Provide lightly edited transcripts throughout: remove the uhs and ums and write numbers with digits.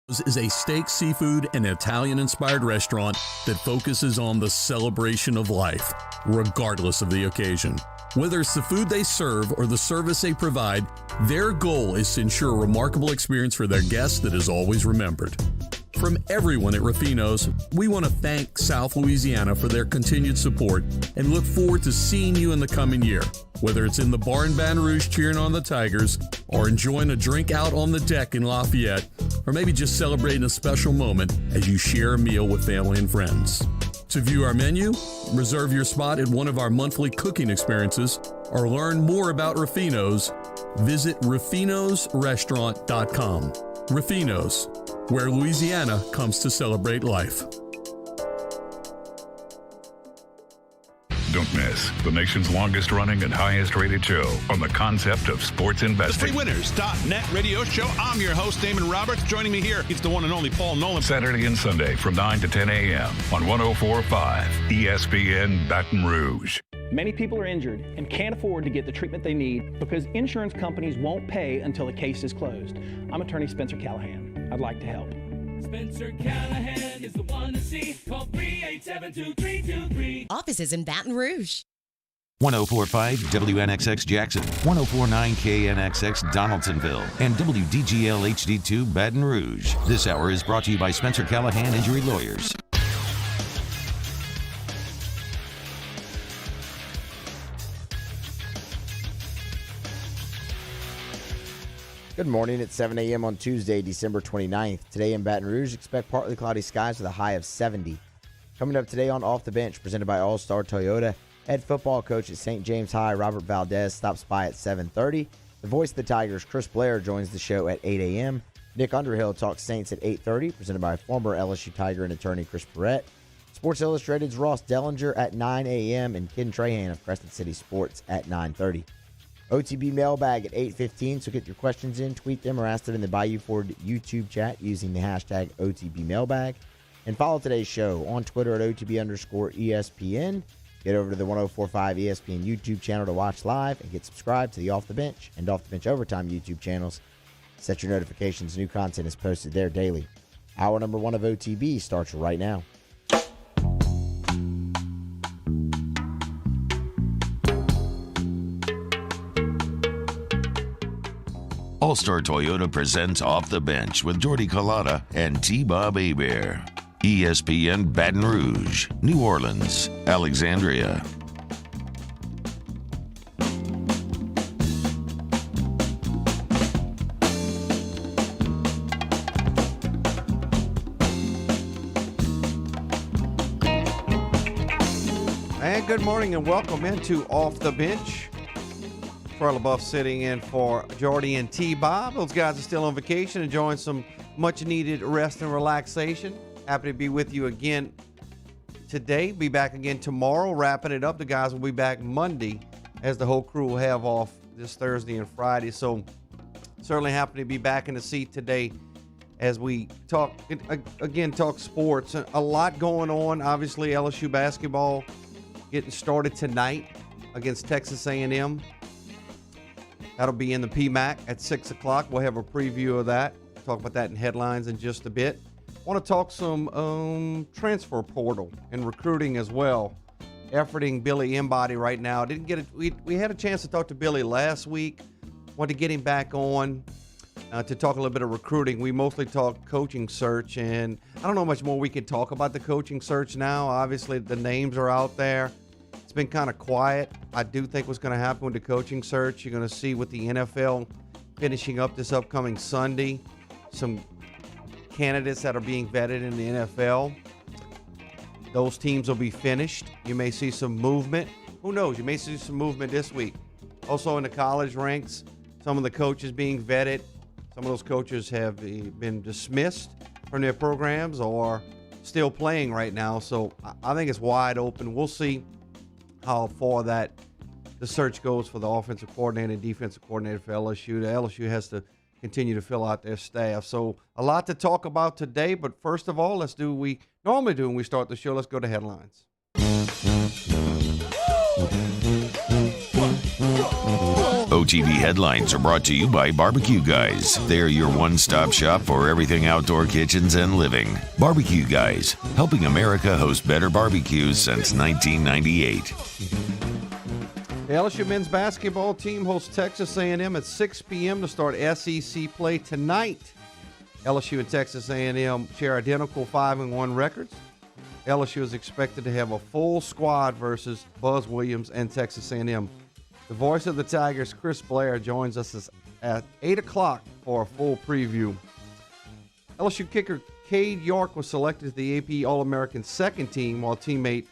Is a steak, seafood, and Italian-inspired restaurant that focuses on the celebration of life, regardless of the occasion. Whether it's the food they serve or the service they provide, their goal is to ensure a remarkable experience for their guests that is always remembered. From everyone at Ruffino's, we want to thank South Louisiana for their continued support and look forward to seeing you in the coming year. Whether it's in the bar in Baton Rouge cheering on the Tigers, or enjoying a drink out on the deck in Lafayette, or maybe just celebrating a special moment as you share a meal with family and friends. To view our menu, reserve your spot at one of our monthly cooking experiences, or learn more about Ruffino's, visit ruffinosrestaurant.com. Ruffino's, where Louisiana comes to celebrate life. Don't miss the nation's longest running and highest rated show on the concept of sports investing. The FreeWinners.net radio show. I'm your host, Damon Roberts. Joining me here, it's the one and only Paul Nolan. Saturday and Sunday from 9 to 10 a.m. on 104.5 ESPN Baton Rouge. Many people are injured and can't afford to get the treatment they need because insurance companies won't pay until the case is closed. I'm attorney Spencer Callahan. I'd like to help. Spencer Callahan is the one to see. Call 387-2323. Offices in Baton Rouge. 104.5 WNXX Jackson, 104.9 KNXX Donaldsonville, and WDGL HD2 Baton Rouge. This hour is brought to you by Spencer Callahan Injury Lawyers. Good morning. It's 7 a.m. on Tuesday, December 29th. Today in Baton Rouge, expect partly cloudy skies with a high of 70. Coming up today on Off the Bench, presented by All-Star Toyota, head football coach at St. James High, Robert Valdez, stops by at 7:30. The voice of the Tigers, Chris Blair, joins the show at 8 a.m. Nick Underhill talks Saints at 8:30, presented by former LSU Tiger and attorney Chris Perrette. Sports Illustrated's Ross Dellinger at 9 a.m. and Ken Trahan of Crescent City Sports at 9:30. OTB mailbag at 8:15, so get your questions in, tweet them, or ask them in the Bayou Ford YouTube chat using the hashtag OTB mailbag. And follow today's show on Twitter at OTB_ESPN. Get over to the 104.5 ESPN YouTube channel to watch live and get subscribed to the Off the Bench and Off the Bench Overtime YouTube channels. Set your notifications. New content is posted there daily. Hour number 1 of OTB starts right now. All-Star Toyota presents Off the Bench with Jordy Collada and T-Bob Hebert. ESPN Baton Rouge, New Orleans, Alexandria. And good morning and welcome into Off the Bench. Carl LaBeouf sitting in for Jordy and T-Bob. Those guys are still on vacation, enjoying some much-needed rest and relaxation. Happy to be with you again today. Be back again tomorrow, wrapping it up. The guys will be back Monday, as the whole crew will have off this Thursday and Friday. So certainly happy to be back in the seat today as we talk sports. A lot going on. Obviously, LSU basketball getting started tonight against Texas A&M. That'll be in the PMAC at 6 o'clock. We'll have a preview of that. Talk about that in headlines in just a bit. Want to talk some transfer portal and recruiting as well. Efforting Billy Embody right now. Didn't get it. We had a chance to talk to Billy last week. Wanted to get him back on to talk a little bit of recruiting. We mostly talk coaching search, and I don't know how much more we can talk about the coaching search now. Obviously, the names are out there. It's been kind of quiet. I do think what's going to happen with the coaching search, you're going to see with the NFL finishing up this upcoming Sunday, some candidates that are being vetted in the NFL. Those teams will be finished. You may see some movement. Who knows? You may see some movement this week. Also in the college ranks, some of the coaches being vetted. Some of those coaches have been dismissed from their programs or still playing right now. So I think it's wide open. We'll see how far the search goes for the offensive coordinator and defensive coordinator for LSU. The LSU has to continue to fill out their staff. So a lot to talk about today, but first of all, let's do what we normally do when we start the show. Let's go to headlines. OTB headlines are brought to you by Barbecue Guys. They're your one-stop shop for everything outdoor kitchens and living. Barbecue Guys, helping America host better barbecues since 1998. The LSU men's basketball team hosts Texas A&M at 6 p.m. to start SEC play tonight. LSU and Texas A&M share identical 5-1 records. LSU is expected to have a full squad versus Buzz Williams and Texas A&M. The voice of the Tigers, Chris Blair, joins us at 8 o'clock for a full preview. LSU kicker Cade York was selected to the AP All-American second team, while teammate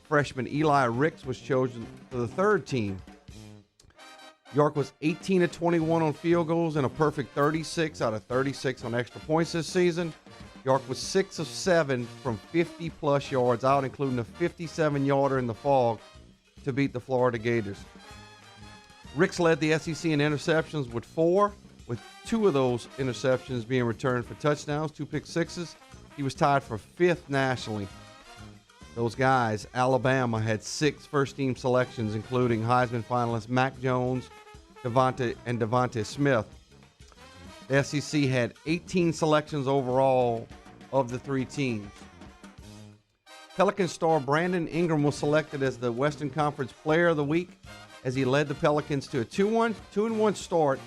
freshman Eli Ricks was chosen for the third team. York was 18 of 21 on field goals and a perfect 36 out of 36 on extra points this season. York was 6 of 7 from 50-plus yards out, including a 57-yarder in the fog to beat the Florida Gators. Ricks led the SEC in interceptions with 4, with 2 of those interceptions being returned for touchdowns, 2 pick sixes. He was tied for 5th nationally. Those guys, Alabama, had 6 first-team selections, including Heisman finalist Mac Jones, Devontae Smith. The SEC had 18 selections overall of the 3 teams. Pelican star Brandon Ingram was selected as the Western Conference Player of the Week as he led the Pelicans to a 2-1 start.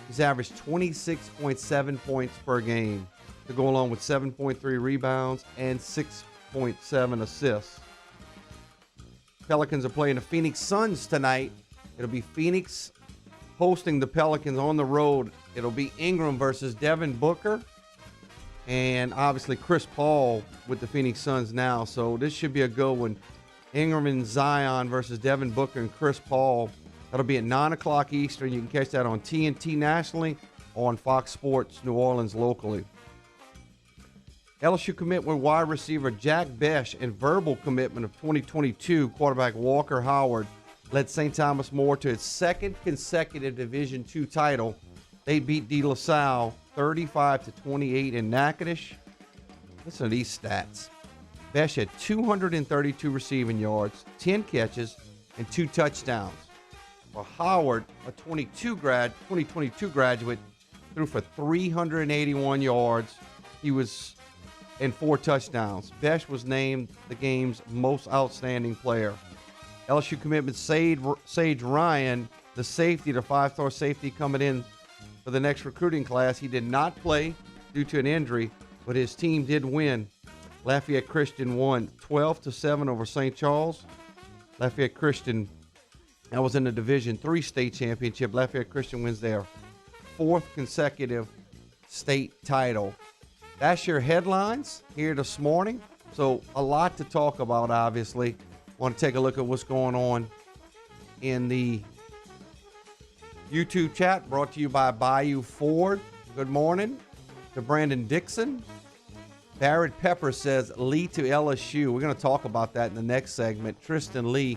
He's averaged 26.7 points per game to go along with 7.3 rebounds and 6.7 assists. Pelicans are playing the Phoenix Suns tonight. It'll be Phoenix hosting the Pelicans on the road. It'll be Ingram versus Devin Booker, and obviously Chris Paul with the Phoenix Suns now. So this should be a good one. Ingram and Zion versus Devin Booker and Chris Paul. That'll be at 9 o'clock Eastern. You can catch that on TNT nationally or on Fox Sports New Orleans locally. LSU commitment with wide receiver Jack Besh and verbal commitment of 2022 quarterback Walker Howard led St. Thomas More to its second consecutive Division II title. They beat De La Salle 35-28 in Natchitoches. Listen to these stats. Besh had 232 receiving yards, 10 catches, and 2 touchdowns. While Howard, a 2022 graduate, threw for 381 yards. And 4 touchdowns. Besh was named the game's most outstanding player. LSU commitment Sage Ryan, the safety, the 5-star safety coming in for the next recruiting class. He did not play due to an injury, but his team did win. Lafayette Christian won 12-7 over St. Charles. Lafayette Christian, that was in the Division III state championship. Lafayette Christian wins their 4th consecutive state title. That's your headlines here this morning. So a lot to talk about, obviously. Want to take a look at what's going on in the YouTube chat, brought to you by Bayou Ford. Good morning to Brandon Dixon. Barrett Pepper says Lee to LSU. We're going to talk about that in the next segment. Tristan Lee.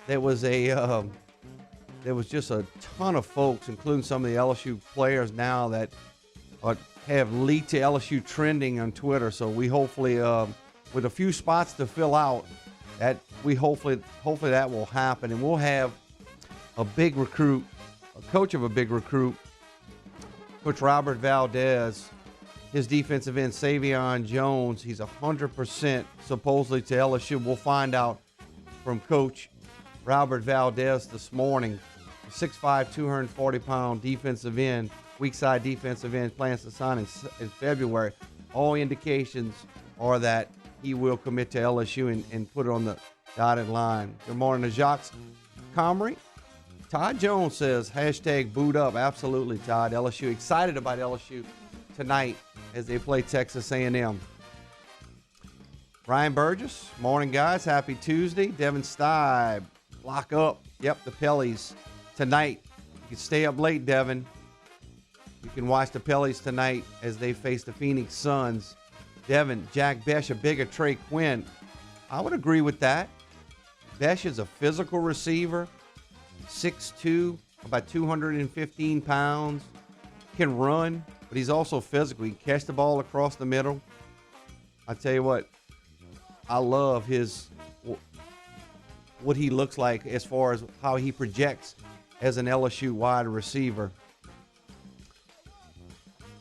There was just a ton of folks, including some of the LSU players now that have Lee to LSU trending on Twitter. So we hopefully, with a few spots to fill out, that we hopefully that will happen, and we'll have a big recruit, a coach of a big recruit, Coach Robert Valdez. His defensive end, Savion Jones, he's 100% supposedly to LSU. We'll find out from Coach Robert Valdez this morning. 6'5", 240-pound defensive end, weak side defensive end, plans to sign in February. All indications are that he will commit to LSU and put it on the dotted line. Good morning to Jacques Comrie. Todd Jones says, #boot up. Absolutely, Todd. LSU excited about LSU tonight as they play Texas A&M. Ryan Burgess, morning, guys. Happy Tuesday. Devin Stibe, lock up. Yep, the Pellies tonight. You can stay up late, Devin. You can watch the Pellies tonight as they face the Phoenix Suns. Devin, Jack Besh, a bigger Trey Quinn. I would agree with that. Besh is a physical receiver, 6'2", about 215 pounds, can run, but he's also physical. He can catch the ball across the middle. I tell you what, I love his what he looks like as far as how he projects as an LSU wide receiver.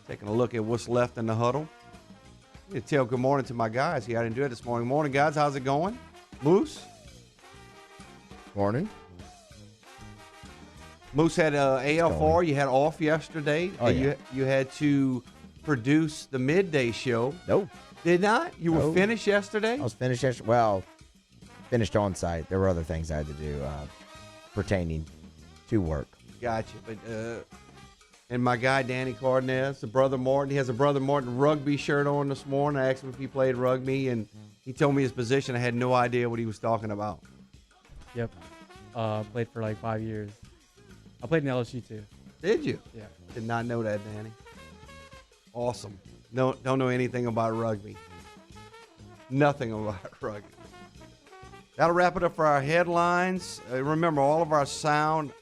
Taking a look at what's left in the huddle. I need to tell good morning to my guys here. I didn't do it this morning. Morning, guys. How's it going? Moose? Morning. Moose had AL4. You had off yesterday. Oh, yeah. You had to produce the midday show. Nope. Did not? You were finished yesterday? I was finished yesterday. Well, finished on site. There were other things I had to do pertaining to work. Gotcha. But and my guy Danny Cardenas, the brother Morton, he has a brother Morton rugby shirt on this morning. I asked him if he played rugby, and he told me his position. I had no idea what he was talking about. Yep. Played for like 5 years. I played in LSU too. Did you? Yeah. Did not know that, Danny. Awesome. No, don't know anything about rugby. Nothing about rugby. That'll wrap it up for our headlines. Remember, all of our sound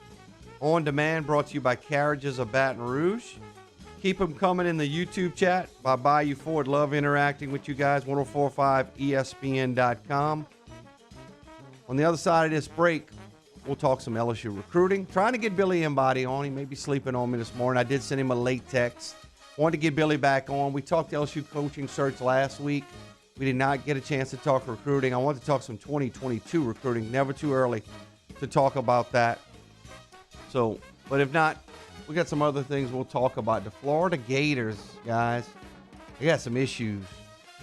on demand brought to you by Carriages of Baton Rouge. Keep them coming in the YouTube chat by Bayou Ford. Love interacting with you guys. 1045ESPN.com. On the other side of this break, we'll talk some LSU recruiting. Trying to get Billy Embody on. He may be sleeping on me this morning. I did send him a late text. Wanted to get Billy back on. We talked LSU coaching search last week. We did not get a chance to talk recruiting. I want to talk some 2022 recruiting. Never too early to talk about that. So, but if not, we got some other things we'll talk about. The Florida Gators, guys, they got some issues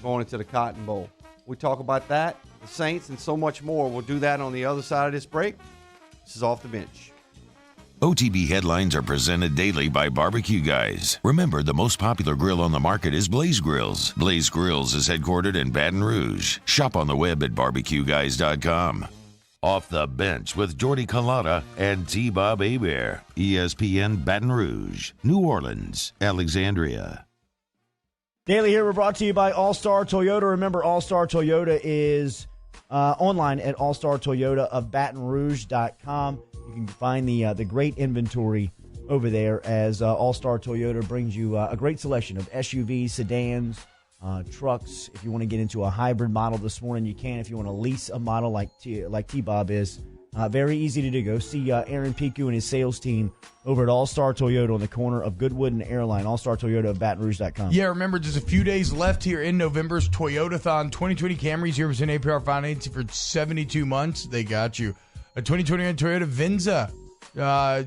going into the Cotton Bowl. We talk about that, the Saints, and so much more. We'll do that on the other side of this break. This is Off the Bench. OTB headlines are presented daily by Barbecue Guys. Remember, the most popular grill on the market is Blaze Grills. Blaze Grills is headquartered in Baton Rouge. Shop on the web at barbecueguys.com. Off the Bench with Jordy Culotta and T-Bob Hebert. ESPN Baton Rouge, New Orleans, Alexandria. Daily here, we're brought to you by All-Star Toyota. Remember, All-Star Toyota is online at allstartoyotaofbatonrouge.com. You can find the great inventory over there as All-Star Toyota brings you a great selection of SUVs, sedans, trucks. If you want to get into a hybrid model this morning, you can. If you want to lease a model like T-Bob is, very easy to do. Go see Aaron Piku and his sales team over at All-Star Toyota on the corner of Goodwood and Airline, allstartoyotaofbatonrouge.com. Yeah, remember, just a few days left here in November's Toyotathon. 2020 Camrys, 0% APR financing for 72 months. They got you. A 2021 Toyota Venza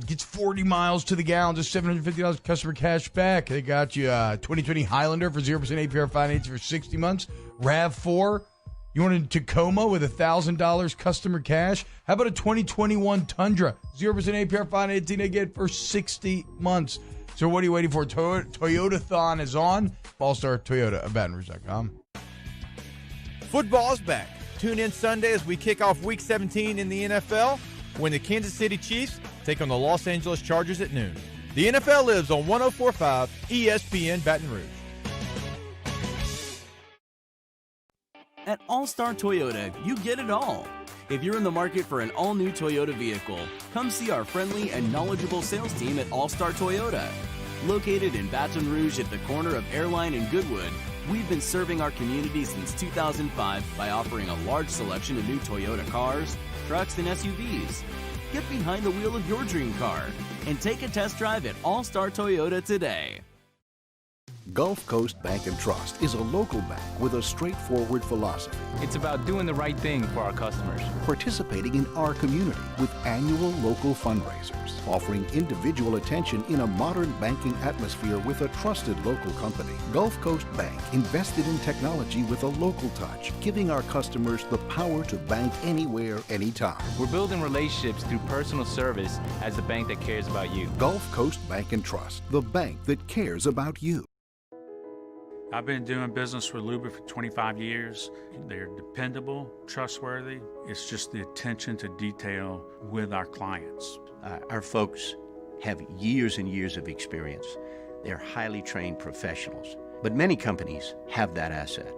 gets 40 miles to the gallon, just $750 customer cash back. They got you. 2020 Highlander for 0% APR financing for 60 months. RAV4, you want a Tacoma with $1,000 customer cash? How about a 2021 Tundra, 0% APR financing again for 60 months? So what are you waiting for? Toyotathon is on. All-Star Toyota of BatonRouge.com. Football's back. Tune in Sunday as we kick off Week 17 in the NFL when the Kansas City Chiefs take on the Los Angeles Chargers at noon. The NFL lives on 104.5 ESPN Baton Rouge. At All-Star Toyota, you get it all. If you're in the market for an all-new Toyota vehicle, come see our friendly and knowledgeable sales team at All-Star Toyota. Located in Baton Rouge at the corner of Airline and Goodwood, we've been serving our community since 2005 by offering a large selection of new Toyota cars, trucks, and SUVs. Get behind the wheel of your dream car and take a test drive at All-Star Toyota today. Gulf Coast Bank and Trust is a local bank with a straightforward philosophy. It's about doing the right thing for our customers. Participating in our community with annual local fundraisers. Offering individual attention in a modern banking atmosphere with a trusted local company. Gulf Coast Bank invested in technology with a local touch, giving our customers the power to bank anywhere, anytime. We're building relationships through personal service as the bank that cares about you. Gulf Coast Bank and Trust, the bank that cares about you. I've been doing business with Luba for 25 years. They're dependable, trustworthy. It's just the attention to detail with our clients. Our folks have years and years of experience. They're highly trained professionals, but many companies have that asset.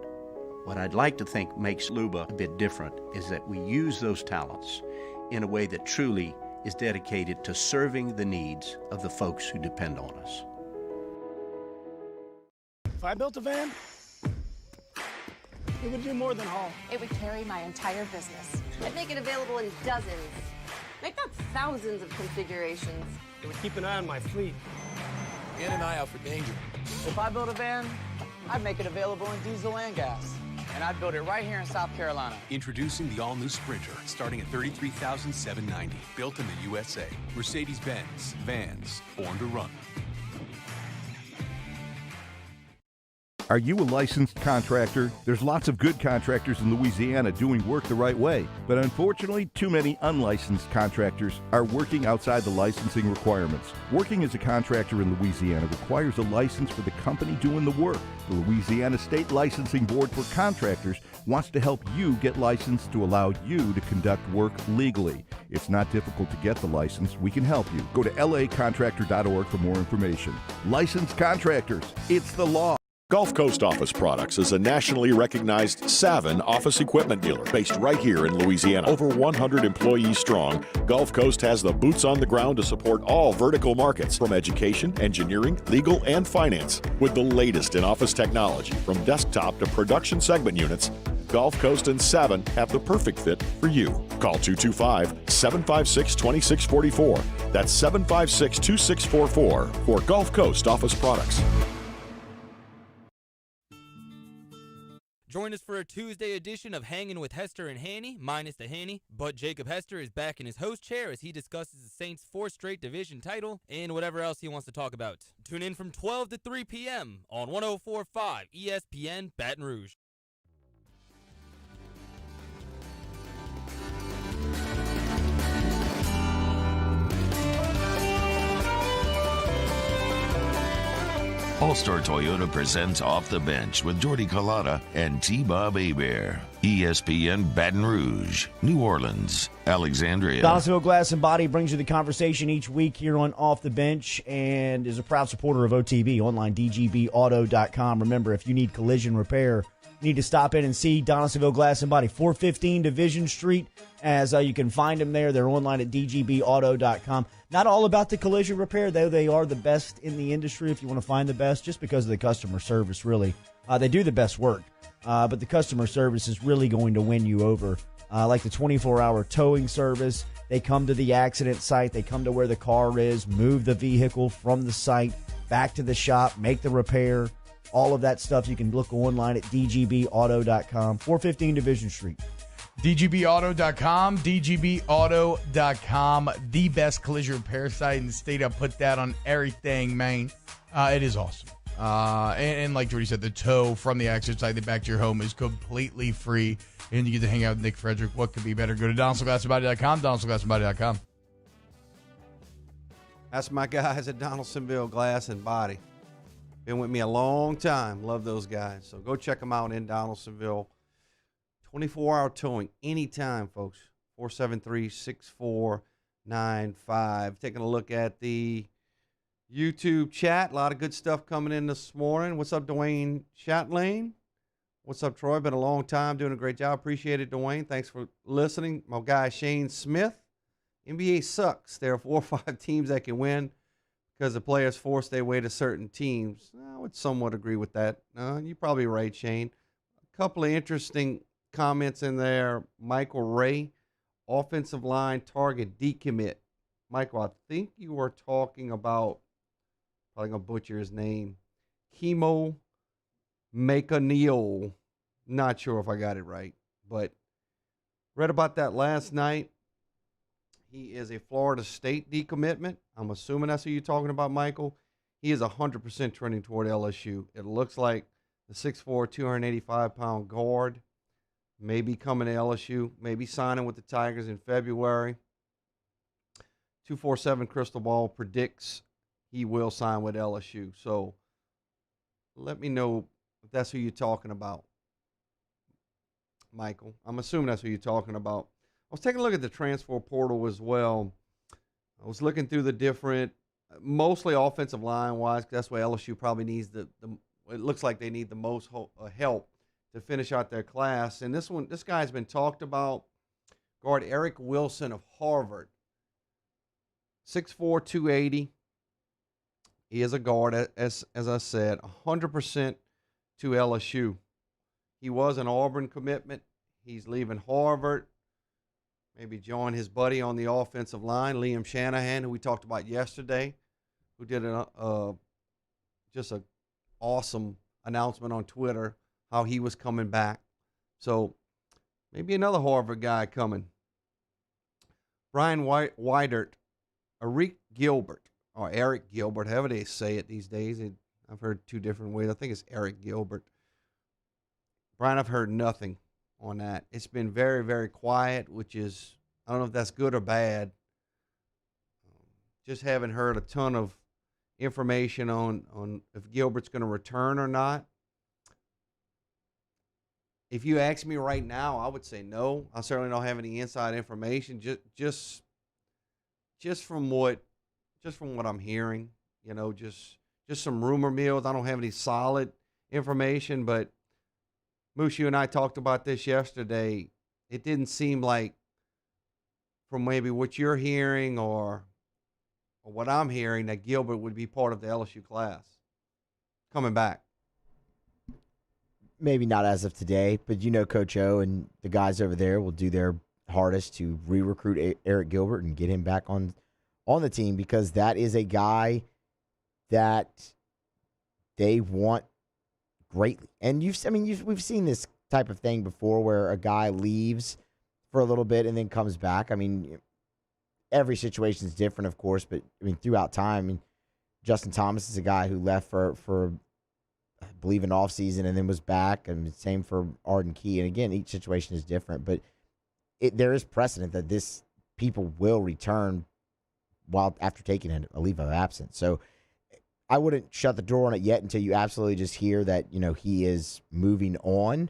What I'd like to think makes Luba a bit different is that we use those talents in a way that truly is dedicated to serving the needs of the folks who depend on us. If I built a van, It would do more than haul. It would carry my entire business. I'd make it available in dozens, make not thousands of configurations. It would keep an eye on my fleet. And an eye out for danger. If I build a van, I'd make it available in diesel and gas. And I'd build it right here in South Carolina. Introducing the all-new Sprinter, starting at $33,790. Built in the USA. Mercedes-Benz. Vans. Born to run. Are you a licensed contractor? There's lots of good contractors in Louisiana doing work the right way, but unfortunately, too many unlicensed contractors are working outside the licensing requirements. Working as a contractor in Louisiana requires a license for the company doing the work. The Louisiana State Licensing Board for Contractors wants to help you get licensed to allow you to conduct work legally. It's not difficult to get the license. We can help you. Go to lacontractor.org for more information. Licensed contractors, it's the law. Gulf Coast Office Products is a nationally recognized Savin office equipment dealer based right here in Louisiana. Over 100 employees strong, Gulf Coast has the boots on the ground to support all vertical markets, from education, engineering, legal, and finance. With the latest in office technology, from desktop to production segment units, Gulf Coast and Savin have the perfect fit for you. Call 225-756-2644. That's 756-2644 for Gulf Coast Office Products. Join us for a Tuesday edition of Hanging with Hester and Hanny, minus the Hanny, but Jacob Hester is back in his host chair as he discusses the Saints' fourth straight division title and whatever else he wants to talk about. Tune in from 12 to 3 p.m. on 104.5 ESPN Baton Rouge. All-Star Toyota presents Off the Bench with Jordy Collada and T-Bob Hebert. ESPN Baton Rouge, New Orleans, Alexandria. Donaldsonville Glass and Body brings you the conversation each week here on Off the Bench and is a proud supporter of OTB, online dgbauto.com. Remember, if you need collision repair, you need to stop in and see Donaldsonville Glass and Body, 415 Division Street, as you can find them there. They're online at dgbauto.com. Not all about the collision repair, though they are the best in the industry if you want to find the best, just because of the customer service, really. They do the best work, but the customer service is really going to win you over. Like the 24-hour towing service, they come to the accident site, they come to where the car is, move the vehicle from the site back to the shop, make the repair. All of that stuff you can look online at dgbauto.com, 415 Division Street. DGBauto.com, DGBauto.com, the best collision repair site in the state. I put that on everything, man. It is awesome. And like Jordy said, the tow from the accident site back to your home is completely free, and you get to hang out with Nick Frederick. What could be better? Go to DonaldsonGlassandBody.com, DonaldsonGlassandBody.com. That's my guys at Donaldsonville Glass and Body. Been with me a long time. Love those guys. So go check them out in Donaldsonville. 24-hour towing anytime, folks. 473-6495. Taking a look at the YouTube chat. A lot of good stuff coming in this morning. What's up, Dwayne Chatelaine? What's up, Troy? Been a long time. Doing a great job. Appreciate it, Dwayne. Thanks for listening. My guy, Shane Smith. NBA sucks. There are 4 or 5 teams that can win because the players force their way to certain teams. I would somewhat agree with that. You're probably right, Shane. A couple of interesting comments in there. Michael Ray, offensive line target decommit. Michael, I think you were talking about, probably going to butcher his name, Chemo McNeil. Not sure if I got it right, but read about that last night. He is a Florida State decommitment. I'm assuming that's who you're talking about, Michael. He is 100% trending toward LSU. It looks like the 6'4", 285-pound guard maybe coming to LSU, maybe signing with the Tigers in February. 247 Crystal Ball predicts he will sign with LSU. So let me know if that's who you're talking about, Michael. I'm assuming that's who you're talking about. I was taking a look at the transfer portal as well. I was looking through the different, mostly offensive line-wise, because that's where LSU probably needs it looks like they need the most help to finish out their class. And this guy's been talked about. Guard Eric Wilson of Harvard. 6'4", 280. He is a guard, as I said, 100% to LSU. He was an Auburn commitment. He's leaving Harvard. Maybe join his buddy on the offensive line, Liam Shanahan, who we talked about yesterday, who did just an awesome announcement on Twitter how he was coming back. So maybe another Harvard guy coming. Brian Weidert, Eric Gilbert, or Eric Gilbert, however they say it these days. I've heard two different ways. I think it's Eric Gilbert. Brian, I've heard nothing on that. It's been very, very quiet, which is, I don't know if that's good or bad. Just haven't heard a ton of information on if Gilbert's going to return or not. If you ask me right now, I would say no. I certainly don't have any inside information. Just from what I'm hearing, just some rumor mills. I don't have any solid information, but Moose, you and I talked about this yesterday. It didn't seem like, from maybe what you're hearing or what I'm hearing, that Gilbert would be part of the LSU class coming back. Maybe not as of today, but Coach O and the guys over there will do their hardest to re-recruit Eric Gilbert and get him back on the team, because that is a guy that they want greatly. And we've seen this type of thing before where a guy leaves for a little bit and then comes back. Every situation is different, of course, but throughout time, Justin Thomas is a guy who left for I believe an off season and then was back, and same for Arden Key. And again, each situation is different, but there is precedent that people will return while after taking a leave of absence. So I wouldn't shut the door on it yet until you absolutely just hear that, he is moving on.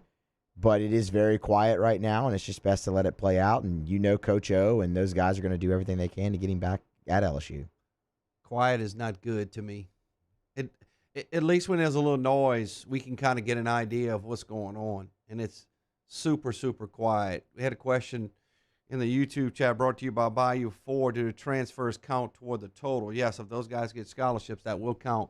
But it is very quiet right now, and it's just best to let it play out. And Coach O and those guys are going to do everything they can to get him back at LSU. Quiet is not good to me. At least when there's a little noise, we can kind of get an idea of what's going on. And it's super, super quiet. We had a question in the YouTube chat brought to you by Bayou 4. Do the transfers count toward the total? Yes, if those guys get scholarships, that will count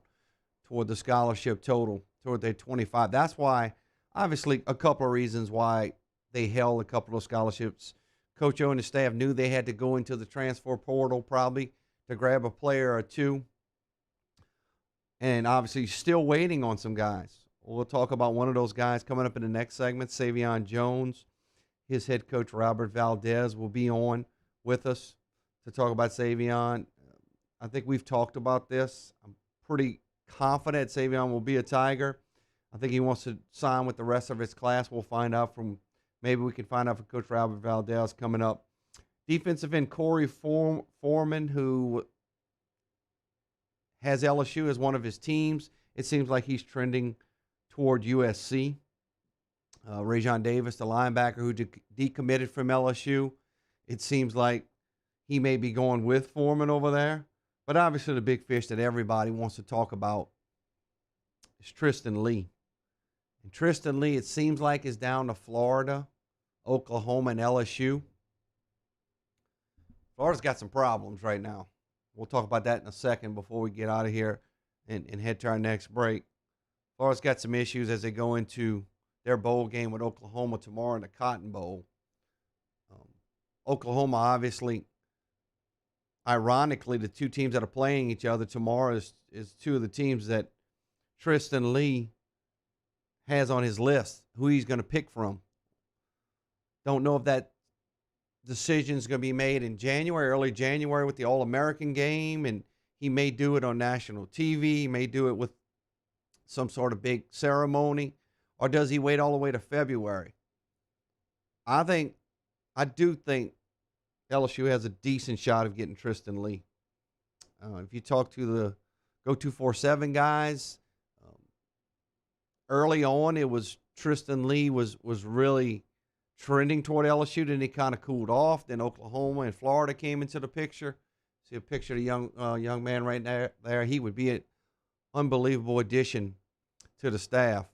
toward the scholarship total, toward their 25. That's why, obviously, a couple of reasons why they held a couple of scholarships. Coach O and the staff knew they had to go into the transfer portal probably to grab a player or two. And obviously still waiting on some guys. We'll talk about one of those guys coming up in the next segment, Savion Jones. His head coach, Robert Valdez, will be on with us to talk about Savion. I think we've talked about this. I'm pretty confident Savion will be a Tiger. I think he wants to sign with the rest of his class. We'll find out maybe we can find out from Coach Robert Valdez coming up. Defensive end Corey Foreman, who has LSU as one of his teams. It seems like he's trending toward USC. Rajon Davis, the linebacker who decommitted from LSU, it seems like he may be going with Foreman over there. But obviously the big fish that everybody wants to talk about is Tristan Lee. And Tristan Lee, it seems like, is down to Florida, Oklahoma, and LSU. Florida's got some problems right now. We'll talk about that in a second before we get out of here and head to our next break. Florida's got some issues as they go into their bowl game with Oklahoma tomorrow in the Cotton Bowl. Oklahoma, obviously, ironically, the two teams that are playing each other tomorrow is two of the teams that Tristan Lee has on his list, who he's going to pick from. Don't know if that decision is going to be made in January, early January with the All-American game, and he may do it on national TV. He may do it with some sort of big ceremony, or does he wait all the way to February? I do think LSU has a decent shot of getting Tristan Lee. If you talk to the Go 247 guys, early on it was Tristan Lee was really trending toward LSU, then he kind of cooled off. Then Oklahoma and Florida came into the picture. See a picture of the young man right there. He would be an unbelievable addition to the staff.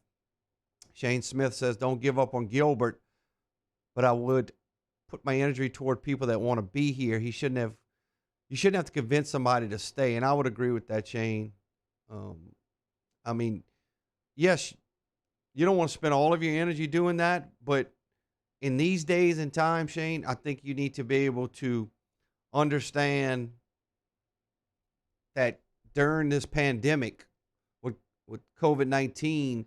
Shane Smith says, don't give up on Gilbert, but I would put my energy toward people that want to be here. You shouldn't have to convince somebody to stay, and I would agree with that, Shane. Yes, you don't want to spend all of your energy doing that. But in these days and times, Shane, I think you need to be able to understand that during this pandemic with COVID-19,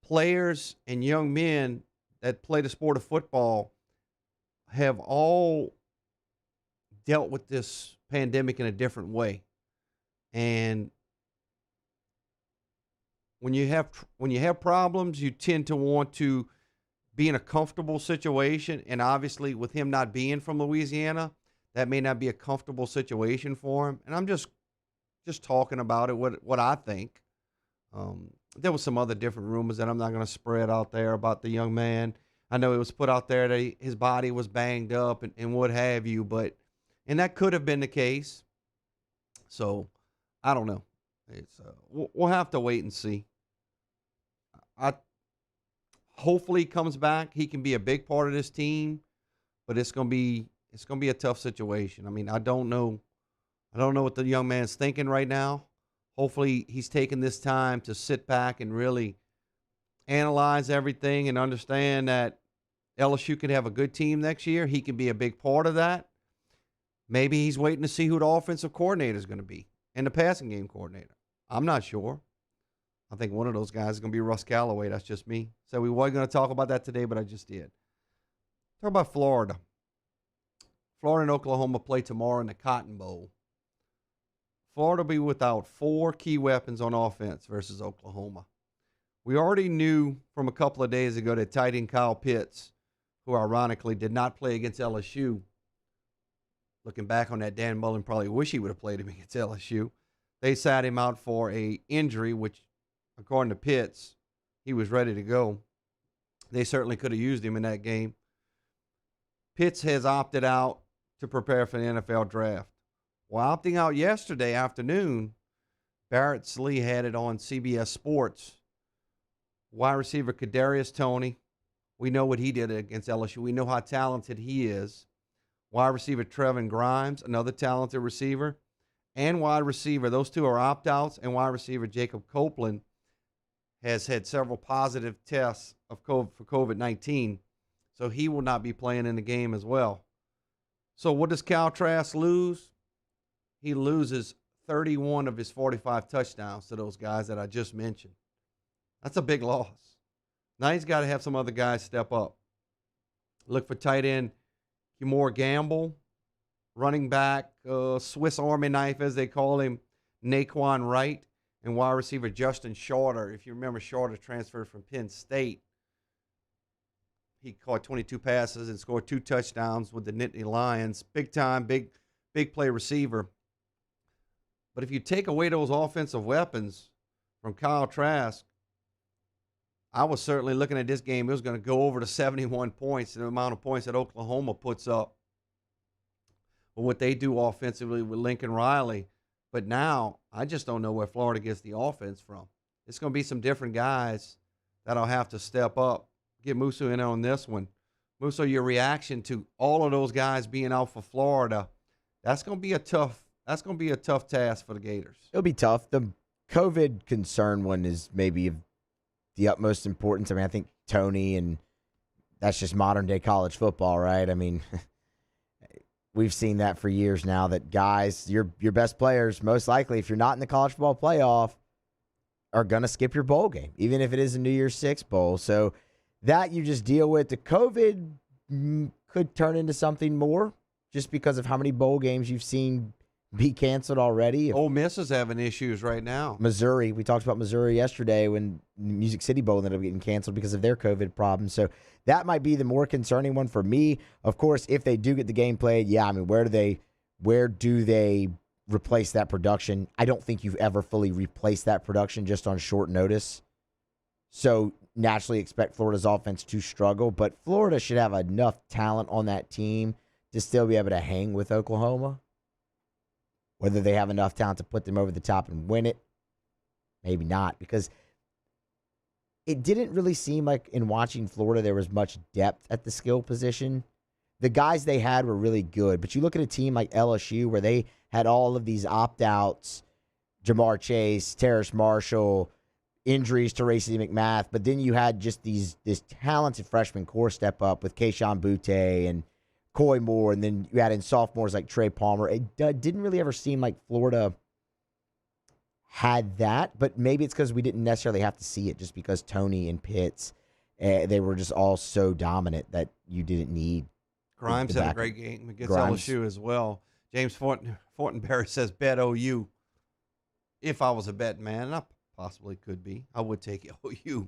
players and young men that play the sport of football have all dealt with this pandemic in a different way. And when you have problems, you tend to want to be in a comfortable situation. And obviously, with him not being from Louisiana, that may not be a comfortable situation for him. And I'm just talking about it, what I think. There was some other different rumors that I'm not going to spread out there about the young man. I know it was put out there that his body was banged up and what have you, and that could have been the case. So I don't know. It's we'll have to wait and see. Hopefully he comes back. He can be a big part of this team, but it's gonna be a tough situation. I mean, I don't know what the young man's thinking right now. Hopefully he's taking this time to sit back and really analyze everything and understand that LSU can have a good team next year. He can be a big part of that. Maybe he's waiting to see who the offensive coordinator is going to be and the passing game coordinator. I'm not sure. I think one of those guys is going to be Russ Callaway. That's just me. So we weren't going to talk about that today, but I just did. Talk about Florida. Florida and Oklahoma play tomorrow in the Cotton Bowl. Florida will be without 4 key weapons on offense versus Oklahoma. We already knew from a couple of days ago that tight end Kyle Pitts, who ironically did not play against LSU. Looking back on that, Dan Mullen probably wish he would have played him against LSU. They sat him out for a injury, which, according to Pitts, he was ready to go. They certainly could have used him in that game. Pitts has opted out to prepare for the NFL draft. While opting out yesterday afternoon, Barrett Slee had it on CBS Sports. Wide receiver Kadarius Toney, we know what he did against LSU. We know how talented he is. Wide receiver Trevin Grimes, another talented receiver. And wide receiver, those two are opt-outs, and wide receiver Jacob Copeland has had several positive tests for COVID-19, so he will not be playing in the game as well. So what does Cal Trask lose? He loses 31 of his 45 touchdowns to those guys that I just mentioned. That's a big loss. Now he's got to have some other guys step up. Look for tight end Kimore Gamble, running back, Swiss Army knife as they call him, Naquan Wright, and wide receiver Justin Shorter. If you remember, Shorter transferred from Penn State. He caught 22 passes and scored 2 touchdowns with the Nittany Lions. Big time, big play receiver. But if you take away those offensive weapons from Kyle Trask, I was certainly looking at this game. It was going to go over to 71 points, the amount of points that Oklahoma puts up. But what they do offensively with Lincoln Riley. But now, I just don't know where Florida gets the offense from. It's going to be some different guys that'll have to step up. Get Musa in on this one. Musa, your reaction to all of those guys being out for Florida, that's going to be a tough task for the Gators. It'll be tough. The COVID concern one is maybe of the utmost importance. I mean, I think Tony, and that's just modern day college football, right? I mean, we've seen that for years now, that guys, your best players, most likely, if you're not in the college football playoff, are going to skip your bowl game, even if it is a New Year's Six bowl. So that you just deal with. The COVID could turn into something more just because of how many bowl games you've seen be canceled already. Ole Miss is having issues right now. Missouri, we talked about Missouri yesterday when Music City Bowl ended up getting canceled because of their COVID problems. So that might be the more concerning one for me. Of course, if they do get the game played, I mean, where do they replace that production? I don't think you've ever fully replaced that production just on short notice. So naturally expect Florida's offense to struggle, but Florida should have enough talent on that team to still be able to hang with Oklahoma. Whether they have enough talent to put them over the top and win it, maybe not, because it didn't really seem like in watching Florida there was much depth at the skill position. The guys they had were really good, but you look at a team like LSU where they had all of these opt-outs, Jamar Chase, Terrace Marshall. injuries to Racey McMath, but then you had just this talented freshman core step up with Keyshawn Butte and Coy Moore, and then you had in sophomores like Trey Palmer. It didn't really ever seem like Florida had that, but maybe it's because we didn't necessarily have to see it, just because Tony and Pitts, they were just all so dominant that you didn't need. Grimes had a great game against LSU as well. James Fortenberry says bet OU. If I was a betting man, and I possibly could be, I would take OU.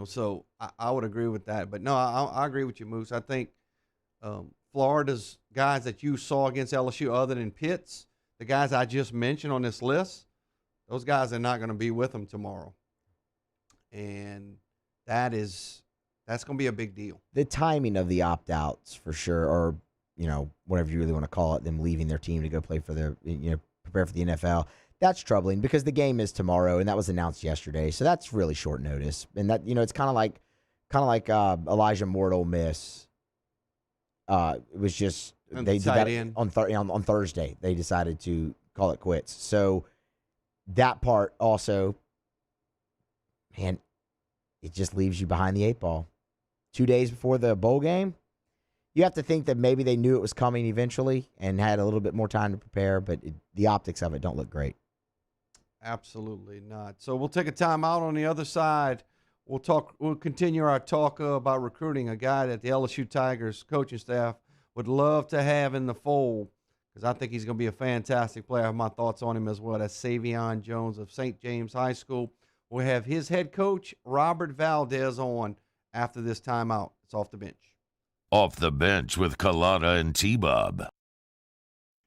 So I would agree with that. But no, I agree with you, Moose. I think Florida's guys that you saw against LSU, other than Pitts, the guys I just mentioned on this list, those guys are not going to be with them tomorrow. And that's going to be a big deal. The timing of the opt-outs for sure, or, whatever you really want to call it, them leaving their team to go play for prepare for the NFL, that's troubling because the game is tomorrow, and that was announced yesterday. So that's really short notice. And that, it's kind of like Elijah Moore at Ole Miss. It was just, and they did that on Thursday. They decided to call it quits. So that part also, man, it just leaves you behind the 8 ball. 2 days before the bowl game, you have to think that maybe they knew it was coming eventually and had a little bit more time to prepare, but the optics of it don't look great. Absolutely not. So we'll take a timeout. On the other side, we'll continue our talk about recruiting, a guy that the LSU Tigers coaching staff would love to have in the fold, because I think he's going to be a fantastic player. I have my thoughts on him as well. That's Savion Jones of St. James High School. We'll have his head coach, Robert Valdez, on after this timeout. It's Off the Bench. Off the Bench with Kalata and T-Bob.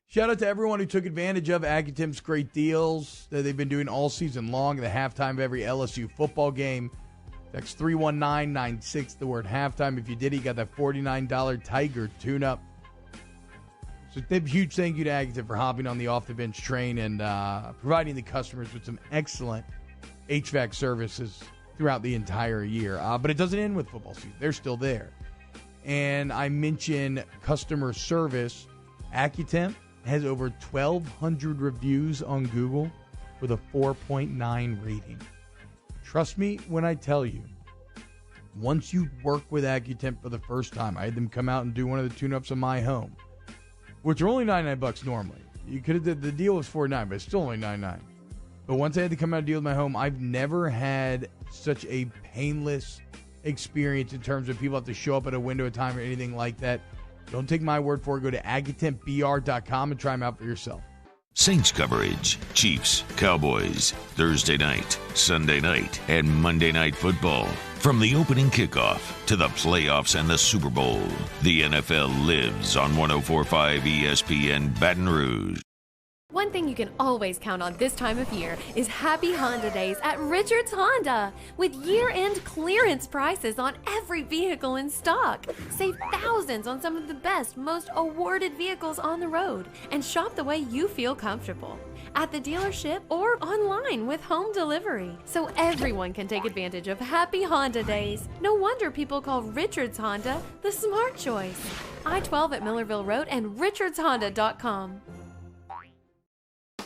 Shout out to everyone who took advantage of Accutem's great deals that they've been doing all season long at the halftime of every LSU football game. Text 31996, the word halftime. If you did, you got that $49 Tiger tune-up. So a huge thank you to Accutem for hopping on the Off the Bench train and providing the customers with some excellent HVAC services throughout the entire year. But it doesn't end with football season. They're still there. And I mentioned customer service. Accutem has over 1,200 reviews on Google with a 4.9 rating. Trust me when I tell you, once you work with Accutem for the first time, I had them come out and do one of the tune-ups of my home, which are only $99 normally. You could have the deal was $49, but it's still only $99. But once I had to come out and deal with my home, I've never had such a painless experience in terms of people have to show up at a window of time or anything like that. Don't take my word for it. Go to AccutempBR.com and try them out for yourself. Saints coverage, Chiefs, Cowboys, Thursday night, Sunday night, and Monday Night Football. From the opening kickoff to the playoffs and the Super Bowl, the NFL lives on 104.5 ESPN Baton Rouge. One thing you can always count on this time of year is Happy Honda Days at Richards Honda. With year-end clearance prices on every vehicle in stock. Save thousands on some of the best, most awarded vehicles on the road. And shop the way you feel comfortable. At the dealership or online with home delivery. So everyone can take advantage of Happy Honda Days. No wonder people call Richards Honda the smart choice. I-12 at Millerville Road and richardshonda.com.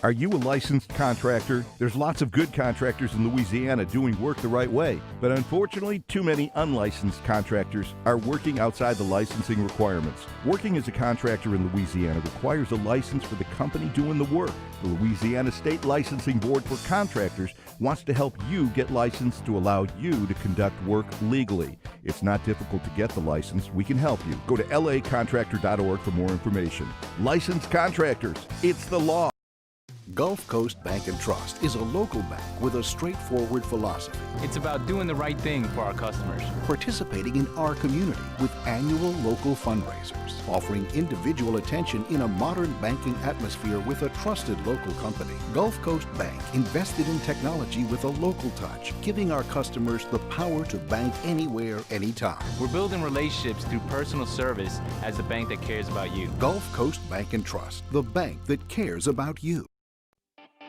Are you a licensed contractor? There's lots of good contractors in Louisiana doing work the right way, but unfortunately, too many unlicensed contractors are working outside the licensing requirements. Working as a contractor in Louisiana requires a license for the company doing the work. The Louisiana State Licensing Board for Contractors wants to help you get licensed to allow you to conduct work legally. It's not difficult to get the license. We can help you. Go to lacontractor.org for more information. Licensed contractors, it's the law. Gulf Coast Bank and Trust is a local bank with a straightforward philosophy. It's about doing the right thing for our customers. Participating in our community with annual local fundraisers. Offering individual attention in a modern banking atmosphere with a trusted local company. Gulf Coast Bank invested in technology with a local touch, giving our customers the power to bank anywhere, anytime. We're building relationships through personal service as the bank that cares about you. Gulf Coast Bank and Trust, the bank that cares about you.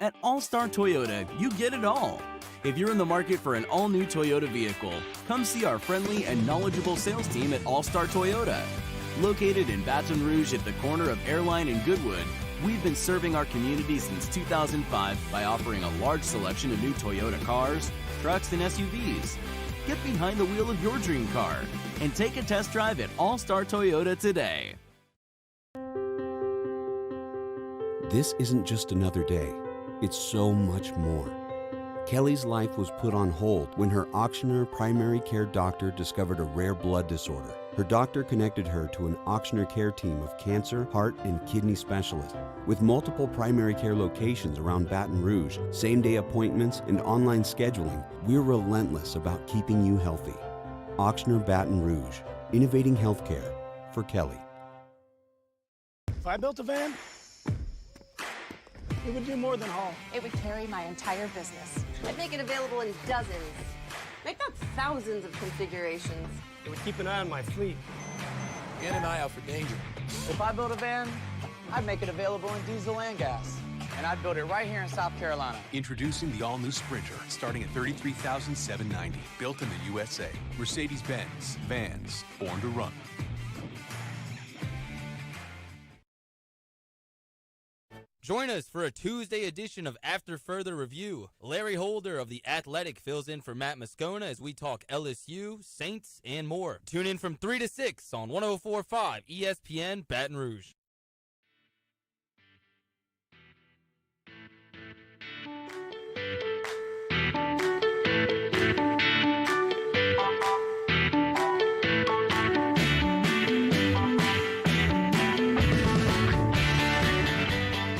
At All-Star Toyota, you get it all. If you're in the market for an all-new Toyota vehicle, come see our friendly and knowledgeable sales team at All-Star Toyota. Located in Baton Rouge at the corner of Airline and Goodwood, We've been serving our community since 2005 by offering a large selection of new Toyota cars, trucks, and SUVs. Get behind the wheel of your dream car and take a test drive at All Star Toyota today. This isn't just another day. It's so much more. Kelly's life was put on hold when her auctioneer primary care doctor discovered a rare blood disorder. Her doctor connected her to an auctioneer care team of cancer, heart, and kidney specialists. With multiple primary care locations around Baton Rouge, same-day appointments, and online scheduling, we're relentless about keeping you healthy. Auctioneer Baton Rouge, innovating healthcare for Kelly. If I built a van, it would do more than haul. It would carry my entire business. I'd make it available in dozens. Make not thousands of configurations. It would keep an eye on my fleet. And an eye out for danger. If I built a van, I'd make it available in diesel and gas. And I'd build it right here in South Carolina. Introducing the all-new Sprinter, starting at $33,790. Built in the USA. Mercedes-Benz. Vans. Born to run. Join us for a Tuesday edition of After Further Review. Larry Holder of The Athletic fills in for Matt Moscona as we talk LSU, Saints, and more. Tune in from 3 to 6 on 104.5 ESPN Baton Rouge.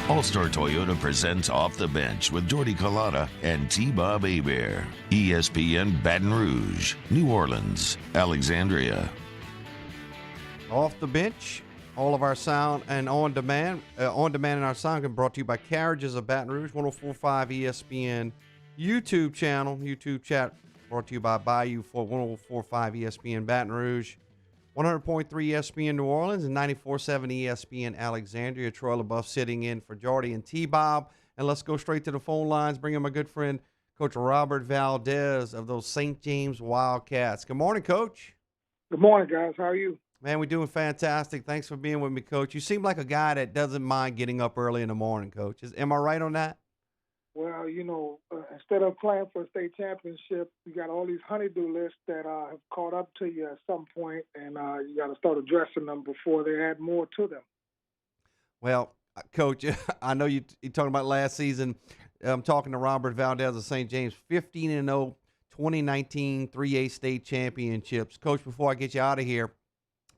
All-Star Toyota presents Off the Bench with Jordy Collada and T-Bob Hebert. ESPN Baton Rouge, New Orleans, Alexandria. Off the Bench, all of our sound and on demand and our sound can brought to you by Carriages of Baton Rouge, 104.5 ESPN YouTube channel. YouTube chat brought to you by Bayou for 104.5 ESPN Baton Rouge. 100.3 ESPN New Orleans and 94.7 ESPN Alexandria. Troy LaBeouf sitting in for Jordy and T-Bob. And let's go straight to the phone lines. Bring in my good friend, Coach Robert Valdez of those St. James Wildcats. Good morning, Coach. Good morning, guys. How are you? Man, we're doing fantastic. Thanks for being with me, Coach. You seem like a guy that doesn't mind getting up early in the morning, Coach. Am I right on that? Well, instead of playing for a state championship, you got all these honeydew lists that have caught up to you at some point, and you got to start addressing them before they add more to them. Well, Coach, I know you're talking about last season. I'm talking to Robert Valdez of St. James, 15-0, 2019 3A state championships. Coach, before I get you out of here,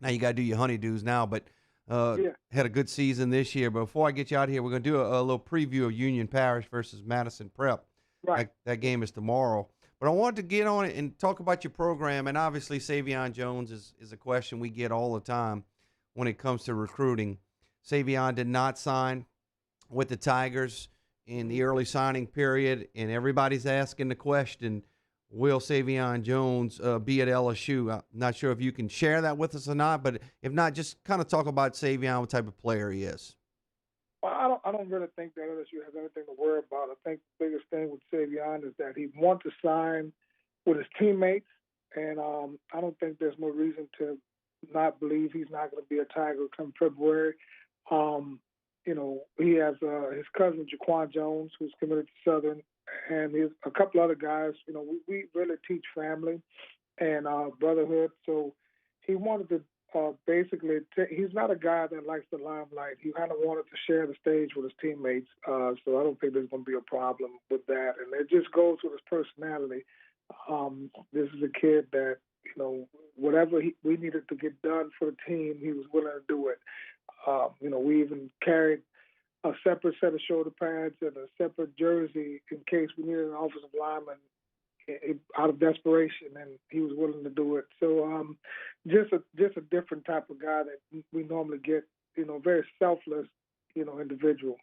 now you got to do your honeydews now, but had a good season this year. But before I get you out of here, we're going to do a little preview of Union Parish versus Madison Prep. Right. That game is tomorrow. But I wanted to get on it and talk about your program. And obviously, Savion Jones is a question we get all the time when it comes to recruiting. Savion did not sign with the Tigers in the early signing period, and everybody's asking the question, will Savion Jones be at LSU? I'm not sure if you can share that with us or not, but if not, just kind of talk about Savion, what type of player he is. Well, I don't really think that LSU has anything to worry about. I think the biggest thing with Savion is that he wants to sign with his teammates, and I don't think there's no reason to not believe he's not going to be a Tiger come February. He has his cousin Jaquan Jones, who's committed to Southern, and there's a couple other guys. We really teach family and brotherhood. So he wanted to he's not a guy that likes the limelight. He kind of wanted to share the stage with his teammates. So I don't think there's going to be a problem with that. And it just goes with his personality. This is a kid that, whatever we needed to get done for the team, he was willing to do it. We even carried a separate set of shoulder pads and a separate jersey in case we needed an offensive lineman out of desperation, and he was willing to do it. So just a different type of guy that we normally get, very selfless, individual.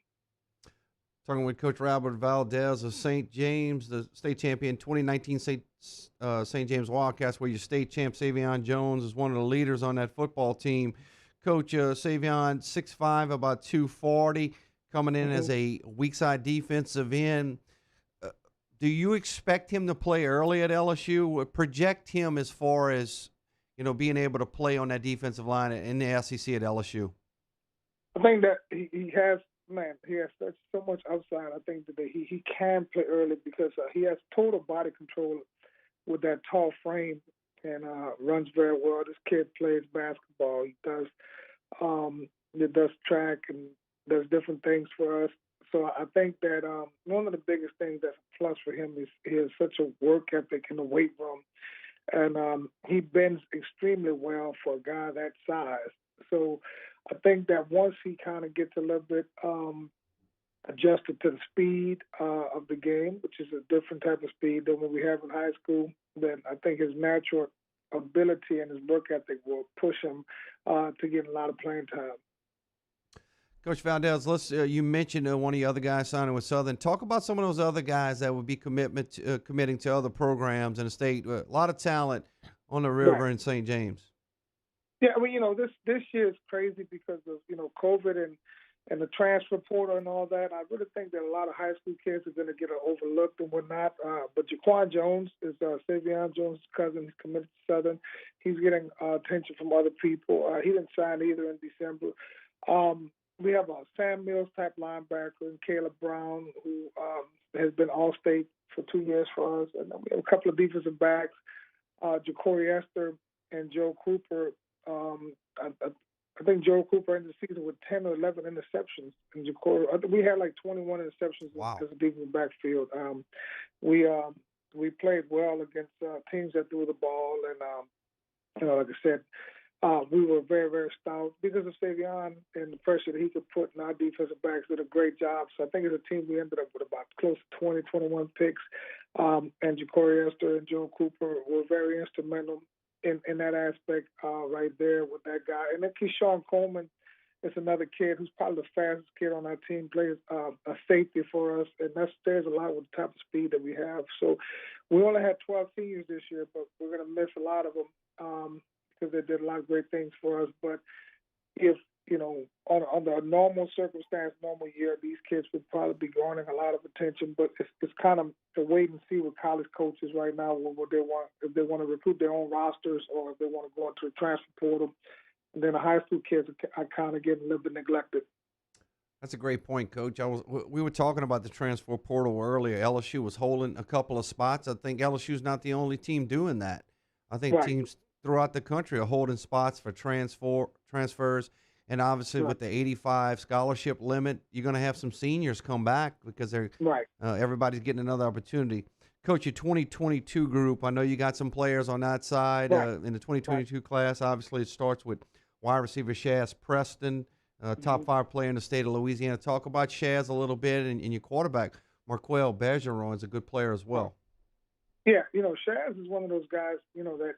Talking with Coach Robert Valdez of St. James, the state champion 2019 St. James Wildcats, where your state champ Savion Jones is one of the leaders on that football team. Coach, Savion, 6'5", about 240, coming in as a weak side defensive end. Do you expect him to play early at LSU? Project him as far as, being able to play on that defensive line in the SEC at LSU. I think that he has man, he has so much upside. I think that he can play early because he has total body control with that tall frame and runs very well. This kid plays basketball. He does track and does different things for us. So I think that one of the biggest things that's a plus for him is he has such a work ethic in the weight room, and he bends extremely well for a guy that size. So I think that once he kind of gets a little bit adjusted to the speed of the game, which is a different type of speed than what we have in high school, then I think his natural ability and his work ethic will push him to get a lot of playing time. Coach Valdez, you mentioned one of the other guys signing with Southern. Talk about some of those other guys that would be committing to other programs in the state. A lot of talent on the river in St. James. Yeah, I mean, this year is crazy because of COVID and the transfer portal and all that. I really think that a lot of high school kids are going to get overlooked and whatnot. But Jaquan Jones is Savion Jones' cousin. He's committed to Southern. He's getting attention from other people. He didn't sign either in December. We have a Sam Mills type linebacker and Caleb Brown, who has been All-State for 2 years for us. And then we have a couple of defensive backs, Ja'Cory Esther and Joe Cooper. I think Joe Cooper ended the season with 10 or 11 interceptions. And we had like 21 interceptions as a defensive backfield. We played well against teams that threw the ball, and like I said, we were very, very stout because of Savion and the pressure that he could put in. Our defensive backs did a great job. So I think as a team, we ended up with about close to 20, 21 picks. And Ja'Cory Esther and Joe Cooper were very instrumental in that aspect right there with that guy. And then Keyshawn Coleman is another kid who's probably the fastest kid on our team, plays a safety for us, and that says a lot with the type of speed that we have. So we only had 12 seniors this year, but we're going to miss a lot of them because they did a lot of great things for us. But if, under a normal circumstance, normal year, these kids would probably be garnering a lot of attention. But it's kind of to wait and see with college coaches right now what they want, if they want to recruit their own rosters or if they want to go into a transfer portal. And then the high school kids are kind of getting a little bit neglected. That's a great point, Coach. We were talking about the transfer portal earlier. LSU was holding a couple of spots. I think LSU's not the only team doing that. I think teams throughout the country are holding spots for transfers. And obviously, with the 85 scholarship limit, you're going to have some seniors come back because everybody's getting another opportunity. Coach, your 2022 group, I know you got some players on that side in the 2022 class. Obviously, it starts with wide receiver Shaz Preston, top 5 player in the state of Louisiana. Talk about Shaz a little bit, and your quarterback, Marquel Bergeron, is a good player as well. Yeah, Shaz is one of those guys, that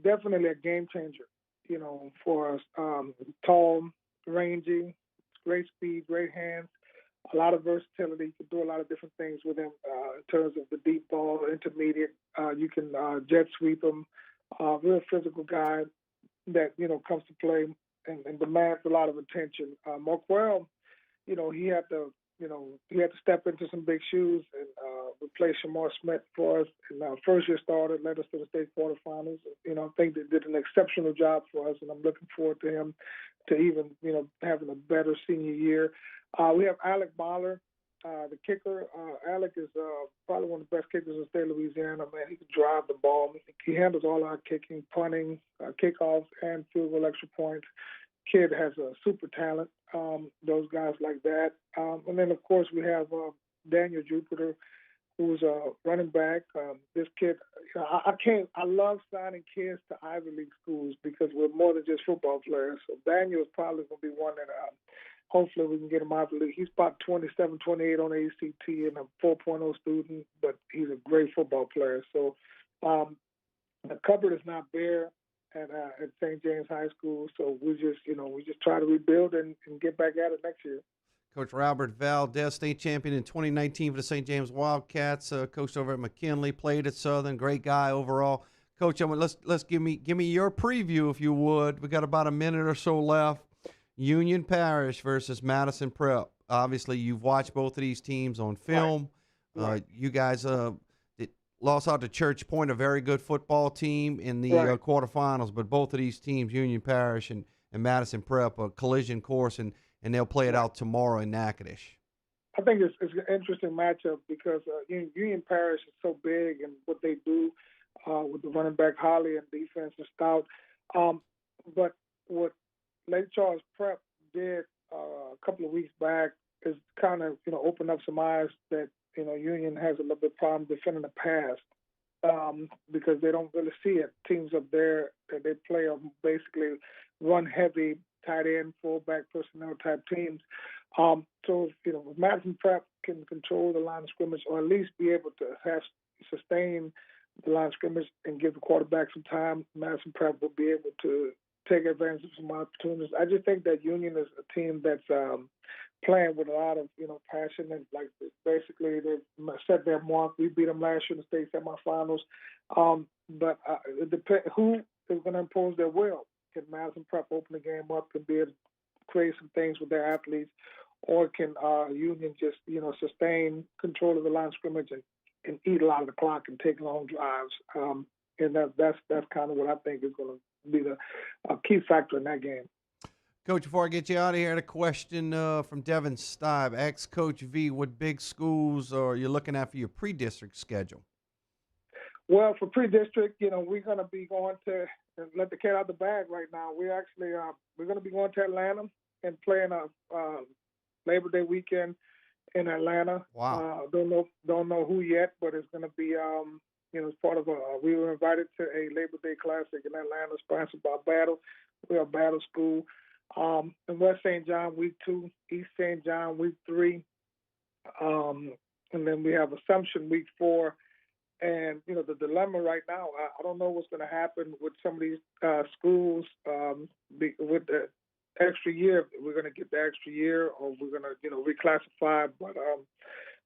definitely a game changer. For us, tall, rangy, great speed, great hands, a lot of versatility. You can do a lot of different things with him in terms of the deep ball, intermediate. You can jet sweep him. Real physical guy that, comes to play and demands a lot of attention. Marquel, he had to step into some big shoes and replace Shamar Smith for us. And first year started, led us to the state quarterfinals. I think they did an exceptional job for us, and I'm looking forward to him to even, having a better senior year. We have Alec Mahler, the kicker. Alec is probably one of the best kickers in the state of Louisiana. Man, he can drive the ball. He handles all our kicking, punting, kickoffs, and field goal extra points. Kid has a super talent, those guys like that. And then, of course, we have Daniel Jupiter, who's a running back. This kid, I love signing kids to Ivy League schools because we're more than just football players. So Daniel is probably going to be one that hopefully we can get him Ivy League. He's about 27, 28 on the ACT and a 4.0 student, but he's a great football player. So the cupboard is not bare at St. James High School. So we just try to rebuild and get back at it next year. Coach Robert Valdez, state champion in 2019 for the St. James Wildcats. Coached over at McKinley, played at Southern. Great guy overall. Coach, let's give me your preview if you would. We got about a minute or so left. Union Parish versus Madison Prep. Obviously, you've watched both of these teams on film. You guys lost out to Church Point, a very good football team in the quarterfinals. But both of these teams, Union Parish and Madison Prep, a collision course. And and they'll play it out tomorrow in Natchitoches. I think it's an interesting matchup because Union Parish is so big and what they do with the running back Holly and defense and Stout. But what Lake Charles Prep did a couple of weeks back is kind of open up some eyes that Union has a little bit of problem defending the pass because they don't really see it. Teams up there they play basically run heavy, tight end, fullback personnel type teams. So if Madison Prep can control the line of scrimmage or at least be able to sustain the line of scrimmage and give the quarterback some time, Madison Prep will be able to take advantage of some opportunities. I just think that Union is a team that's playing with a lot of passion and basically they've set their mark. We beat them last year in the state semifinals, but it depends who is going to impose their will. Can Madison Prep open the game up and be able to create some things with their athletes, or can Union just sustain control of the line of scrimmage and eat a lot of the clock and take long drives? And that's kind of what I think is going to be the key factor in that game. Coach, before I get you out of here, I had a question from Devin Stibe. Ex-Coach V, what big schools are you looking at for your pre-district schedule? Well, for pre-district, we're going to be going to let the cat out of the bag right now. We're actually we're going to be going to Atlanta and playing a Labor Day weekend in Atlanta. Wow. Don't know who yet, but it's going to be as part of we were invited to a Labor Day Classic in Atlanta, sponsored by Battle. We're a Battle school. In West St. John, week 2, East St. John, week 3, and then we have Assumption, week 4. And, the dilemma right now, I don't know what's going to happen with some of these schools with the extra year. If we're going to get the extra year or we're going to, reclassify. But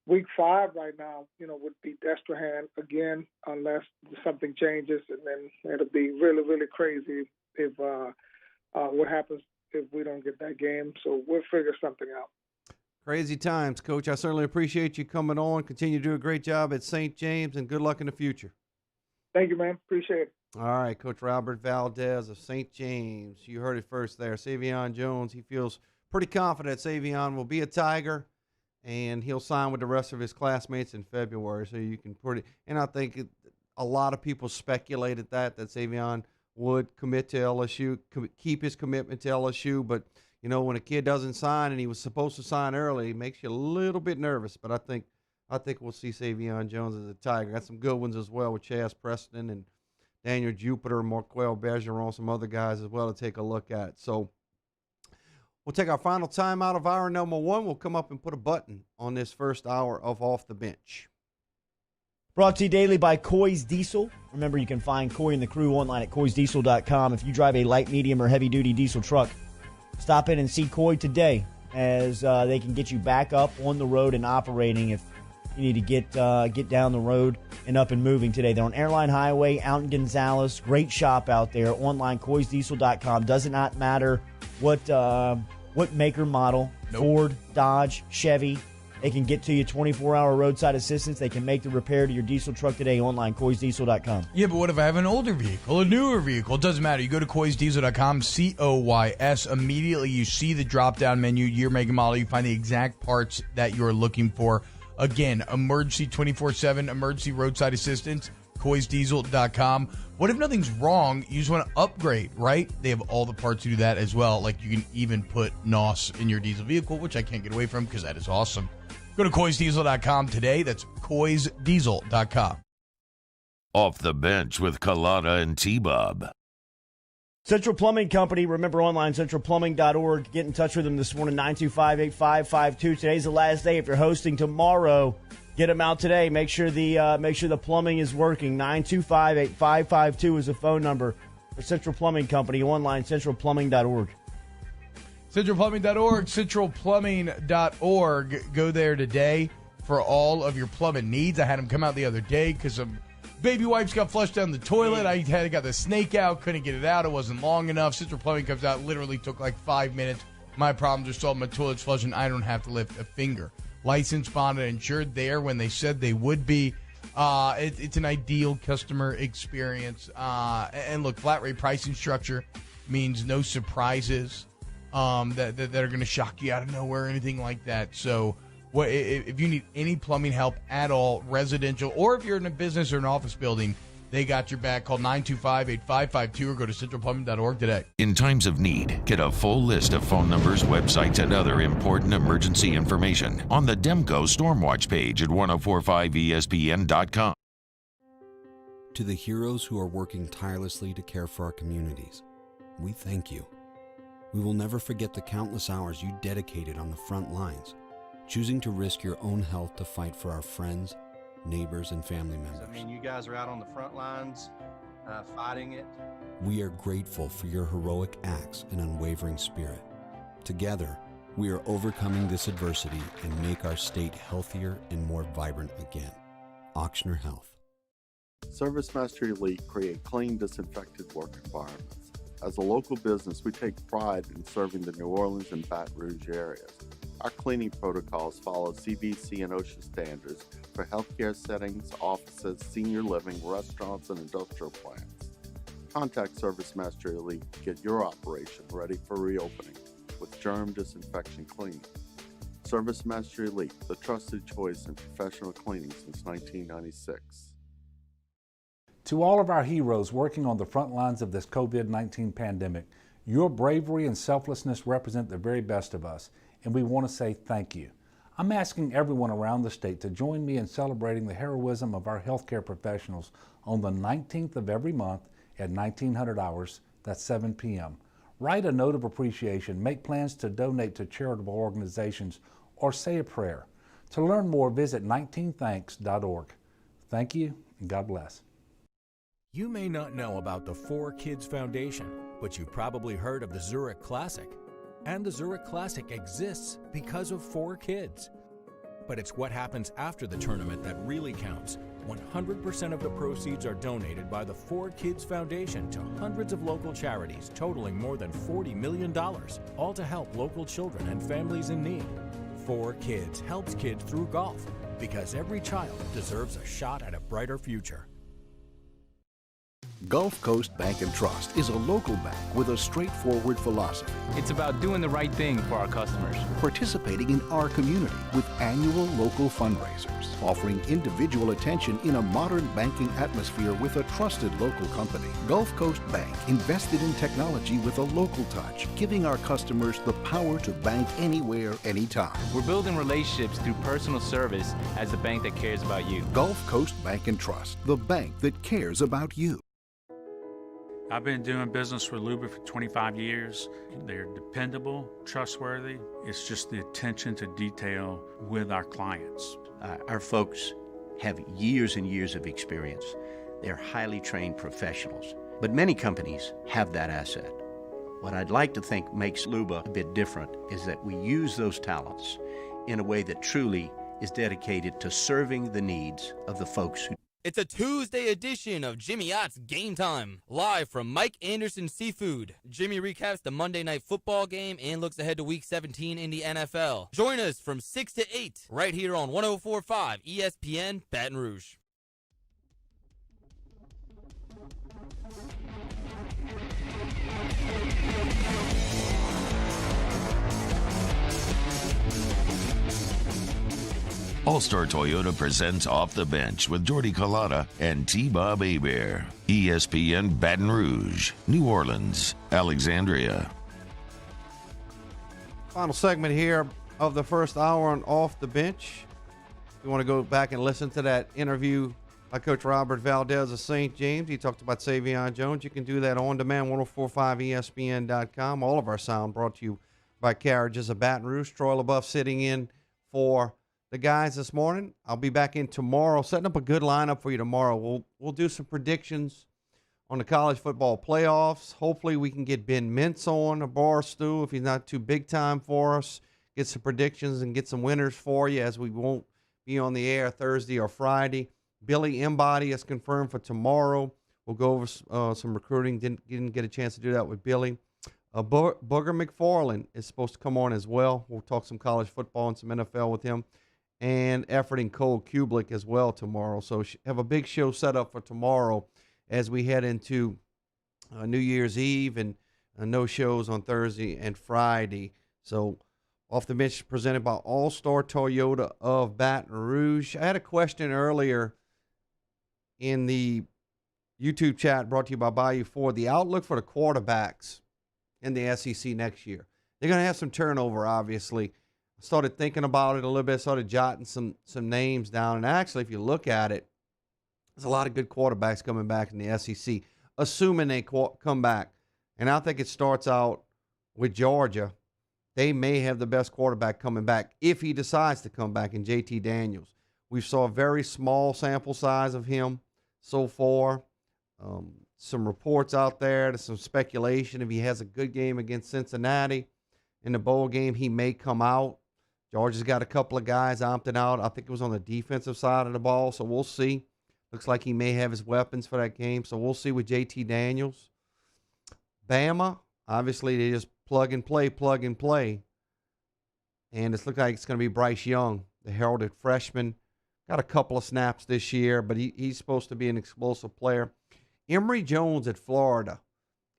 week 5 right now, would be Destrehan again, unless something changes. And then it'll be really, really crazy if what happens if we don't get that game. So we'll figure something out. Crazy times, Coach. I certainly appreciate you coming on. Continue to do a great job at St. James, and good luck in the future. Thank you, man. Appreciate it. All right, Coach Robert Valdez of St. James. You heard it first there. Savion Jones, he feels pretty confident Savion will be a Tiger, and he'll sign with the rest of his classmates in February. So you can and I think a lot of people speculated that Savion would commit to LSU, keep his commitment to LSU, but when a kid doesn't sign and he was supposed to sign early, it makes you a little bit nervous. But I think we'll see Savion Jones as a Tiger. Got some good ones as well with Chaz Preston and Daniel Jupiter, Marquel Bergeron, some other guys as well to take a look at. So we'll take our final time out of hour number 1. We'll come up and put a button on this first hour of Off the Bench. Brought to you daily by Coy's Diesel. Remember, you can find Coy and the crew online at coysdiesel.com. If you drive a light, medium, or heavy-duty diesel truck, stop in and see Coy today as they can get you back up on the road and operating if you need to get down the road and up and moving today. They're on Airline Highway out in Gonzales. Great shop out there. Online, coysdiesel.com. Does it not matter what maker model, nope. Ford, Dodge, Chevy. They can get to you 24-hour roadside assistance. They can make the repair to your diesel truck today online, coysdiesel.com. Yeah, but what if I have an older vehicle, a newer vehicle? It doesn't matter. You go to coysdiesel.com, COYS. Immediately you see the drop-down menu, year, make, and model. You find the exact parts that you're looking for. Again, emergency 24/7, emergency roadside assistance, coysdiesel.com. What if nothing's wrong? You just want to upgrade, right? They have all the parts to do that as well. Like you can even put NOS in your diesel vehicle, which I can't get away from because that is awesome. Go to coysdiesel.com today. That's coysdiesel.com. Off the Bench with Kalana and T-Bob. Central Plumbing Company. Remember online, centralplumbing.org. Get in touch with them this morning, 925-8552. Today's the last day. If you're hosting tomorrow, get them out today. Make sure the plumbing is working. 925-8552 is the phone number for Central Plumbing Company. Online, centralplumbing.org. Centralplumbing.org, centralplumbing.org. Go there today for all of your plumbing needs. I had them come out the other day because some baby wipes got flushed down the toilet. I got the snake out, couldn't get it out. It wasn't long enough. Central Plumbing comes out, literally took like 5 minutes. My problems are solved. My toilet's flushing. I don't have to lift a finger. Licensed, bonded, insured there when they said they would be. It's an ideal customer experience. And look, flat rate pricing structure means no surprises. that are going to shock you out of nowhere or anything like that. So if you need any plumbing help at all, residential, or if you're in a business or an office building, they got your back. Call 925-8552 or go to centralplumbing.org today. In times of need, get a full list of phone numbers, websites, and other important emergency information on the Demco Stormwatch page at 1045ESPN.com. To the heroes who are working tirelessly to care for our communities, we thank you. We will never forget the countless hours you dedicated on the front lines, choosing to risk your own health to fight for our friends, neighbors, and family members. I mean, you guys are out on the front lines fighting it. We are grateful for your heroic acts and unwavering spirit. Together, we are overcoming this adversity and make our state healthier and more vibrant again. Auctioner Health. ServiceMaster Elite create clean, disinfected work environments. As a local business, we take pride in serving the New Orleans and Baton Rouge areas. Our cleaning protocols follow CDC and OSHA standards for healthcare settings, offices, senior living, restaurants, and industrial plants. Contact ServiceMaster Elite to get your operation ready for reopening with germ disinfection cleaning. ServiceMaster Elite, the trusted choice in professional cleaning since 1996. To all of our heroes working on the front lines of this COVID-19 pandemic, your bravery and selflessness represent the very best of us, and we want to say thank you. I'm asking everyone around the state to join me in celebrating the heroism of our healthcare professionals on the 19th of every month at 1900 hours, that's 7 p.m. Write a note of appreciation, make plans to donate to charitable organizations, or say a prayer. To learn more, visit 19thanks.org. Thank you, and God bless. You may not know about the 4Kids Foundation, but you've probably heard of the Zurich Classic. And the Zurich Classic exists because of 4Kids. But it's what happens after the tournament that really counts. 100% of the proceeds are donated by the 4Kids Foundation to hundreds of local charities, totaling more than $40 million, all to help local children and families in need. 4Kids helps kids through golf, because every child deserves a shot at a brighter future. Gulf Coast Bank and Trust is a local bank with a straightforward philosophy. It's about doing the right thing for our customers. Participating in our community with annual local fundraisers. Offering individual attention in a modern banking atmosphere with a trusted local company. Gulf Coast Bank invested in technology with a local touch, giving our customers the power to bank anywhere, anytime. We're building relationships through personal service as the bank that cares about you. Gulf Coast Bank and Trust, the bank that cares about you. I've been doing business with Luba for 25 years. They're dependable, trustworthy. It's just the attention to detail with our clients. Our folks have years and years of experience. They're highly trained professionals, but many companies have that asset. What I'd like to think makes Luba a bit different is that we use those talents in a way that truly is dedicated to serving the needs of the folks who. It's a Tuesday edition of Jimmy Ott's Game Time, live from Mike Anderson Seafood. Jimmy recaps the Monday Night Football game and looks ahead to Week 17 in the NFL. Join us from 6 to 8 right here on 104.5 ESPN Baton Rouge. All-Star Toyota presents Off the Bench with Jordy Collada and T-Bob Hebert. ESPN Baton Rouge, New Orleans, Alexandria. Final segment here of the first hour on Off the Bench. If you want to go back and listen to that interview by Coach Robert Valdez of St. James, he talked about Savion Jones. You can do that on demand, 1045ESPN.com. All of our sound brought to you by Carriages of Baton Rouge. Troy LaBeouf sitting in for the guys this morning. I'll be back in tomorrow, setting up a good lineup for you tomorrow. We'll do some predictions on the college football playoffs. Hopefully we can get Ben Mintz on a bar stool if he's not too big time for us. Get some predictions and get some winners for you, as we won't be on the air Thursday or Friday. Billy Embody is confirmed for tomorrow. We'll go over some recruiting. Didn't get a chance to do that with Billy. Booger McFarland is supposed to come on as well. We'll talk some college football and some NFL with him. And Efforting Cole Kublik as well tomorrow. So have a big show set up for tomorrow as we head into New Year's Eve. And no shows on Thursday and Friday. So Off the Bench presented by All-Star Toyota of Baton Rouge. I had a question earlier in the YouTube chat brought to you by Bayou Ford. The outlook for the quarterbacks in the SEC next year. They're going to have some turnover, obviously. I started thinking about it a little bit, started jotting some names down. And actually, if you look at it, there's a lot of good quarterbacks coming back in the SEC, assuming they come back. And I think it starts out with Georgia. They may have the best quarterback coming back if he decides to come back in JT Daniels. We saw a very small sample size of him so far. Some reports out there, there's some speculation if he has a good game against Cincinnati in the bowl game, he may come out. Georgia's got a couple of guys opted out. I think it was on the defensive side of the ball, so we'll see. Looks like he may have his weapons for that game, so we'll see with JT Daniels. Bama, obviously they just plug and play. And it looks like it's going to be Bryce Young, the heralded freshman. Got a couple of snaps this year, but he's supposed to be an explosive player. Emory Jones at Florida.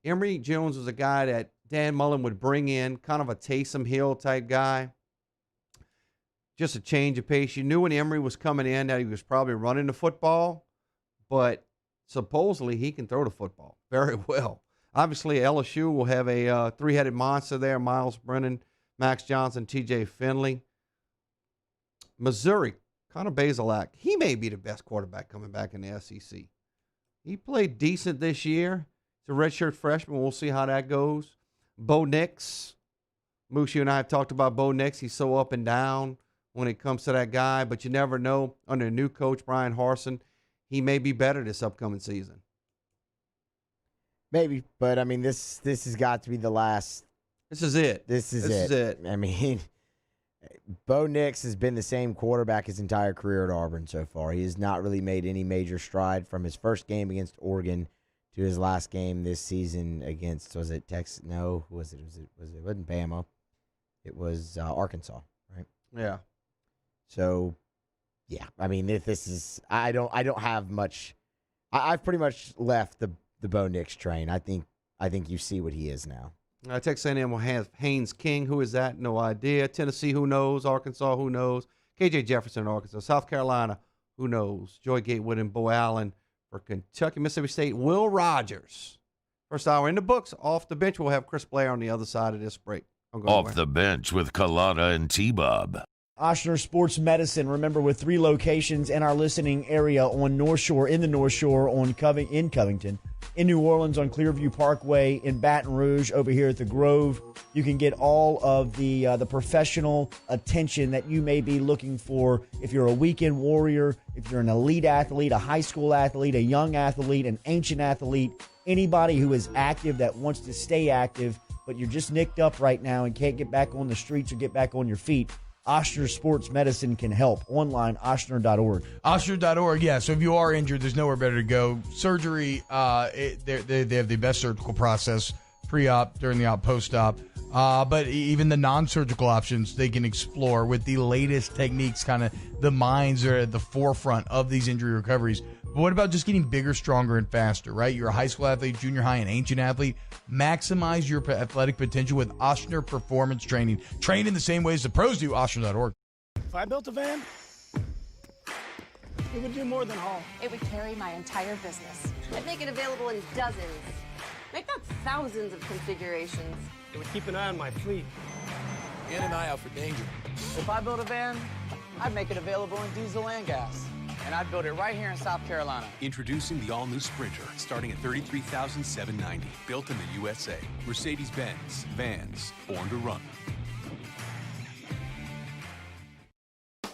Emory Jones was a guy that Dan Mullen would bring in, kind of a Taysom Hill type guy. Just a change of pace. You knew when Emory was coming in that he was probably running the football, but supposedly he can throw the football very well. Obviously, LSU will have a three-headed monster there, Miles Brennan, Max Johnson, TJ Finley. Missouri, Connor Bazelak, he may be the best quarterback coming back in the SEC. He played decent this year. He's a redshirt freshman. We'll see how that goes. Bo Nix. Moose, you and I have talked about Bo Nix. He's so up and down when it comes to that guy, but you never know. Under a new coach, Brian Harsin, he may be better this upcoming season. Maybe, but I mean, this has got to be the last. This is it. This is it. I mean, Bo Nix has been the same quarterback his entire career at Auburn so far. He has not really made any major stride from his first game against Oregon to his last game this season against, was it Texas? No, it wasn't Bama. It was Arkansas, right? Yeah. So, yeah, I mean, if this is, I don't have much. I've pretty much left the Bo Nix train. I think you see what he is now. Texas A&M will have Haynes King. Who is that? No idea. Tennessee, who knows? Arkansas, who knows? KJ Jefferson, Arkansas. South Carolina, who knows? Joy Gatewood and Bo Allen for Kentucky. Mississippi State, Will Rogers. First hour in the books. Off the bench, we'll have Chris Blair on the other side of this break. Off the bench with Kalana and T-Bob. Ochsner Sports Medicine, remember, with 3 locations in our listening area on North Shore, in the North Shore, in Covington, in New Orleans on Clearview Parkway, in Baton Rouge, over here at the Grove. You can get all of the professional attention that you may be looking for if you're a weekend warrior, if you're an elite athlete, a high school athlete, a young athlete, an ancient athlete, anybody who is active that wants to stay active, but you're just nicked up right now and can't get back on the streets or get back on your feet. Ochsner Sports Medicine can help. Online, ochsner.org. Ochsner.org, yeah. So if you are injured, there's nowhere better to go. Surgery, they have the best surgical process, pre-op, during the op, post-op. But even the non-surgical options they can explore with the latest techniques. Kind of the minds are at the forefront of these injury recoveries. But what about just getting bigger, stronger, and faster, right? You're a high school athlete, junior high, and ancient athlete. Maximize your athletic potential with Ochsner Performance Training. Train in the same ways the pros do. Ochsner.org. If I built a van, it would do more than haul. It would carry my entire business. I'd make it available in dozens, make not thousands of configurations. It would keep an eye on my fleet. And an eye out for danger. If I built a van, I'd make it available in diesel and gas. And I'd build it right here in South Carolina. Introducing the all-new Sprinter, starting at $33,790. Built in the USA. Mercedes-Benz. Vans. Born to run.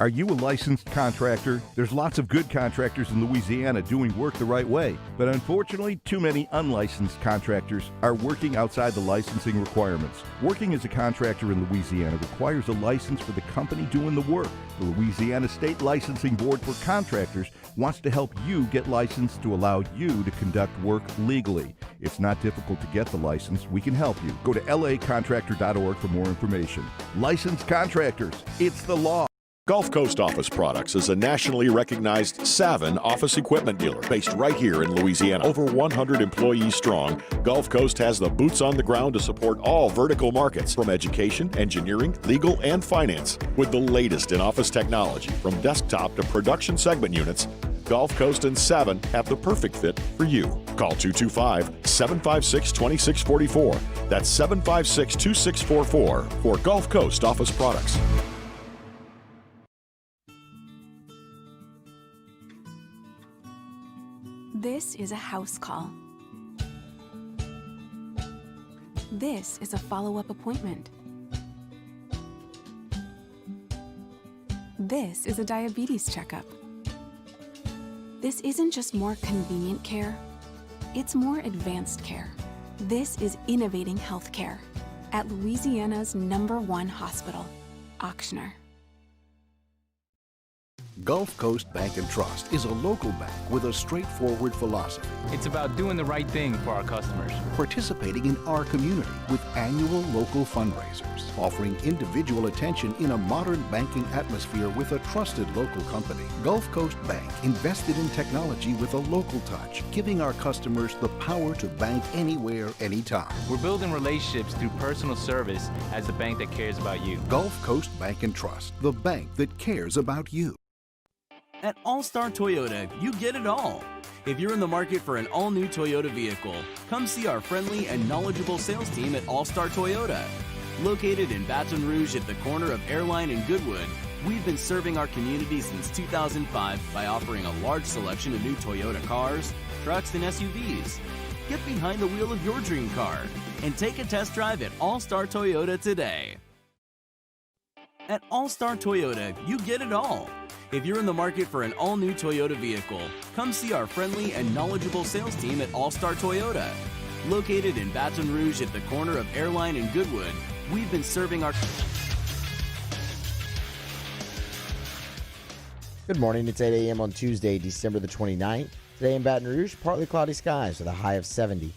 Are you a licensed contractor? There's lots of good contractors in Louisiana doing work the right way, but unfortunately, too many unlicensed contractors are working outside the licensing requirements. Working as a contractor in Louisiana requires a license for the company doing the work. The Louisiana State Licensing Board for Contractors wants to help you get licensed to allow you to conduct work legally. It's not difficult to get the license. We can help you. Go to lacontractor.org for more information. Licensed contractors, it's the law. Gulf Coast Office Products is a nationally recognized Savin office equipment dealer based right here in Louisiana. Over 100 employees strong, Gulf Coast has the boots on the ground to support all vertical markets from education, engineering, legal, and finance. With the latest in office technology from desktop to production segment units, Gulf Coast and Savin have the perfect fit for you. Call 225-756-2644. That's 756-2644 for Gulf Coast Office Products. This is a house call. This is a follow-up appointment. This is a diabetes checkup. This isn't just more convenient care, it's more advanced care. This is innovating healthcare at Louisiana's #1 hospital, Ochsner. Gulf Coast Bank and Trust is a local bank with a straightforward philosophy. It's about doing the right thing for our customers. Participating in our community with annual local fundraisers. Offering individual attention in a modern banking atmosphere with a trusted local company. Gulf Coast Bank invested in technology with a local touch, giving our customers the power to bank anywhere, anytime. We're building relationships through personal service as the bank that cares about you. Gulf Coast Bank and Trust, the bank that cares about you. At All-Star Toyota, you get it all. If you're in the market for an all-new Toyota vehicle, come see our friendly and knowledgeable sales team at All-Star Toyota. Located in Baton Rouge at the corner of Airline and Goodwood, we've been serving our community since 2005 by offering a large selection of new Toyota cars, trucks, and SUVs. Get behind the wheel of your dream car and take a test drive at All-Star Toyota today. At All-Star Toyota, you get it all. If you're in the market for an all-new Toyota vehicle, come see our friendly and knowledgeable sales team at All-Star Toyota. Located in Baton Rouge at the corner of Airline and Goodwood, we've been serving our... Good morning. It's 8 a.m. on Tuesday, December the 29th. Today in Baton Rouge, partly cloudy skies with a high of 70.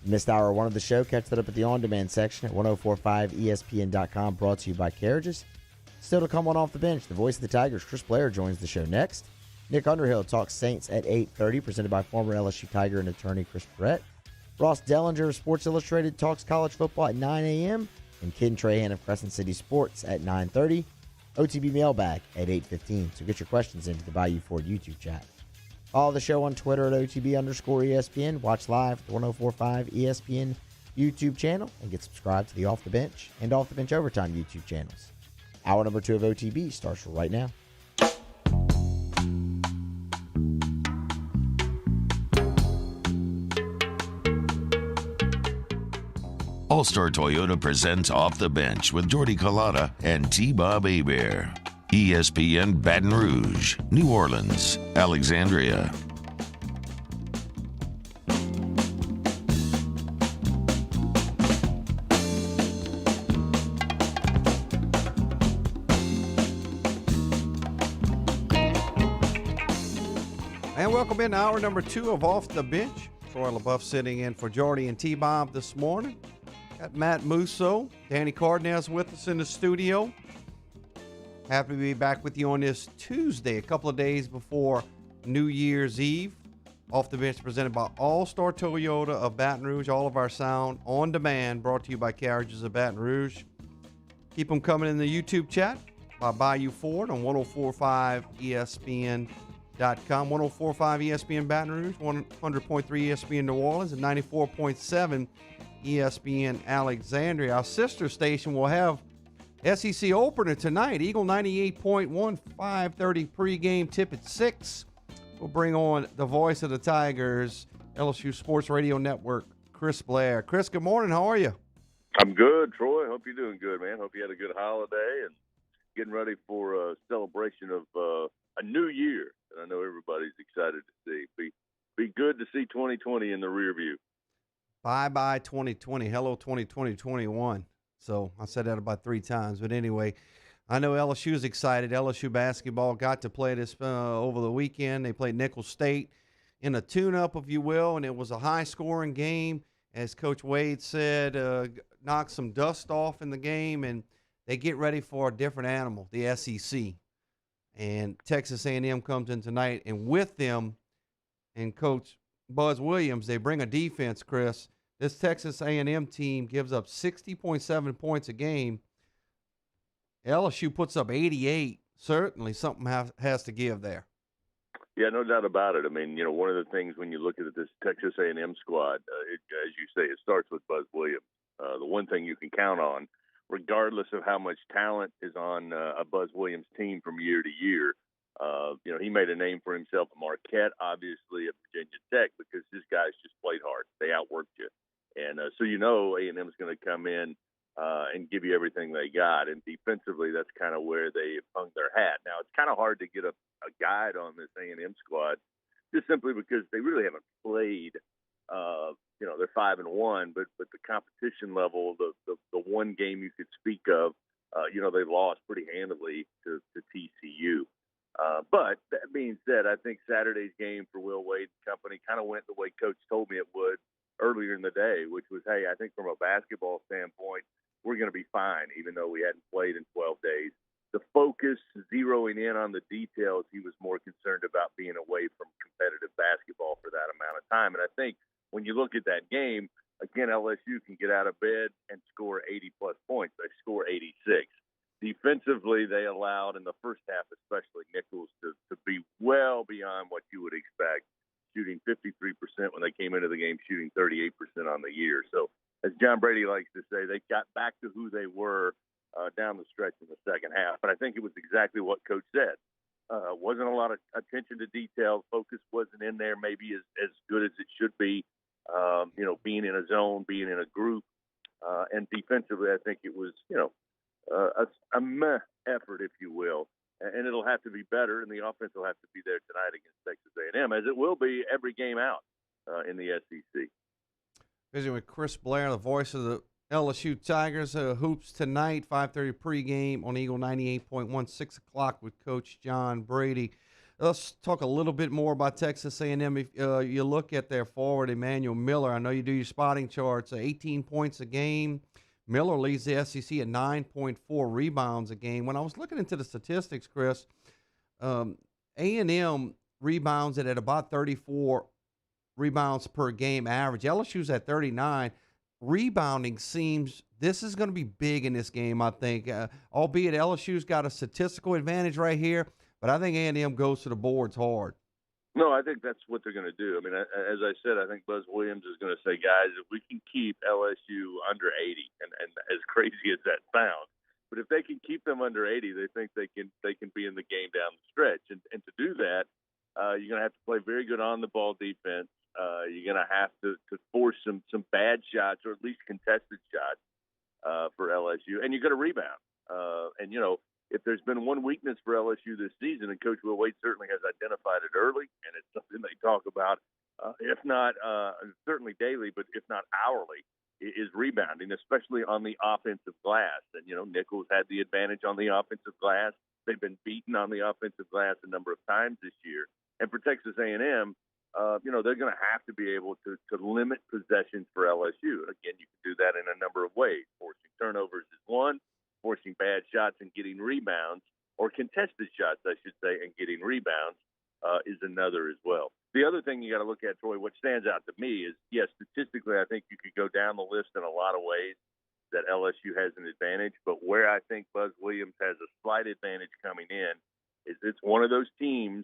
Missed hour one of the show, catch that up at the on-demand section at 1045ESPN.com, brought to you by Carriages. Still to come on Off the Bench, the voice of the Tigers, Chris Blair, joins the show next. Nick Underhill talks Saints at 8:30, presented by former LSU Tiger and attorney Chris Brett. Ross Dellinger of Sports Illustrated talks college football at 9 a.m. And Ken Trahan of Crescent City Sports at 9:30. OTB Mailbag at 8:15. So get your questions into the Bayou Ford YouTube chat. Follow the show on Twitter at OTB_ESPN. Watch live at the 1045 ESPN YouTube channel and get subscribed to the Off the Bench and Off the Bench Overtime YouTube channels. Hour number 2 of OTB starts right now. All-Star Toyota presents Off the Bench with Jordy Collada and T-Bob Hebert. ESPN Baton Rouge, New Orleans, Alexandria. And welcome in to hour number 2 of Off the Bench. Troy LaBeouf sitting in for Jordy and T-Bob this morning. Got Matt Musso, Danny Cardenas with us in the studio. Happy to be back with you on this Tuesday, a couple of days before New Year's Eve. Off the Bench presented by All-Star Toyota of Baton Rouge. All of our sound on demand brought to you by Carriages of Baton Rouge. Keep them coming in the YouTube chat by Bayou Ford on 1045ESPN.com. 1045 ESPN Baton Rouge, 100.3 ESPN New Orleans, and 94.7 ESPN Alexandria. Our sister station will have SEC opener tonight. Eagle 98.1, 5:30 pregame tip at 6. We'll bring on the voice of the Tigers, LSU Sports Radio Network, Chris Blair. Chris, good morning. How are you? I'm good, Troy. Hope you're doing good, man. Hope you had a good holiday and getting ready for a celebration of a new year. And I know everybody's excited to see. Be good to see 2020 in the rear view. Bye-bye 2020. Hello 2020-21. So I said that about 3 times. But anyway, I know LSU's excited. LSU basketball got to play this over the weekend. They played Nicholls State in a tune-up, if you will, and it was a high-scoring game. As Coach Wade said, knocked some dust off in the game, and they get ready for a different animal, the SEC. And Texas A&M comes in tonight, and with them and Coach Buzz Williams, they bring a defense, Chris. This Texas A&M team gives up 60.7 points a game. LSU puts up 88. Certainly something has to give there. Yeah, no doubt about it. I mean, one of the things when you look at this Texas A&M squad, as you say, it starts with Buzz Williams. The one thing you can count on, regardless of how much talent is on a Buzz Williams team from year to year, he made a name for himself at Marquette, obviously at Virginia Tech, because his guys just played hard. They outworked you. And so A&M is going to come in and give you everything they got. And defensively, that's kind of where they hung their hat. Now, it's kind of hard to get a guide on this A&M squad just simply because they really haven't played. They're 5-1, but the competition level, the one game you could speak of, they lost pretty handily to TCU. But that being said, I think Saturday's game for Will Wade and company kind of went the way Coach told me it would earlier in the day, which was, hey, I think from a basketball standpoint, we're going to be fine, even though we hadn't played in 12 days. The focus, zeroing in on the details, he was more concerned about being away from competitive basketball for that amount of time. And I think when you look at that game, again, LSU can get out of bed and score 80-plus points. They score 86. Defensively, they allowed in the first half, especially Nichols, to be well beyond what you would expect, shooting 53% when they came into the game, shooting 38% on the year. So as John Brady likes to say, they got back to who they were down the stretch in the second half. But I think it was exactly what Coach said. Wasn't a lot of attention to detail. Focus wasn't in there maybe as good as it should be, being in a zone, being in a group. And defensively, I think it was, a meh effort, if you will. And it'll have to be better, and the offense will have to be there tonight against Texas A&M, as it will be every game out in the SEC. Visiting with Chris Blair, the voice of the LSU Tigers. Hoops tonight, 5:30 pregame on Eagle 98.1, 6 o'clock with Coach John Brady. Let's talk a little bit more about Texas A&M. If you look at their forward, Emmanuel Miller, I know you do your spotting charts, 18 points a game. Miller leads the SEC at 9.4 rebounds a game. When I was looking into the statistics, Chris, A&M rebounds at about 34 rebounds per game average. LSU's at 39. Rebounding seems this is going to be big in this game, I think, albeit LSU's got a statistical advantage right here, but I think A&M goes to the boards hard. No, I think that's what they're going to do. I mean, as I said, I think Buzz Williams is going to say, guys, if we can keep LSU under 80, and as crazy as that sounds, but if they can keep them under 80, they think they can be in the game down the stretch. And to do that, you're going to have to play very good on the ball defense. You're going to have to force some bad shots, or at least contested shots for LSU, and you're going to rebound. And if there's been one weakness for LSU this season, and Coach Will Wade certainly has identified it early, and it's something they talk about, if not certainly daily, but if not hourly, is rebounding, especially on the offensive glass. And, Nichols had the advantage on the offensive glass. They've been beaten on the offensive glass a number of times this year. And for Texas A&M, they're going to have to be able to limit possessions for LSU. Again, you can do that in a number of ways. Forcing turnovers is one. Forcing bad shots and getting rebounds, or contested shots, I should say, and getting rebounds is another as well. The other thing you got to look at, Troy, what stands out to me is, yes, statistically, I think you could go down the list in a lot of ways that LSU has an advantage, but where I think Buzz Williams has a slight advantage coming in is it's one of those teams.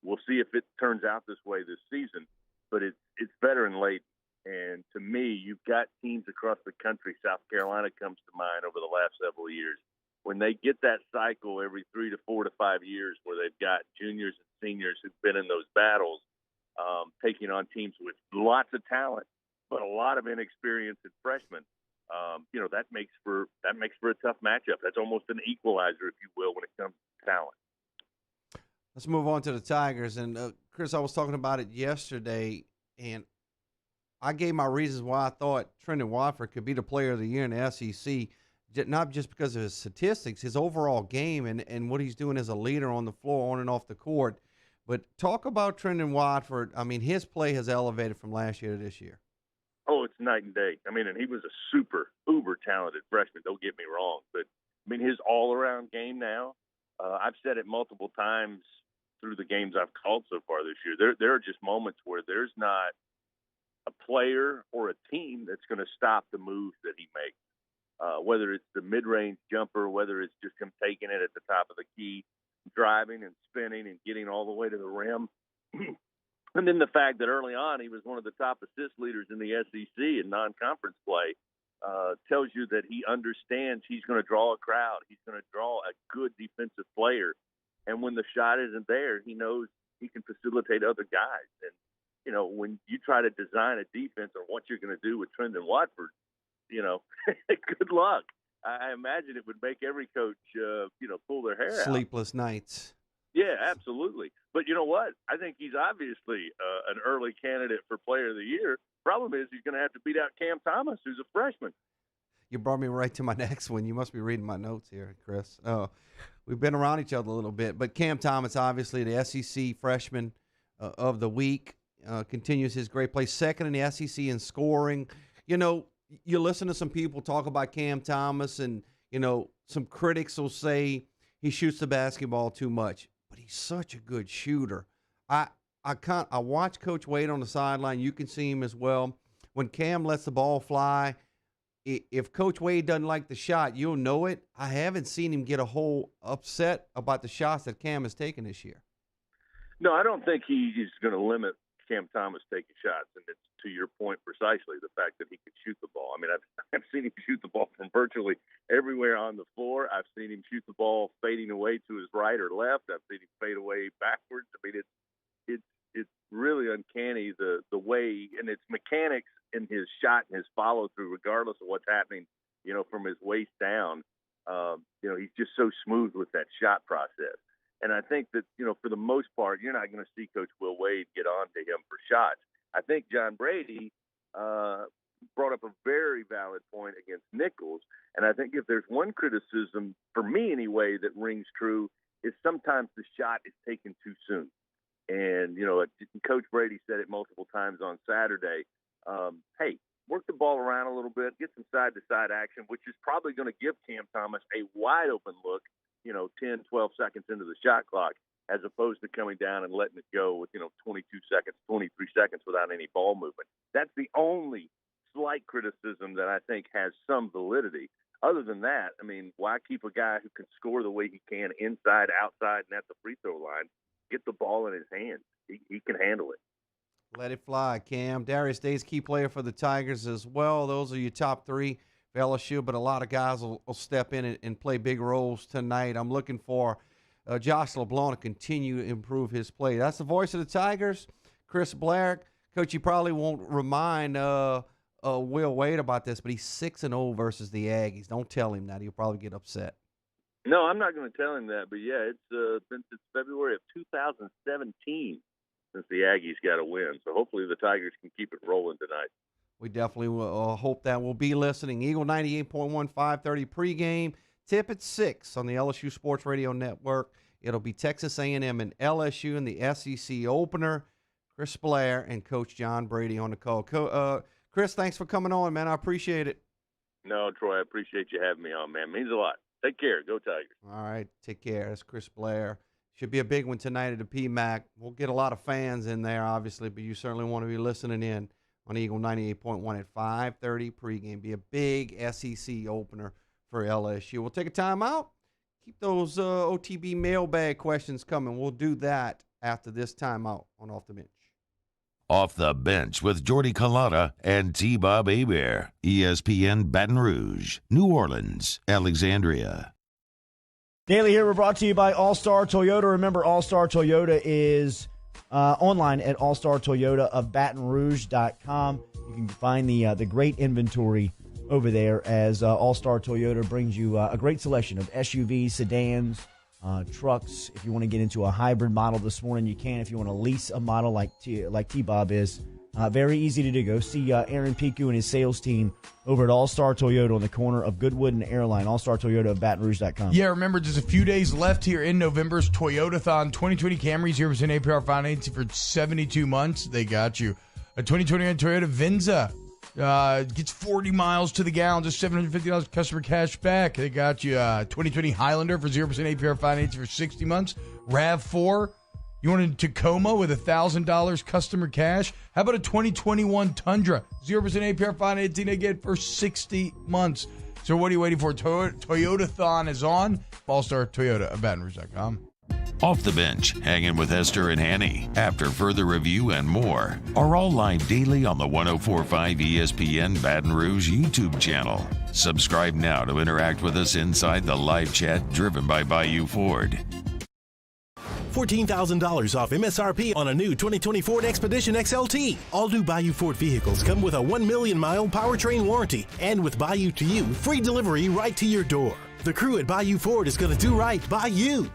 We'll see if it turns out this way this season, but it's veteran laden. And to me, you've got teams across the country. South Carolina comes to mind over the last several years. When they get that cycle every 3 to 4 to 5 years where they've got juniors and seniors who've been in those battles, taking on teams with lots of talent, but a lot of inexperience in freshmen, that makes for a tough matchup. That's almost an equalizer, if you will, when it comes to talent. Let's move on to the Tigers. And, Chris, I was talking about it yesterday, and I gave my reasons why I thought Trendon Watford could be the player of the year in the SEC, not just because of his statistics, his overall game, and what he's doing as a leader on the floor, on and off the court. But talk about Trendon Watford. I mean, his play has elevated from last year to this year. Oh, it's night and day. I mean, and he was a super, uber talented freshman, don't get me wrong. But, I mean, his all-around game now I've said it multiple times through the games I've called so far this year. There are just moments where there's not a player or a team that's going to stop the moves that he makes, whether it's the mid-range jumper, whether it's just him taking it at the top of the key, driving and spinning and getting all the way to the rim. And then the fact that early on he was one of the top assist leaders in the SEC in non-conference play tells you that he understands he's going to draw a crowd. He's going to draw a good defensive player. And when the shot isn't there, he knows he can facilitate other guys. And, you know, when you try to design a defense on what you're going to do with Trendon Watford, you know, good luck. I imagine it would make every coach, pull their hair out. Sleepless nights. Yeah, absolutely. But you know what? I think he's obviously an early candidate for Player of the Year. Problem is he's going to have to beat out Cam Thomas, who's a freshman. You brought me right to my next one. You must be reading my notes here, Chris. We've been around each other a little bit. But Cam Thomas, obviously the SEC freshman of the week, continues his great play. Second in the SEC in scoring. You know, you listen to some people talk about Cam Thomas, and, you know, some critics will say he shoots the basketball too much. But he's such a good shooter. I watch Coach Wade on the sideline. You can see him as well. When Cam lets the ball fly, if Coach Wade doesn't like the shot, you'll know it. I haven't seen him get a whole upset about the shots that Cam has taken this year. No, I don't think he's going to limit Cam Thomas taking shots. And it's to your point precisely, the fact that he can shoot the ball. I mean, I've seen him shoot the ball from virtually everywhere on the floor. I've seen him shoot the ball fading away to his right or left. I've seen him fade away backwards. I mean, it's really uncanny the way, and it's mechanics in his shot and his follow through, regardless of what's happening, you know, from his waist down. He's just so smooth with that shot process. And I think that, you know, for the most part, you're not going to see Coach Will Wade get on to him for shots. I think John Brady brought up a very valid point against Nichols. And I think if there's one criticism, for me anyway, that rings true, is sometimes the shot is taken too soon. And, you know, Coach Brady said it multiple times on Saturday. Hey, work the ball around a little bit, get some side-to-side action, which is probably going to give Cam Thomas a wide-open look, 10, 12 seconds into the shot clock, as opposed to coming down and letting it go with, 22 seconds, 23 seconds without any ball movement. That's the only slight criticism that I think has some validity. Other than that, I mean, why keep a guy who can score the way he can inside, outside, and at the free throw line? Get the ball in his hands. He can handle it. Let it fly, Cam. Darius Day's key player for the Tigers as well. Those are your top three for LSU, but a lot of guys will step in and play big roles tonight. I'm looking for Josh LeBlanc to continue to improve his play. That's the voice of the Tigers, Chris Blair. Coach, you probably won't remind Will Wade about this, but he's 6-0 versus the Aggies. Don't tell him that. He'll probably get upset. No, I'm not going to tell him that. But, yeah, it's been since February of 2017 since the Aggies got a win. So hopefully the Tigers can keep it rolling tonight. We definitely will hope that. We'll be listening. Eagle 98.1, 5:30 pregame. Tip at 6 on the LSU Sports Radio Network. It'll be Texas A&M and LSU in the SEC opener. Chris Blair and Coach John Brady on the call. Chris, thanks for coming on, man. I appreciate it. No, Troy, I appreciate you having me on, man. It means a lot. Take care. Go Tigers. All right, take care. That's Chris Blair. Should be a big one tonight at the PMAC. We'll get a lot of fans in there, obviously, but you certainly want to be listening in on Eagle 98.1 at 5:30 pregame. Be a big SEC opener for LSU. We'll take a timeout. Keep those OTB mailbag questions coming. We'll do that after this timeout on Off the Bench. Off the Bench with Jordy Culotta and T-Bob Hebert. ESPN Baton Rouge, New Orleans, Alexandria. Daily here, we're brought to you by All-Star Toyota. Remember, All-Star Toyota is online at allstartoyotaofbatonrouge.com. You can find the great inventory over there as All-Star Toyota brings you a great selection of SUVs, sedans, trucks. If you want to get into a hybrid model this morning, you can. If you want to lease a model like T-Bob is, very easy to do. Go see Aaron Piku and his sales team over at All-Star Toyota on the corner of Goodwood and Airline, All-Star Toyota of BatonRouge.com. Yeah, remember, just a few days left here in November's Toyotathon. 2020 Camry 0% APR financing for 72 months. They got you. A 2021 Toyota Venza. Gets 40 miles to the gallon, just $750 customer cash back. They got you 2020 Highlander for 0% APR financing for 60 months. RAV4, you want a Tacoma with $1,000 customer cash? How about a 2021 Tundra, 0% APR financing again for 60 months? So what are you waiting for? Toyota-thon is on. All-Star Toyota at BatonRouge.com. Off the Bench, hanging with Hester and Hanny, after further review and more, are all live daily on the 104.5 ESPN Baton Rouge YouTube channel. Subscribe now to interact with us inside the live chat driven by Bayou Ford. $14,000 off MSRP on a new 2020 Ford Expedition XLT. All new Bayou Ford vehicles come with a 1 million mile powertrain warranty, and with Bayou to You, free delivery right to your door. The crew at Bayou Ford is going to do right by you.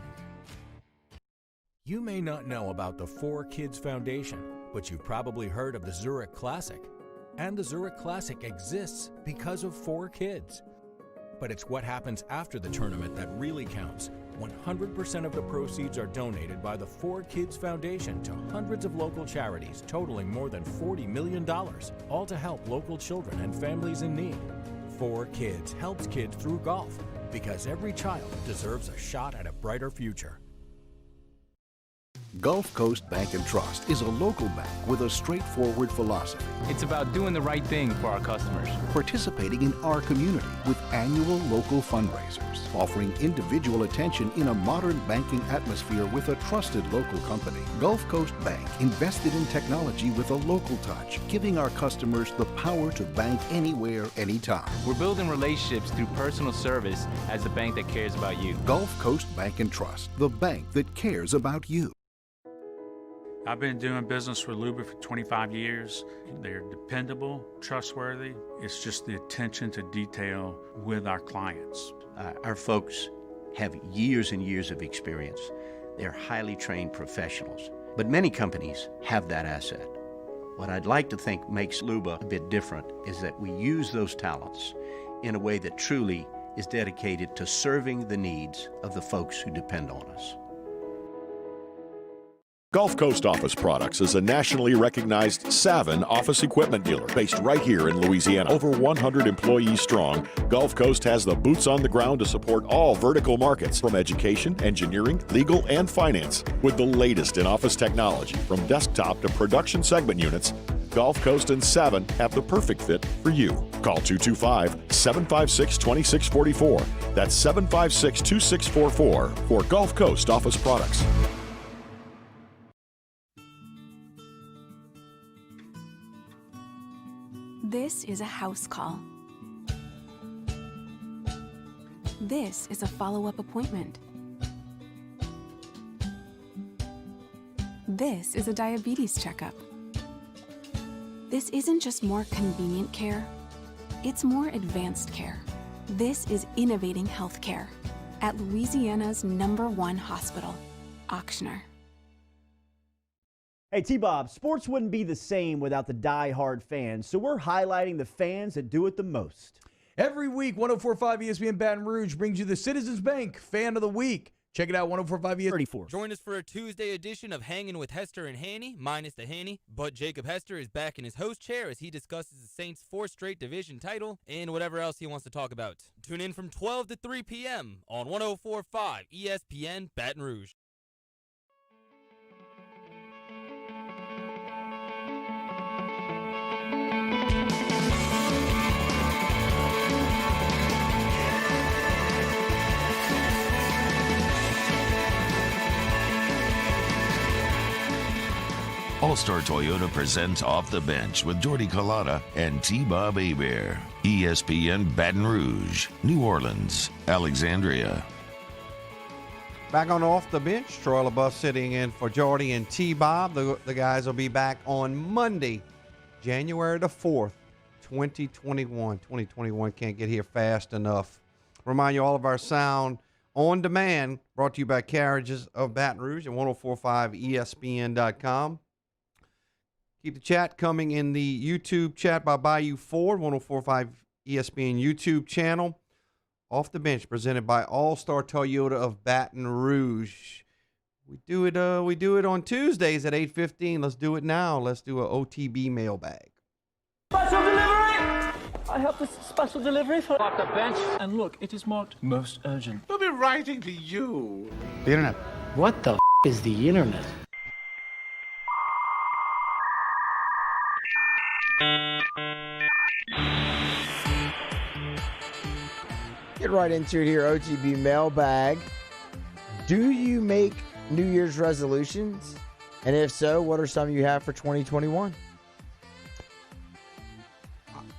You may not know about the 4Kids Foundation, but you've probably heard of the Zurich Classic. And the Zurich Classic exists because of 4 kids. But it's what happens after the tournament that really counts. 100% of the proceeds are donated by the 4Kids Foundation to hundreds of local charities, totaling more than $40 million, all to help local children and families in need. 4Kids helps kids through golf, because every child deserves a shot at a brighter future. Gulf Coast Bank and Trust is a local bank with a straightforward philosophy. It's about doing the right thing for our customers. Participating in our community with annual local fundraisers. Offering individual attention in a modern banking atmosphere with a trusted local company. Gulf Coast Bank invested in technology with a local touch, giving our customers the power to bank anywhere, anytime. We're building relationships through personal service as the bank that cares about you. Gulf Coast Bank and Trust, the bank that cares about you. I've been doing business with Luba for 25 years. They're dependable, trustworthy. It's just the attention to detail with our clients. Our folks have years and years of experience. They're highly trained professionals. But many companies have that asset. What I'd like to think makes Luba a bit different is that we use those talents in a way that truly is dedicated to serving the needs of the folks who depend on us. Gulf Coast Office Products is a nationally recognized Savin office equipment dealer based right here in Louisiana. Over 100 employees strong, Gulf Coast has the boots on the ground to support all vertical markets, from education, engineering, legal, and finance. With the latest in office technology, from desktop to production segment units, Gulf Coast and Savin have the perfect fit for you. Call 225-756-2644. That's 756-2644 for Gulf Coast Office Products. This is a house call. This is a follow-up appointment. This is a diabetes checkup. This isn't just more convenient care, it's more advanced care. This is innovating healthcare at Louisiana's #1 hospital, Ochsner. Hey, T-Bob, sports wouldn't be the same without the die-hard fans, so we're highlighting the fans that do it the most. Every week, 104.5 ESPN Baton Rouge brings you the Citizens Bank Fan of the Week. Check it out, 104.5 ESPN 34. Join us for a Tuesday edition of Hanging with Hester and Hanny, minus the Hanny, but Jacob Hester is back in his host chair as he discusses the Saints' 4th straight division title and whatever else he wants to talk about. Tune in from 12 to 3 p.m. on 104.5 ESPN Baton Rouge. All-Star Toyota presents Off the Bench with Jordy Collada and T-Bob Hebert. ESPN Baton Rouge, New Orleans, Alexandria. Back on Off the Bench, Troy LaBeouf sitting in for Jordy and T-Bob. The guys will be back on Monday, January the 4th, 2021. 2021 can't get here fast enough. Remind you all of our sound on demand, brought to you by Carriages of Baton Rouge and 1045ESPN.com. Keep the chat coming in the YouTube chat by Bayou Ford, 1045 ESPN YouTube channel. Off the Bench, presented by All-Star Toyota of Baton Rouge. We do it on Tuesdays at 8:15. Let's do it now. Let's do an OTB mailbag. Special delivery! I have this special delivery for off the bench. And look, it is marked most urgent. They'll be writing to you. The internet. What the is the internet? Get right into it here, OTB mailbag. Do you make New Year's resolutions? And if so, what are some you have for 2021?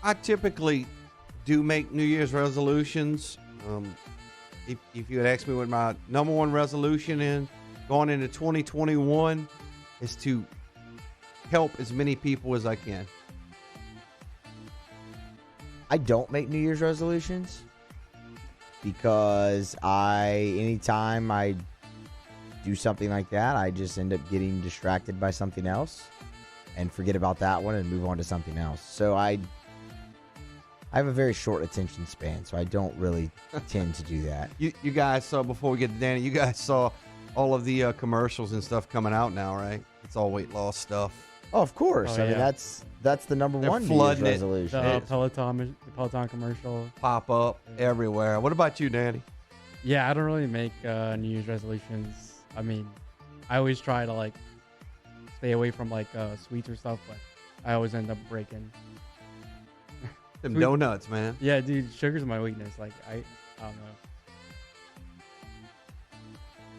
I typically do make New Year's resolutions. If you had asked me what my number one resolution is going into 2021 is to help as many people as I can. I don't make New Year's resolutions because anytime I do something like that, I just end up getting distracted by something else and forget about that one and move on to something else. So I have a very short attention span, so I don't really tend to do that. You guys saw, before we get to Danny, you guys saw all of the commercials and stuff coming out now, right? It's all weight loss stuff. Oh, of course. I mean, that's the number one New Year's resolution. The Peloton commercial. Pop up everywhere. What about you, Danny? Yeah, I don't really make New Year's resolutions. I mean, I always try to like stay away from like sweets or stuff, but I always end up breaking. Them donuts, man. Yeah, dude, sugar's my weakness. Like I don't know.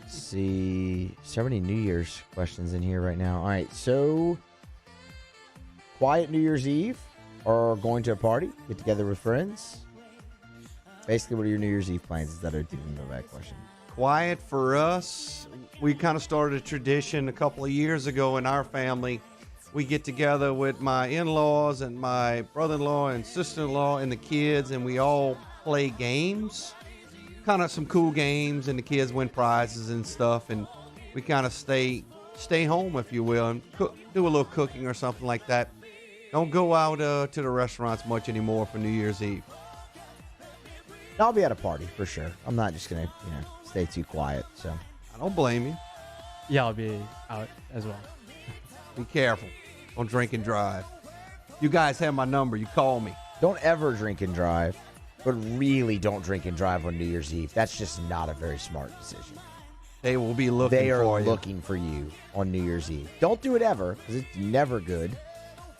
See, so many New Year's questions in here right now. All right, so quiet New Year's Eve or going to a party, get together with friends? Basically, what are your New Year's Eve plans? Is that a that question? Quiet for us. We kind of started a tradition a couple of years ago in our family. We get together with my in-laws and my brother-in-law and sister-in-law and the kids, and we all play games. Kind of some cool games, and the kids win prizes and stuff, and we kind of stay home, if you will, and do a little cooking or something like that. Don't go out to the restaurants much anymore for New Year's Eve. I'll be at a party for sure. I'm not just gonna stay too quiet. So I don't blame you. Yeah, I'll be out as well. Be careful. Don't drink and drive. You guys have my number. You call me. Don't ever drink and drive. But really don't drink and drive on New Year's Eve. That's just not a very smart decision. They will be looking for you. They are looking for you on New Year's Eve. Don't do it ever, because it's never good.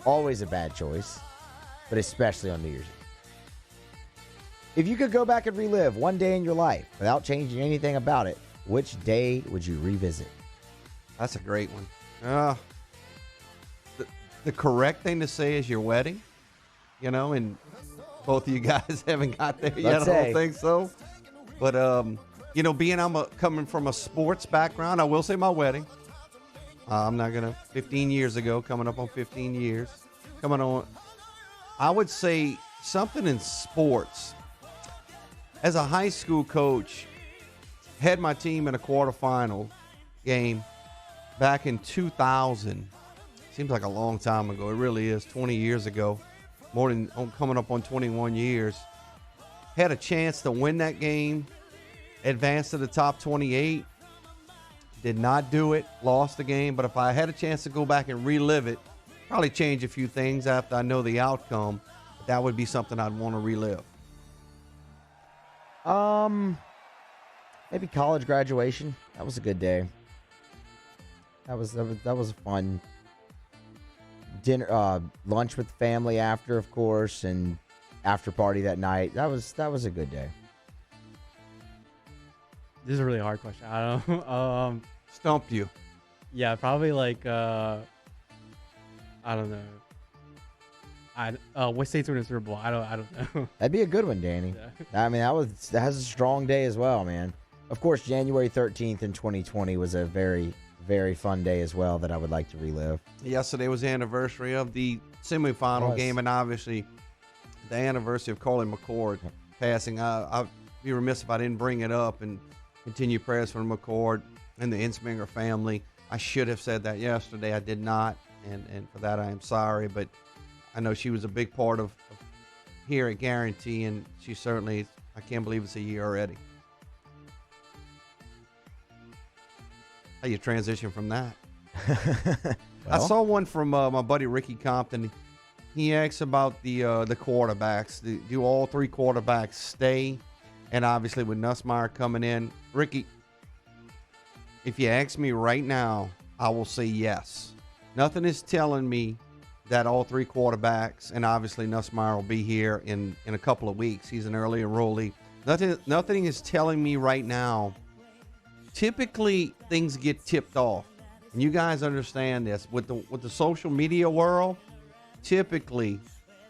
Always a bad choice, but especially on New Year's Eve. If you could go back and relive one day in your life without changing anything about it, which day would you revisit? That's a great one. The correct thing to say is your wedding, and both of you guys haven't got there yet. I don't think so. But, being coming from a sports background, I will say my wedding. I'm not going to, 15 years ago, coming up on 15 years. I would say something in sports. As a high school coach, had my team in a quarterfinal game back in 2000. Seems like a long time ago. It really is, 20 years ago. More than coming up on 21 years. Had a chance to win that game, advanced to the top 28. Did not do it, lost the game. But if I had a chance to go back and relive it, probably change a few things after I know the outcome. But that would be something I'd want to relive. Maybe college graduation. That was a good day. That was a fun dinner, lunch with the family after, of course, and after party that night. That was a good day. This is a really hard question. I don't know. Stumped you. Yeah, probably like I don't know. What states were in the Super Bowl? I don't know. That'd be a good one, Danny. Yeah. I mean, that was a strong day as well, man. Of course, January 13th in 2020 was a very, very fun day as well that I would like to relive. Yesterday was the anniversary of the semifinal game, and obviously the anniversary of Carly McCord passing. I'd be remiss if I didn't bring it up and continue prayers for McCord and the Insminger family. I should have said that yesterday. I did not, and for that I am sorry, but I know she was a big part of here at Guarantee, and she certainly, I can't believe it's a year already. How you transition from that? I saw one from my buddy Ricky Compton. He asks about the quarterbacks. Do all three quarterbacks stay? And obviously with Nussmeier coming in, Ricky, if you ask me right now, I will say yes. Nothing is telling me that all three quarterbacks, and obviously Nussmeier will be here in a couple of weeks. He's an early enrollee. Nothing is telling me right now. Typically, things get tipped off, and you guys understand this with the social media world. Typically,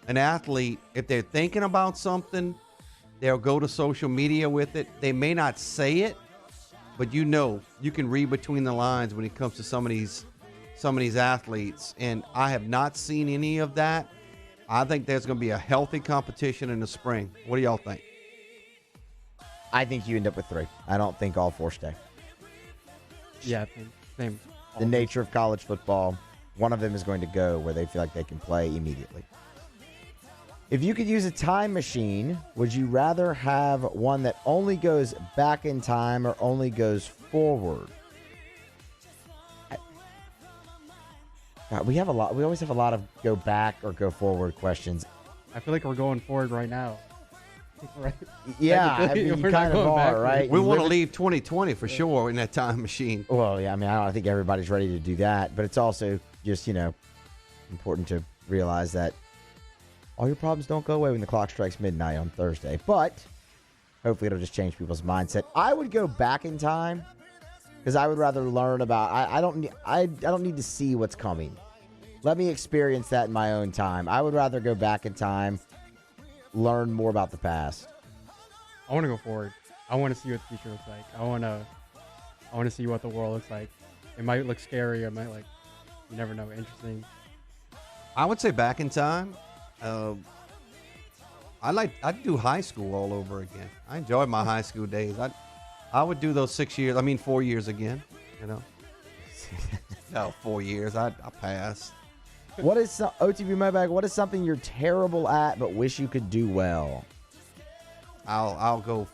an athlete, if they're thinking about something, they'll go to social media with it. They may not say it, but you can read between the lines when it comes to some of these athletes, and I have not seen any of that. I think there's going to be a healthy competition in the spring. What do y'all think? I think you end up with 3. I don't think all 4 stay. Yeah, same. The nature of college football, one of them is going to go where they feel like they can play immediately. If you could use a time machine, would you rather have one that only goes back in time or only goes forward? God, we always have a lot of go back or go forward questions. I feel like we're going forward right now. Right? Yeah, I mean, you kind of are, right? We want to leave 2020 for sure in that time machine. Well, yeah, I mean, I don't think everybody's ready to do that, but it's also just, important to realize that all your problems don't go away when the clock strikes midnight on Thursday, but hopefully it'll just change people's mindset. I would go back in time because I would rather learn about. I don't need to see what's coming. Let me experience that in my own time. I would rather go back in time, learn more about the past. I want to go forward. I want to see what the future looks like. I want to see what the world looks like. It might look scary. It might you never know, interesting. I would say back in time. I'd do high school all over again. I enjoyed my high school days. I would do those 4 years again. No, 4 years. I passed. What is OTB Mailbag? What is something you're terrible at but wish you could do well? I'll go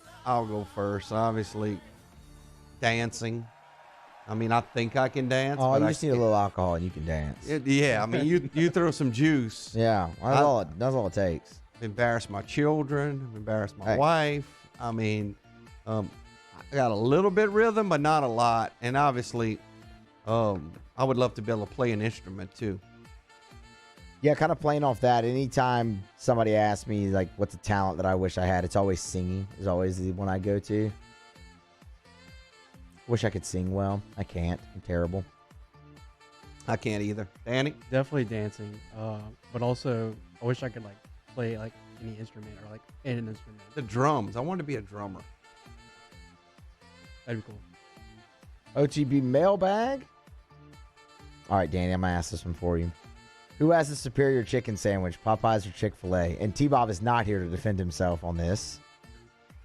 first. Obviously, dancing. I mean, I think I can dance. Oh, but you just need a little alcohol and you can dance. Yeah, I mean, you throw some juice. Yeah, that's all it takes. Embarrass my children. Embarrass my wife. I mean, I got a little bit rhythm, but not a lot. And obviously, I would love to be able to play an instrument too. Yeah, kind of playing off that. Anytime somebody asks me, like, what's a talent that I wish I had, it's always singing is always the one I go to. Wish I could sing well. I can't. I'm terrible. I can't either. Danny? Definitely dancing. But also, I wish I could, play, any instrument or, an instrument. The drums. I want to be a drummer. That'd be cool. OTB Mailbag. All right, Danny, I'm going to ask this one for you. Who has the superior chicken sandwich, Popeyes or Chick-fil-A? And T-Bob is not here to defend himself on this.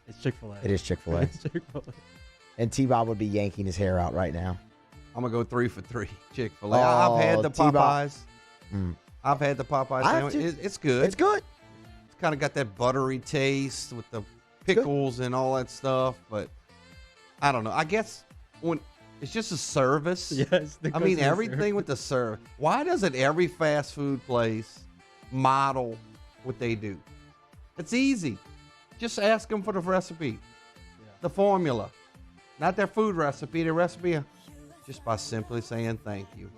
It's Chick-fil-A. It is Chick-fil-A. It's Chick-fil-A. And T-Bob would be yanking his hair out right now. I'm going to go 3 for 3. Chick-fil-A. I've had the Popeyes. I've had the Popeyes sandwich. It's good. It's good. It's kind of got that buttery taste with the pickles and all that stuff. But I don't know. I guess when it's just a service. Yes. I mean, everything with the service. Why doesn't every fast food place model what they do? It's easy. Just ask them for the recipe, the formula. Not their food recipe, their recipe just by simply saying thank you.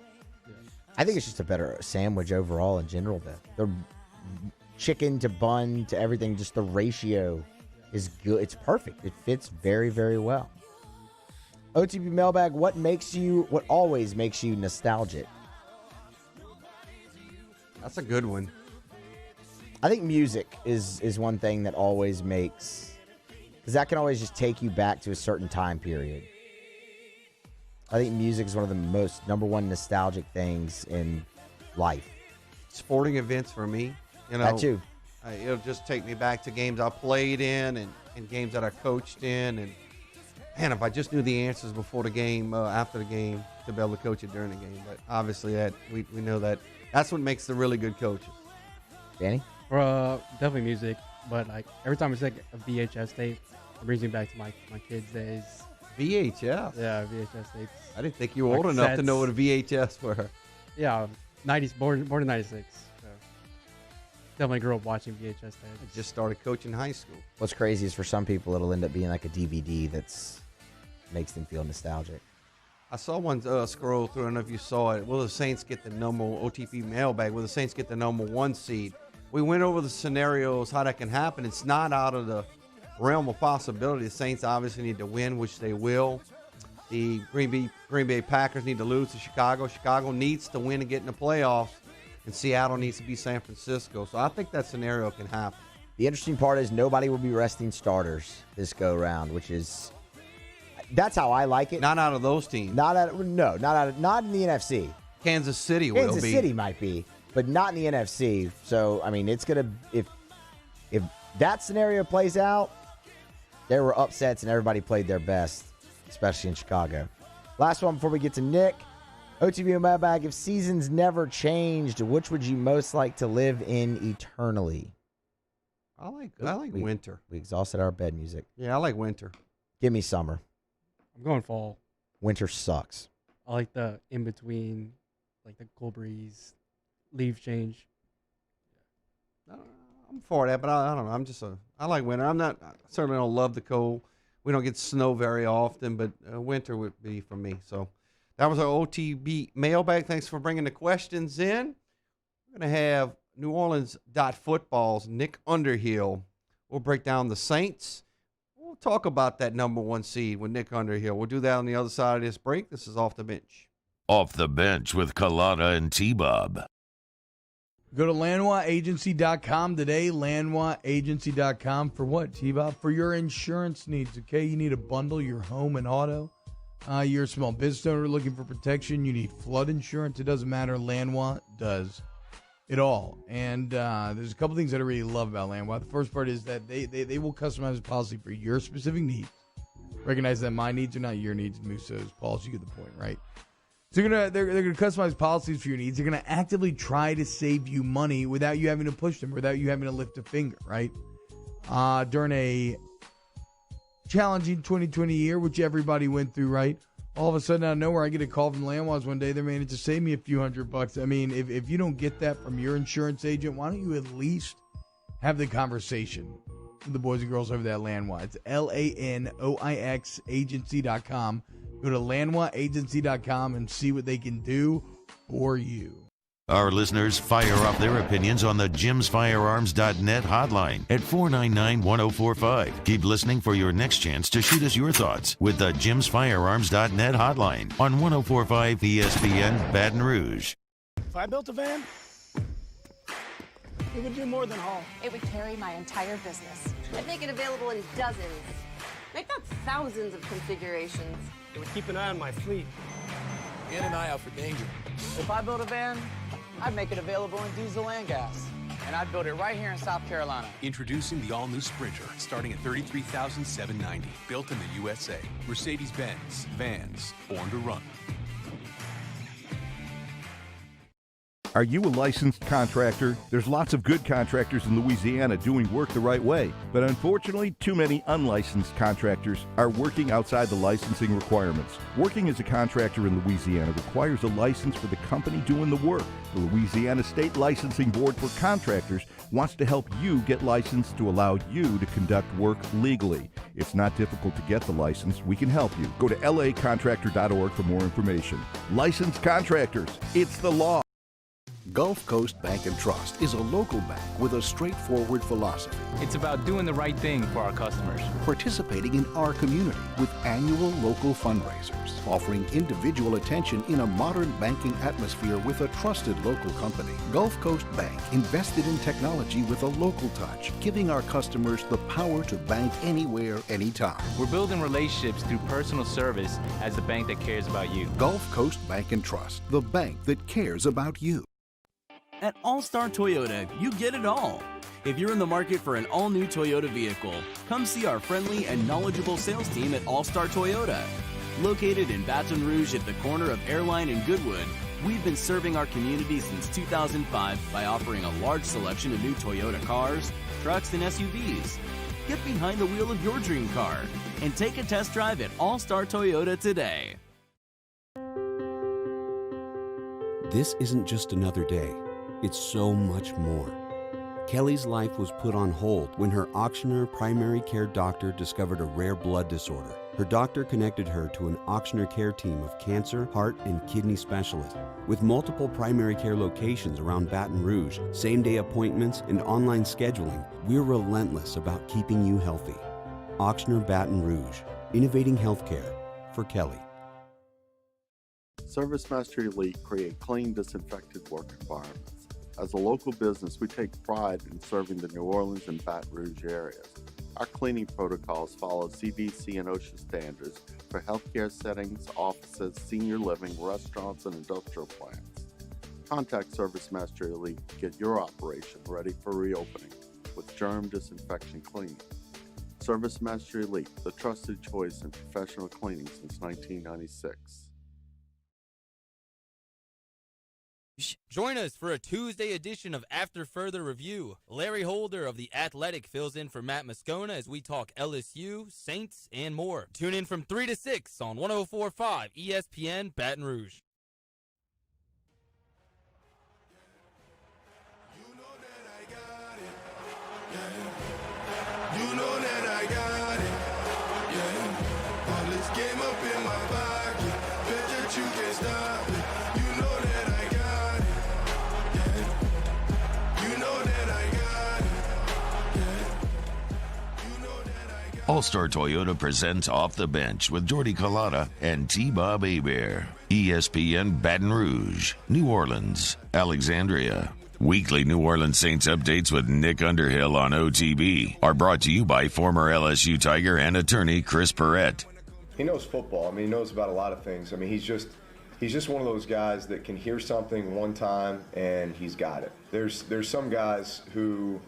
I think it's just a better sandwich overall in general. The chicken to bun to everything, just the ratio is good. It's perfect. It fits very, very well. OTB Mailbag, what always makes you nostalgic? That's a good one. I think music is one thing that always makes, because that can always just take you back to a certain time period. I think music is one of the most number one nostalgic things in life. Sporting events for me, that too. It'll just take me back to games I played in and games that I coached in. And man, if I just knew the answers before the game, after the game, to be able to coach it during the game. But obviously, that we know that's what makes the really good coaches. Danny? Definitely music, but every time I see a VHS tape, it brings me back to my kids' days. VHS? Yeah, VHS tapes. I didn't think you were old enough to know what a VHS were. Yeah, 90s, born in 96. So. Definitely grew up watching VHS tapes. I just started coaching high school. What's crazy is for some people it'll end up being like a DVD that's makes them feel nostalgic. I saw one scroll through. I don't know if you saw it. Will the Saints get the number OTP mailbag? Will the Saints get the number 1 seed? We went over the scenarios, how that can happen. It's not out of the realm of possibility. The Saints obviously need to win, which they will. The Green Bay Packers need to lose to Chicago. Chicago needs to win and get in the playoffs, and Seattle needs to beat San Francisco. So I think that scenario can happen. The interesting part is nobody will be resting starters this go round, which is that's how I like it. Not out of those teams. Not in the NFC. Kansas City will be. Kansas City might be, but not in the NFC. So I mean, it's gonna if that scenario plays out, there were upsets and everybody played their best, especially in Chicago. Last one before we get to Nick. OTB mailbag, if seasons never changed, which would you most like to live in eternally? I like winter. We exhausted our bed music. Yeah, I like winter. Give me summer. I'm going fall. Winter sucks. I like the in-between, like the cool breeze, leaf change. I'm for that, but I don't know. I like winter. I certainly don't love the cold. We don't get snow very often, but winter would be for me. So that was our OTB mailbag. Thanks for bringing the questions in. We're going to have New Orleans Football's Nick Underhill. We'll break down the Saints. We'll talk about that number 1 seed with Nick Underhill. We'll do that on the other side of this break. This is Off the Bench. Off the Bench with Kalana and T-Bob. Go to LandwaAgency.com today, LandwaAgency.com for what, T-Bob? For your insurance needs, okay? You need to bundle your home and auto. You're a small business owner looking for protection. You need flood insurance. It doesn't matter. Landwa does it all. And there's a couple things that I really love about Landwa. The first part is that they will customize a policy for your specific needs. Recognize that my needs are not your needs. Muso's policy, you get the point, right? So they're gonna customize policies for your needs. They're gonna actively try to save you money without you having to push them, without you having to lift a finger, right? During a challenging 2020 year, which everybody went through, right? All of a sudden, out of nowhere, I get a call from Landwas one day. They're managed to save me a few $100. I mean, if you don't get that from your insurance agent, why don't you at least have the conversation with the boys and girls over there at Landwa? It's LANOIX agency.com. Go to LandwaAgency.com and see what they can do for you. Our listeners fire off their opinions on the JimsFirearms.net hotline at 499-1045. Keep listening for your next chance to shoot us your thoughts with the JimsFirearms.net hotline on 1045 ESPN Baton Rouge. If I built a van, it would do more than haul. It would carry my entire business. I'd make it available in dozens, if not thousands of configurations. It would keep an eye on my fleet. And an eye out for danger. If I built a van, I'd make it available in diesel and gas. And I'd build it right here in South Carolina. Introducing the all-new Sprinter, starting at $33,790. Built in the USA. Mercedes-Benz. Vans. Born to run. Are you a licensed contractor? There's lots of good contractors in Louisiana doing work the right way, but unfortunately, too many unlicensed contractors are working outside the licensing requirements. Working as a contractor in Louisiana requires a license for the company doing the work. The Louisiana State Licensing Board for Contractors wants to help you get licensed to allow you to conduct work legally. It's not difficult to get the license. We can help you. Go to lacontractor.org for more information. Licensed contractors, it's the law. Gulf Coast Bank and Trust is a local bank with a straightforward philosophy. It's about doing the right thing for our customers. Participating in our community with annual local fundraisers. Offering individual attention in a modern banking atmosphere with a trusted local company. Gulf Coast Bank invested in technology with a local touch, giving our customers the power to bank anywhere, anytime. We're building relationships through personal service as the bank that cares about you. Gulf Coast Bank and Trust, the bank that cares about you. At All-Star Toyota, you get it all. If you're in the market for an all-new Toyota vehicle, come see our friendly and knowledgeable sales team at All-Star Toyota. Located in Baton Rouge at the corner of Airline and Goodwood, we've been serving our community since 2005 by offering a large selection of new Toyota cars, trucks, and SUVs. Get behind the wheel of your dream car and take a test drive at All-Star Toyota today. This isn't just another day. It's so much more. Kelly's life was put on hold when her auctioneer primary care doctor discovered a rare blood disorder. Her doctor connected her to an auctioneer care team of cancer, heart, and kidney specialists. With multiple primary care locations around Baton Rouge, same-day appointments, and online scheduling, we're relentless about keeping you healthy. Auctioneer Baton Rouge, innovating healthcare for Kelly. ServiceMaster Elite create clean, disinfected work environments. As a local business, we take pride in serving the New Orleans and Baton Rouge areas. Our cleaning protocols follow CDC and OSHA standards for healthcare settings, offices, senior living, restaurants, and industrial plants. Contact ServiceMaster Elite to get your operation ready for reopening with germ disinfection cleaning. ServiceMaster Elite, the trusted choice in professional cleaning since 1996. Join us for a Tuesday edition of After Further Review. Larry Holder of The Athletic fills in for Matt Moscona as we talk LSU, Saints, and more. Tune in from 3 to 6 on 104.5 ESPN Baton Rouge. You know that I got it, yeah. All this game up in my pocket, bet that you can't stop it. You know that I got it, yeah. You know that I got it, yeah. You know that I got it. All-Star Toyota presents Off the Bench with Jordy Collada and T-Bob Hebert. ESPN Baton Rouge, New Orleans, Alexandria. Weekly New Orleans Saints updates with Nick Underhill on OTB are brought to you by former LSU Tiger and attorney Chris Perrette. He knows football. I mean, he knows about a lot of things. I mean, he's just one of those guys that can hear something one time and he's got it. There's some guys who,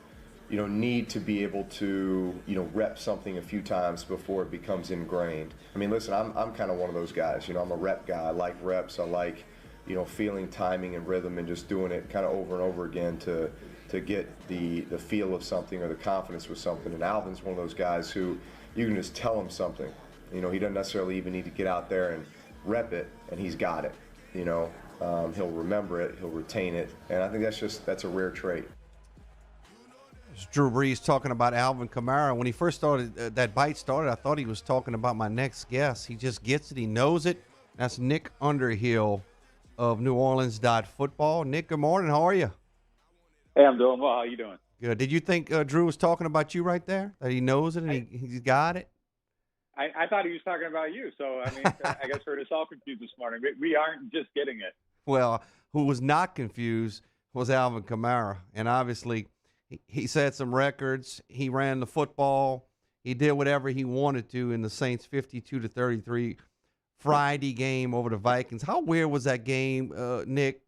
need to be able to, rep something a few times before it becomes ingrained. I mean, listen, I'm kind of one of those guys. I'm a rep guy. I like reps. I like feeling timing and rhythm and just doing it kind of over and over again to get the feel of something or the confidence with something. And Alvin's one of those guys who you can just tell him something. He doesn't necessarily even need to get out there and rep it, and he's got it. He'll remember it, he'll retain it, and I think that's a rare trait. It's Drew Brees talking about Alvin Kamara. When he first started, that bite started, I thought he was talking about my next guest. He just gets it, he knows it. That's Nick Underhill of New Orleans Football. Nick, good morning. How are you? Hey, I'm doing well. How you doing? Good. Did you think Drew was talking about you right there? That he knows it and he's got it? I thought he was talking about you. So, I mean, I guess we're just all confused this morning. We aren't just getting it. Well, who was not confused was Alvin Kamara. And obviously, he set some records. He ran the football. He did whatever he wanted to in the Saints' 52-33 Friday game over the Vikings. How weird was that game, Nick,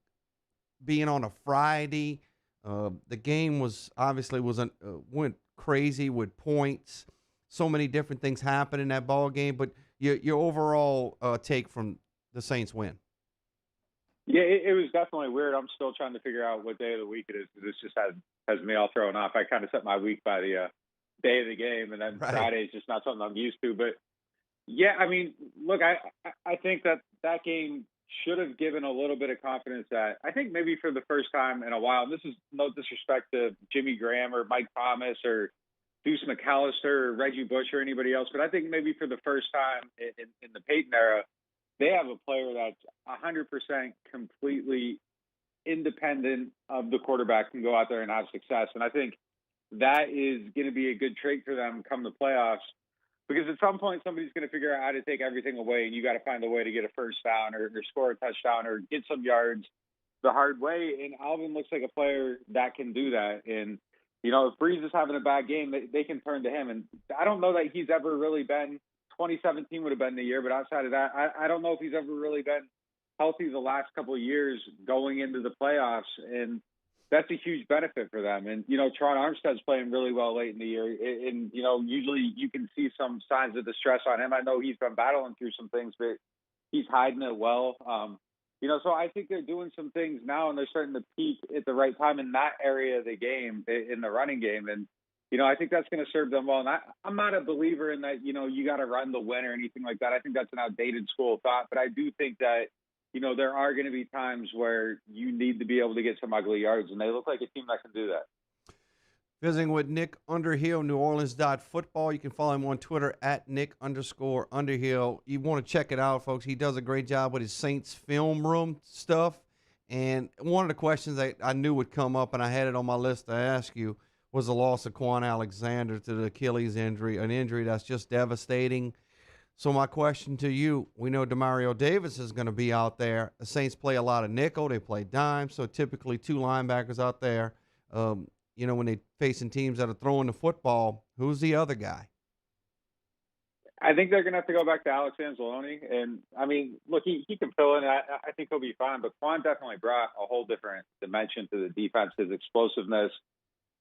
being on a Friday? The game went crazy with points. So many different things happened in that ball game. But your overall take from the Saints win? Yeah, it was definitely weird. I'm still trying to figure out what day of the week it is because this just has me all thrown off. I kind of set my week by the day of the game, and then right. Friday is just not something I'm used to. But yeah, I mean, look, I think that game should have given a little bit of confidence that I think maybe for the first time in a while, and this is no disrespect to Jimmy Graham or Mike Thomas or Deuce McAllister or Reggie Bush or anybody else, but I think maybe for the first time in the Peyton era, they have a player that's 100% completely independent of the quarterback, can go out there and have success. And I think that is going to be a good trait for them come the playoffs. Because at some point, somebody's going to figure out how to take everything away, and you got to find a way to get a first down or score a touchdown or get some yards the hard way. And Alvin looks like a player that can do that. And, if Breeze is having a bad game, they can turn to him. And I don't know that he's ever really been – 2017 would have been the year, but outside of that, I don't know if he's ever really been healthy the last couple of years going into the playoffs. And that's a huge benefit for them. And, Tron Armstead's playing really well late in the year. And, usually you can see some signs of distress on him. I know he's been battling through some things, but he's hiding it well. So I think they're doing some things now, and they're starting to peak at the right time in that area of the game, in the running game. And, I think that's going to serve them well. And I'm not a believer in that, you got to run the win or anything like that. I think that's an outdated school of thought. But I do think that, there are going to be times where you need to be able to get some ugly yards, and they look like a team that can do that. Visiting with Nick Underhill, NewOrleans.football. You can follow him on Twitter at Nick_Underhill. You want to check it out, folks. He does a great job with his Saints film room stuff. And one of the questions that I knew would come up, and I had it on my list to ask you, was the loss of Quan Alexander to the Achilles injury, an injury that's just devastating. So my question to you, we know Demario Davis is going to be out there. The Saints play a lot of nickel. They play dime, so typically two linebackers out there. When they're facing teams that are throwing the football, who's the other guy? I think they're going to have to go back to Alex Anzalone. And, I mean, look, he can fill in. I think he'll be fine. But Quan definitely brought a whole different dimension to the defense. His explosiveness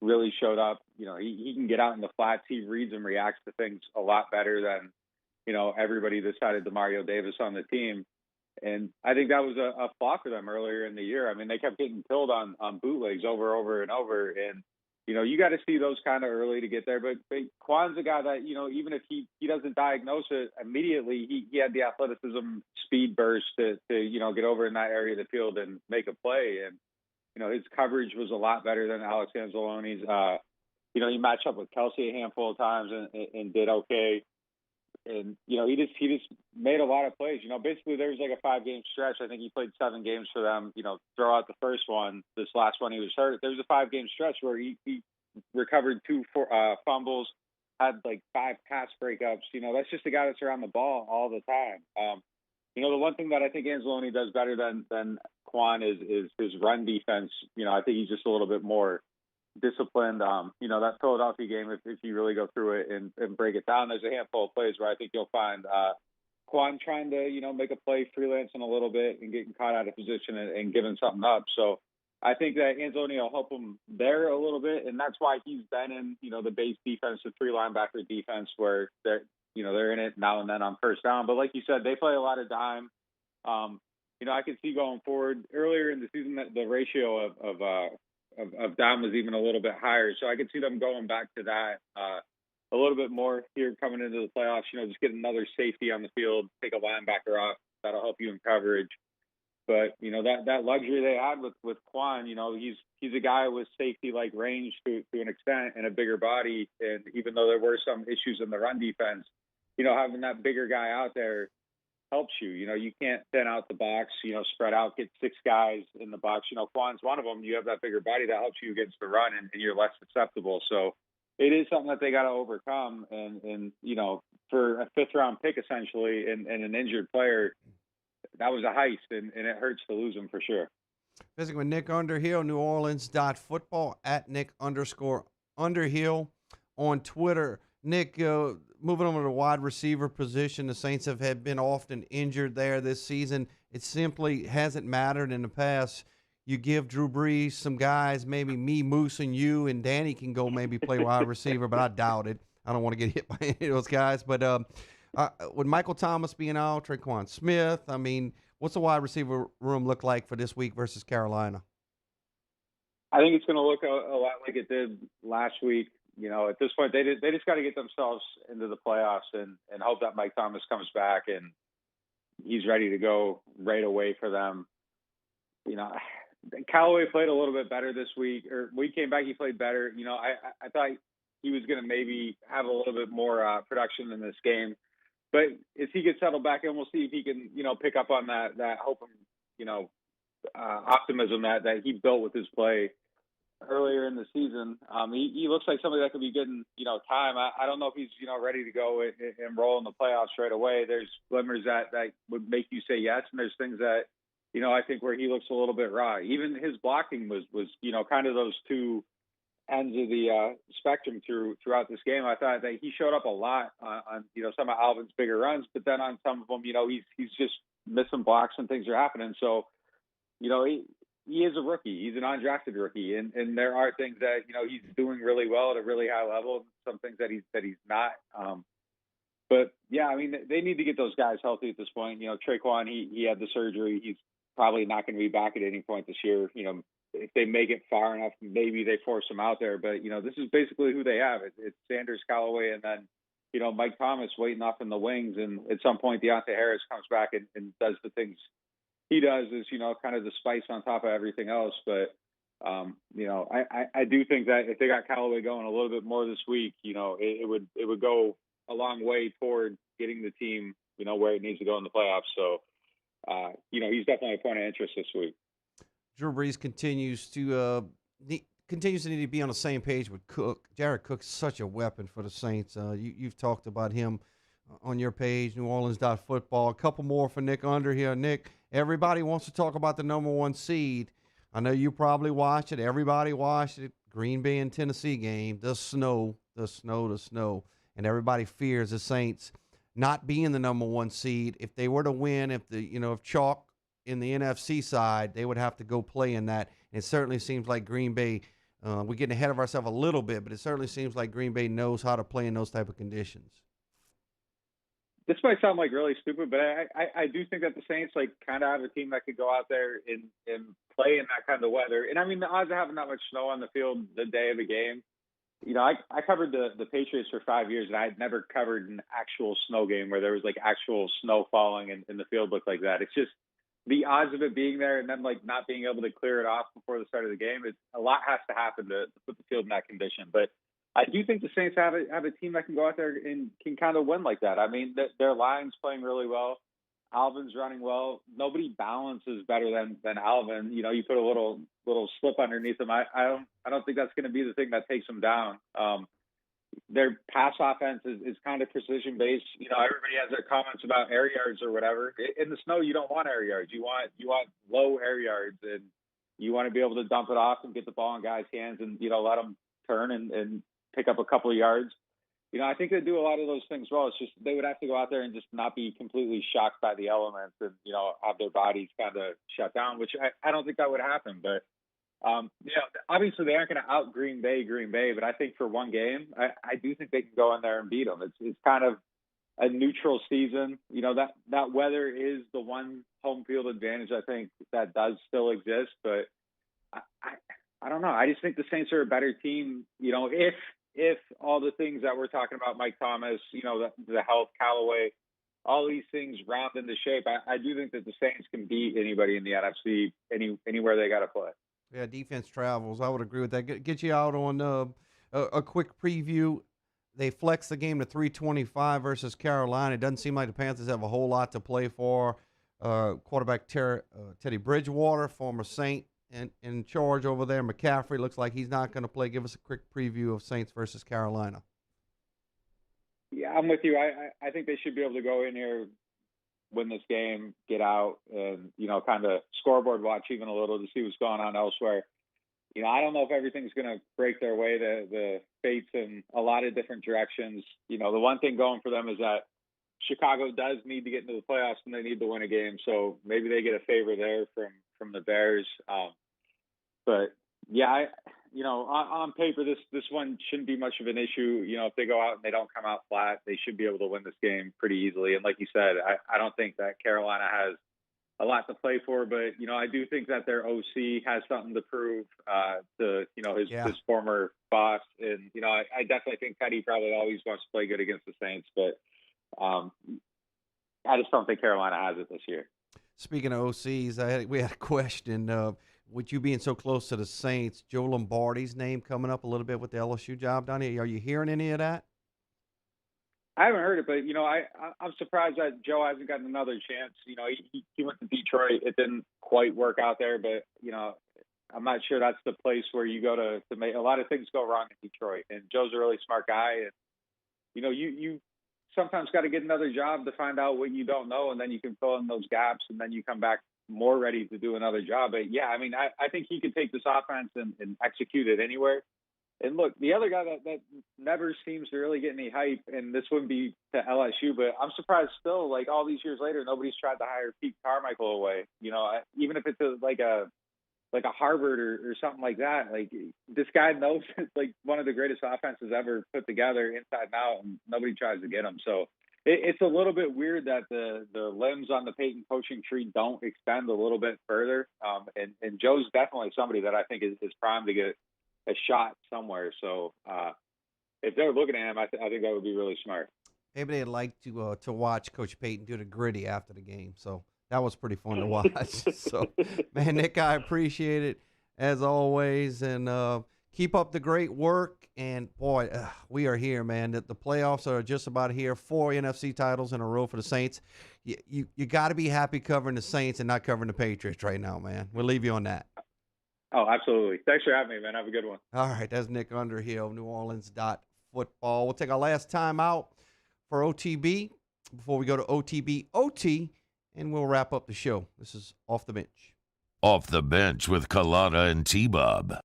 really showed up. He can get out in the flats. He reads and reacts to things a lot better than, everybody decided Demario Davis on the team. And I think that was a flaw for them earlier in the year. I mean, they kept getting killed on bootlegs over and over. And, you got to see those kind of early to get there. But Quan's a guy that, even if he doesn't diagnose it immediately, he had the athleticism, speed burst to get over in that area of the field and make a play. And, his coverage was a lot better than Alex Anzalone's. He matched up with Kelsey a handful of times and did okay. And, he just made a lot of plays. Basically there was like a 5-game stretch. I think he played 7 games for them, throw out the first one. This last one he was hurt. There was a 5-game stretch where he recovered 2 fumbles, had like 5 pass breakups. That's just a guy that's around the ball all the time. The one thing that I think Anzalone does better than Quan is his run defense. I think he's just a little bit more disciplined. That Philadelphia game, if you really go through it and break it down, there's a handful of plays where I think you'll find Quan trying to, make a play, freelancing a little bit and getting caught out of position and giving something up. So I think that Anzalone will help him there a little bit. And that's why he's been in, the base defense, the 3 linebacker defense, where they're in it now and then on first down. But like you said, they play a lot of dime. I could see going forward earlier in the season that the ratio of dime was even a little bit higher. So I could see them going back to that a little bit more here coming into the playoffs. Just get another safety on the field, take a linebacker off. That'll help you in coverage. But, that luxury they had with Quan, he's a guy with safety-like range to an extent and a bigger body. And even though there were some issues in the run defense, having that bigger guy out there helps you. You can't thin out the box, spread out, get 6 guys in the box. Quan's one of them. You have that bigger body that helps you against the run, and you're less susceptible. So it is something that they got to overcome. And for a 5th-round pick, essentially, and an injured player, that was a heist, and it hurts to lose him for sure. Visiting with Nick Underhill, NewOrleans.football, at Nick_Underhill on Twitter. Nick, moving on to the wide receiver position, the Saints have been often injured there this season. It simply hasn't mattered in the past. You give Drew Brees some guys, maybe me, Moose, and you, and Danny can go maybe play wide receiver, but I doubt it. I don't want to get hit by any of those guys. But with Michael Thomas being out, Traquan Smith, I mean, what's the wide receiver room look like for this week versus Carolina? I think it's going to look a lot like it did last week. At this point, they just got to get themselves into the playoffs and hope that Mike Thomas comes back and he's ready to go right away for them. Callaway played a little bit better this week, or when he came back, he played better. I thought he was going to maybe have a little bit more production in this game. But as he gets settled back in, we'll see if he can, pick up on that hope and, optimism that he built with his play earlier in the season. He looks like somebody that could be getting, time. I don't know if he's, ready to go and roll in the playoffs right away. There's glimmers that would make you say yes, and there's things that, I think where he looks a little bit raw. Even his blocking was kind of those two ends of the spectrum throughout this game. I thought that he showed up a lot on some of Alvin's bigger runs, but then on some of them, he's just missing blocks and things are happening. So, he is a rookie. He's an undrafted rookie, and there are things that he's doing really well at a really high level. Some things that he's not. But yeah, I mean, they need to get those guys healthy at this point. Traquan, he had the surgery. He's probably not going to be back at any point this year. If they make it far enough, maybe they force him out there. But this is basically who they have. It's Sanders, Callaway, and then Mike Thomas waiting off in the wings. And at some point, Deontay Harris comes back and does the things he does, is kind of the spice on top of everything else. But I do think that if they got Callaway going a little bit more this week, it would go a long way toward getting the team, where it needs to go in the playoffs. So, he's definitely a point of interest this week. Drew Brees continues to need to be on the same page with Cook. Jared Cook's such a weapon for the Saints. You've talked about him on your page, NewOrleans.football. A couple more for Nick Under here. Nick, everybody wants to talk about the number 1 seed. I know you probably watched it. Everybody watched it. Green Bay and Tennessee game. The snow. And everybody fears the Saints not being the number 1 seed. If they were to win, if chalk in the NFC side, they would have to go play in that. And it certainly seems like Green Bay, we're getting ahead of ourselves a little bit, but it certainly seems like Green Bay knows how to play in those type of conditions. This might sound like really stupid, but I do think that the Saints kind of have a team that could go out there and play in that kind of weather. And I mean, the odds of having that much snow on the field the day of the game, I covered the Patriots for 5 years, and I had never covered an actual snow game where there was actual snow falling and the field looked like that. It's just the odds of it being there and then not being able to clear it off before the start of the game. A lot has to happen to put the field in that condition, but I do think the Saints have a team that can go out there and can kind of win like that. I mean, their line's playing really well. Alvin's running well. Nobody balances better than Alvin. You put a little slip underneath him. I don't think that's going to be the thing that takes him down. Their pass offense is kind of precision based. Everybody has their comments about air yards or whatever. In the snow, you don't want air yards. You want low air yards, and you want to be able to dump it off and get the ball in guys' hands and let them turn and pick up a couple of yards. I think they do a lot of those things well. It's just they would have to go out there and just not be completely shocked by the elements and, have their bodies kind of shut down, which I don't think that would happen. But, obviously they aren't going to out Green Bay, but I think for one game, I do think they can go in there and beat them. It's kind of a neutral season. That weather is the one home field advantage I think that does still exist. But I don't know. I just think the Saints are a better team, if all the things that we're talking about, Mike Thomas, the health, Callaway, all these things round into shape, I do think that the Saints can beat anybody in the NFC anywhere they got to play. Yeah, defense travels. I would agree with that. Get you out on a quick preview. They flex the game to 325 versus Carolina. It doesn't seem like the Panthers have a whole lot to play for. Quarterback Teddy Bridgewater, former Saint, in charge over there. McCaffrey looks like he's not going to play. Give us a quick preview of Saints versus Carolina. Yeah, I'm with you. I think they should be able to go in here, win this game, get out, and, kind of scoreboard watch even a little to see what's going on elsewhere. I don't know if everything's going to break their way. The fates in a lot of different directions. The one thing going for them is that Chicago does need to get into the playoffs and they need to win a game. So maybe they get a favor there from the Bears. But yeah, on paper, this one shouldn't be much of an issue. If they go out and they don't come out flat, they should be able to win this game pretty easily. And like you said, I don't think that Carolina has a lot to play for, but I do think that their OC has something to prove to his former boss, and I definitely think Teddy probably always wants to play good against the Saints, but I just don't think Carolina has it this year. Speaking of OCs, we had a question. With you being so close to the Saints, Joe Lombardi's name coming up a little bit with the LSU job down here. Are you hearing any of that? I haven't heard it, but I'm surprised that Joe hasn't gotten another chance. He went to Detroit. It didn't quite work out there, but I'm not sure that's the place where you go to make a lot of things go wrong in Detroit. And Joe's a really smart guy, and you sometimes got to get another job to find out what you don't know, and then you can fill in those gaps, and then you come back more ready to do another job. But yeah, I think he could take this offense and execute it anywhere. And look, the other guy that never seems to really get any hype, and this wouldn't be to LSU, but I'm surprised still, all these years later, nobody's tried to hire Pete Carmichael away. Even if it's like a Harvard or something like that. This guy knows it's one of the greatest offenses ever put together inside and out, and nobody tries to get him. So it's a little bit weird that the limbs on the Peyton coaching tree don't extend a little bit further. And Joe's definitely somebody that I think is primed to get a shot somewhere. So if they're looking at him, I think that would be really smart. Maybe they'd like to watch Coach Peyton do the gritty after the game. So that was pretty fun to watch. So, man, Nick, I appreciate it. as always. And keep up the great work. And, boy, we are here, man. The playoffs are just about here. 4 NFC titles in a row for the Saints. You got to be happy covering the Saints and not covering the Patriots right now, man. We'll leave you on that. Oh, absolutely. Thanks for having me, man. Have a good one. All right, that's Nick Underhill, NewOrleans.football. We'll take our last time out for OTB before we go to OTB OT, and we'll wrap up the show. This is Off the Bench. Off the Bench with Kalata and T-Bob.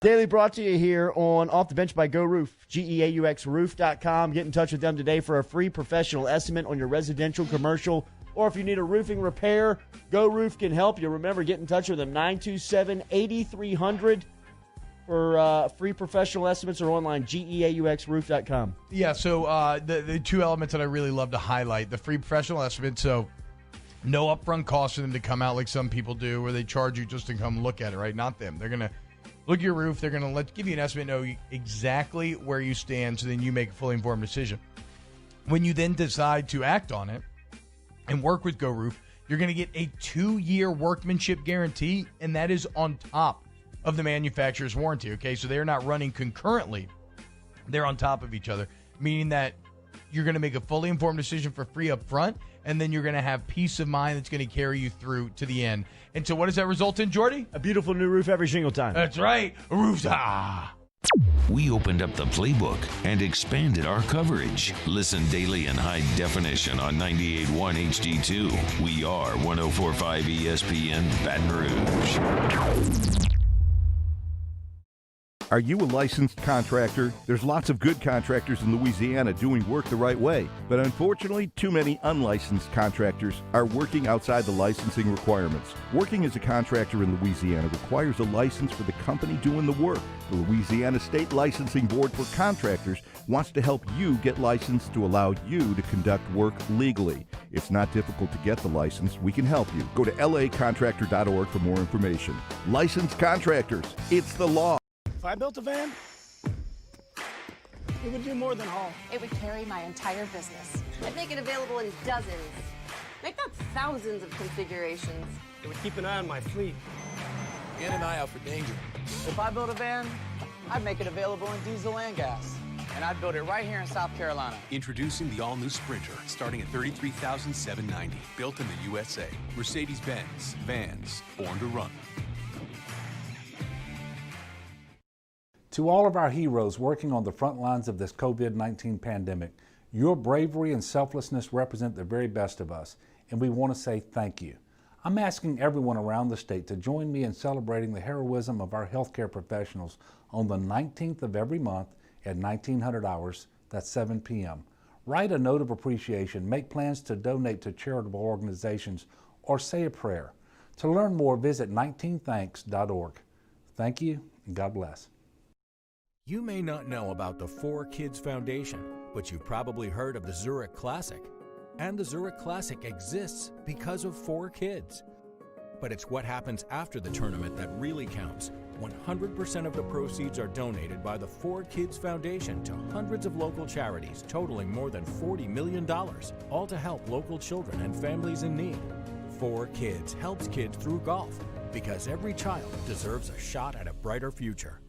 Daily brought to you here on Off the Bench by Go Roof, GEAUXroof.com. Get in touch with them today for a free professional estimate on your residential, commercial, or if you need a roofing repair, Go Roof can help you. Remember, get in touch with them, 927-8300 for free professional estimates or online, GEAUXroof.com. Yeah, so the two elements that I really love to highlight, the free professional estimate, so no upfront cost for them to come out like some people do where they charge you just to come look at it, right? Not them. They're going to look at your roof. They're going to give you an estimate, know exactly where you stand, so then you make a fully informed decision. When you then decide to act on it and work with Go Roof, you're going to get a 2-year workmanship guarantee, and that is on top of the manufacturer's warranty, okay? So they're not running concurrently. They're on top of each other, meaning that you're going to make a fully informed decision for free up front, and then you're going to have peace of mind that's going to carry you through to the end. And so what does that result in, Jordy? A beautiful new roof every single time. That's right. Roofs. We opened up the playbook and expanded our coverage. Listen daily in high definition on 98.1 HD2. We are 104.5 ESPN Baton Rouge. Are you a licensed contractor? There's lots of good contractors in Louisiana doing work the right way, but unfortunately, too many unlicensed contractors are working outside the licensing requirements. Working as a contractor in Louisiana requires a license for the company doing the work. The Louisiana State Licensing Board for Contractors wants to help you get licensed to allow you to conduct work legally. It's not difficult to get the license. We can help you. Go to lacontractor.org for more information. Licensed contractors, it's the law. If I built a van, it would do more than haul. It would carry my entire business. I'd make it available in dozens. Make that thousands of configurations. It would keep an eye on my fleet. And an eye out for danger. If I built a van, I'd make it available in diesel and gas. And I'd build it right here in South Carolina. Introducing the all-new Sprinter, starting at $33,790. Built in the USA. Mercedes-Benz. Vans. Born to run. To all of our heroes working on the front lines of this COVID-19 pandemic, your bravery and selflessness represent the very best of us, and we want to say thank you. I'm asking everyone around the state to join me in celebrating the heroism of our healthcare professionals on the 19th of every month at 1900 hours, that's 7 p.m. Write a note of appreciation, make plans to donate to charitable organizations, or say a prayer. To learn more, visit 19thanks.org. Thank you, and God bless. You may not know about the 4Kids Foundation, but you've probably heard of the Zurich Classic. And the Zurich Classic exists because of 4 kids. But it's what happens after the tournament that really counts. 100% of the proceeds are donated by the 4Kids Foundation to hundreds of local charities, totaling more than $40 million, all to help local children and families in need. 4Kids helps kids through golf, because every child deserves a shot at a brighter future.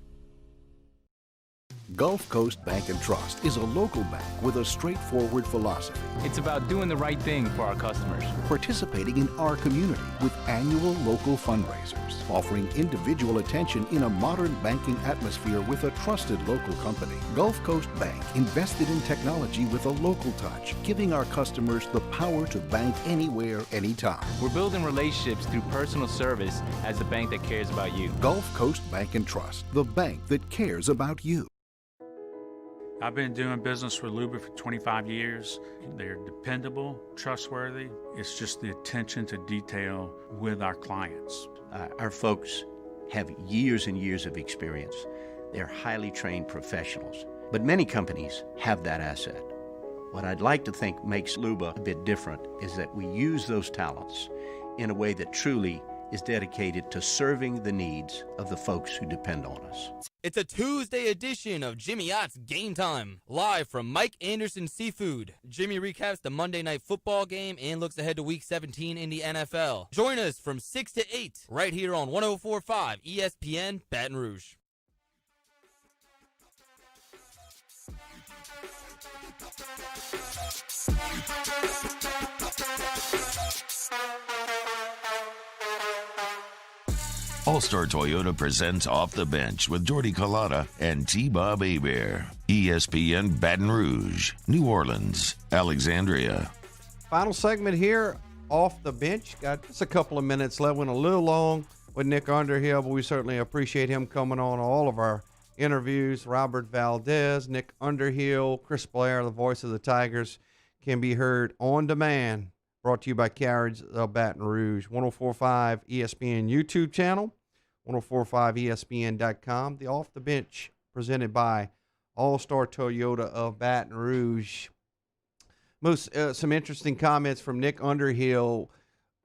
Gulf Coast Bank and Trust is a local bank with a straightforward philosophy. It's about doing the right thing for our customers. Participating in our community with annual local fundraisers, offering individual attention in a modern banking atmosphere with a trusted local company. Gulf Coast Bank invested in technology with a local touch, giving our customers the power to bank anywhere, anytime. We're building relationships through personal service as the bank that cares about you. Gulf Coast Bank and Trust, the bank that cares about you. I've been doing business with Luba for 25 years. They're dependable, trustworthy. It's just the attention to detail with our clients. Our folks have years and years of experience. They're highly trained professionals. But many companies have that asset. What I'd like to think makes Luba a bit different is that we use those talents in a way that truly is dedicated to serving the needs of the folks who depend on us. It's a Tuesday edition of Jimmy Ott's Game Time, live from Mike Anderson Seafood. Jimmy recaps the Monday Night Football game and looks ahead to Week 17 in the NFL. Join us from 6 to 8 right here on 104.5 ESPN Baton Rouge. All-Star Toyota presents Off the Bench with Jordy Collada and T-Bob Hebert. ESPN Baton Rouge, New Orleans, Alexandria. Final segment here, Off the Bench. Got just a couple of minutes left. Went a little long with Nick Underhill, but we certainly appreciate him coming on all of our interviews. Robert Valdez, Nick Underhill, Chris Blair, the voice of the Tigers, can be heard on demand. Brought to you by Carriage of Baton Rouge. 104.5 ESPN YouTube channel, 104.5ESPN.com. The Off the Bench presented by All-Star Toyota of Baton Rouge. Some interesting comments from Nick Underhill,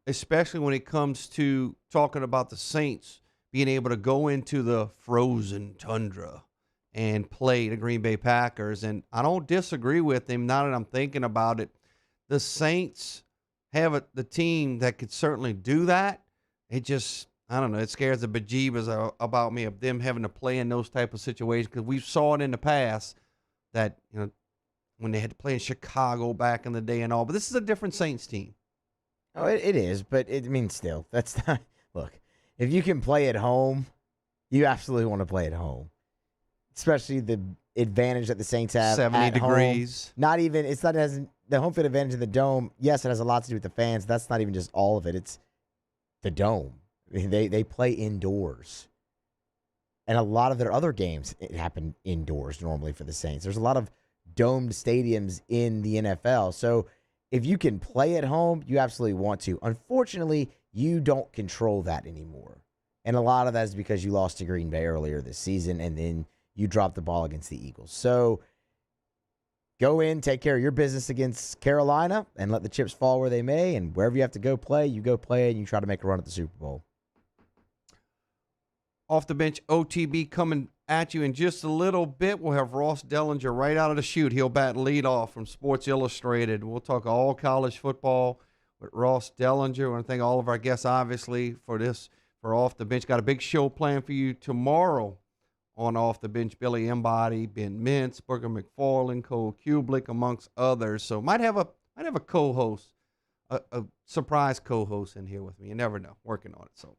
especially when it comes to talking about the Saints being able to go into the frozen tundra and play the Green Bay Packers. And I don't disagree with him now that I'm thinking about it. The Saints have the team that could certainly do that. It just, I don't know, it scares the bejeebers about me of them having to play in those type of situations, because we saw it in the past that, you know, when they had to play in Chicago back in the day and all. But this is a different Saints team. Oh, it is, but it means still. That's not, look, if you can play at home, you absolutely want to play at home. Especially the advantage that the Saints have 70 at degrees. Home. Not even, it's not as the home field advantage in the dome. Yes, it has a lot to do with the fans. That's not even just all of it. It's the dome. I mean, they play indoors. And a lot of their other games, it happened indoors normally for the Saints. There's a lot of domed stadiums in the NFL. So if you can play at home, you absolutely want to. Unfortunately, you don't control that anymore. And a lot of that is because you lost to Green Bay earlier this season, and then you dropped the ball against the Eagles. So go in, take care of your business against Carolina, and let the chips fall where they may. And wherever you have to go play, you go play, and you try to make a run at the Super Bowl. Off the Bench OTB coming at you in just a little bit. We'll have Ross Dellinger right out of the chute. He'll bat leadoff from Sports Illustrated. We'll talk all college football with Ross Dellinger. I want to thank all of our guests, obviously, for Off the Bench. Got a big show planned for you tomorrow on Off the Bench. Billy Embody, Ben Mintz, Booker McFarland, Cole Kublik, amongst others. So might have a co-host, a surprise co-host in here with me. You never know. Working on it. So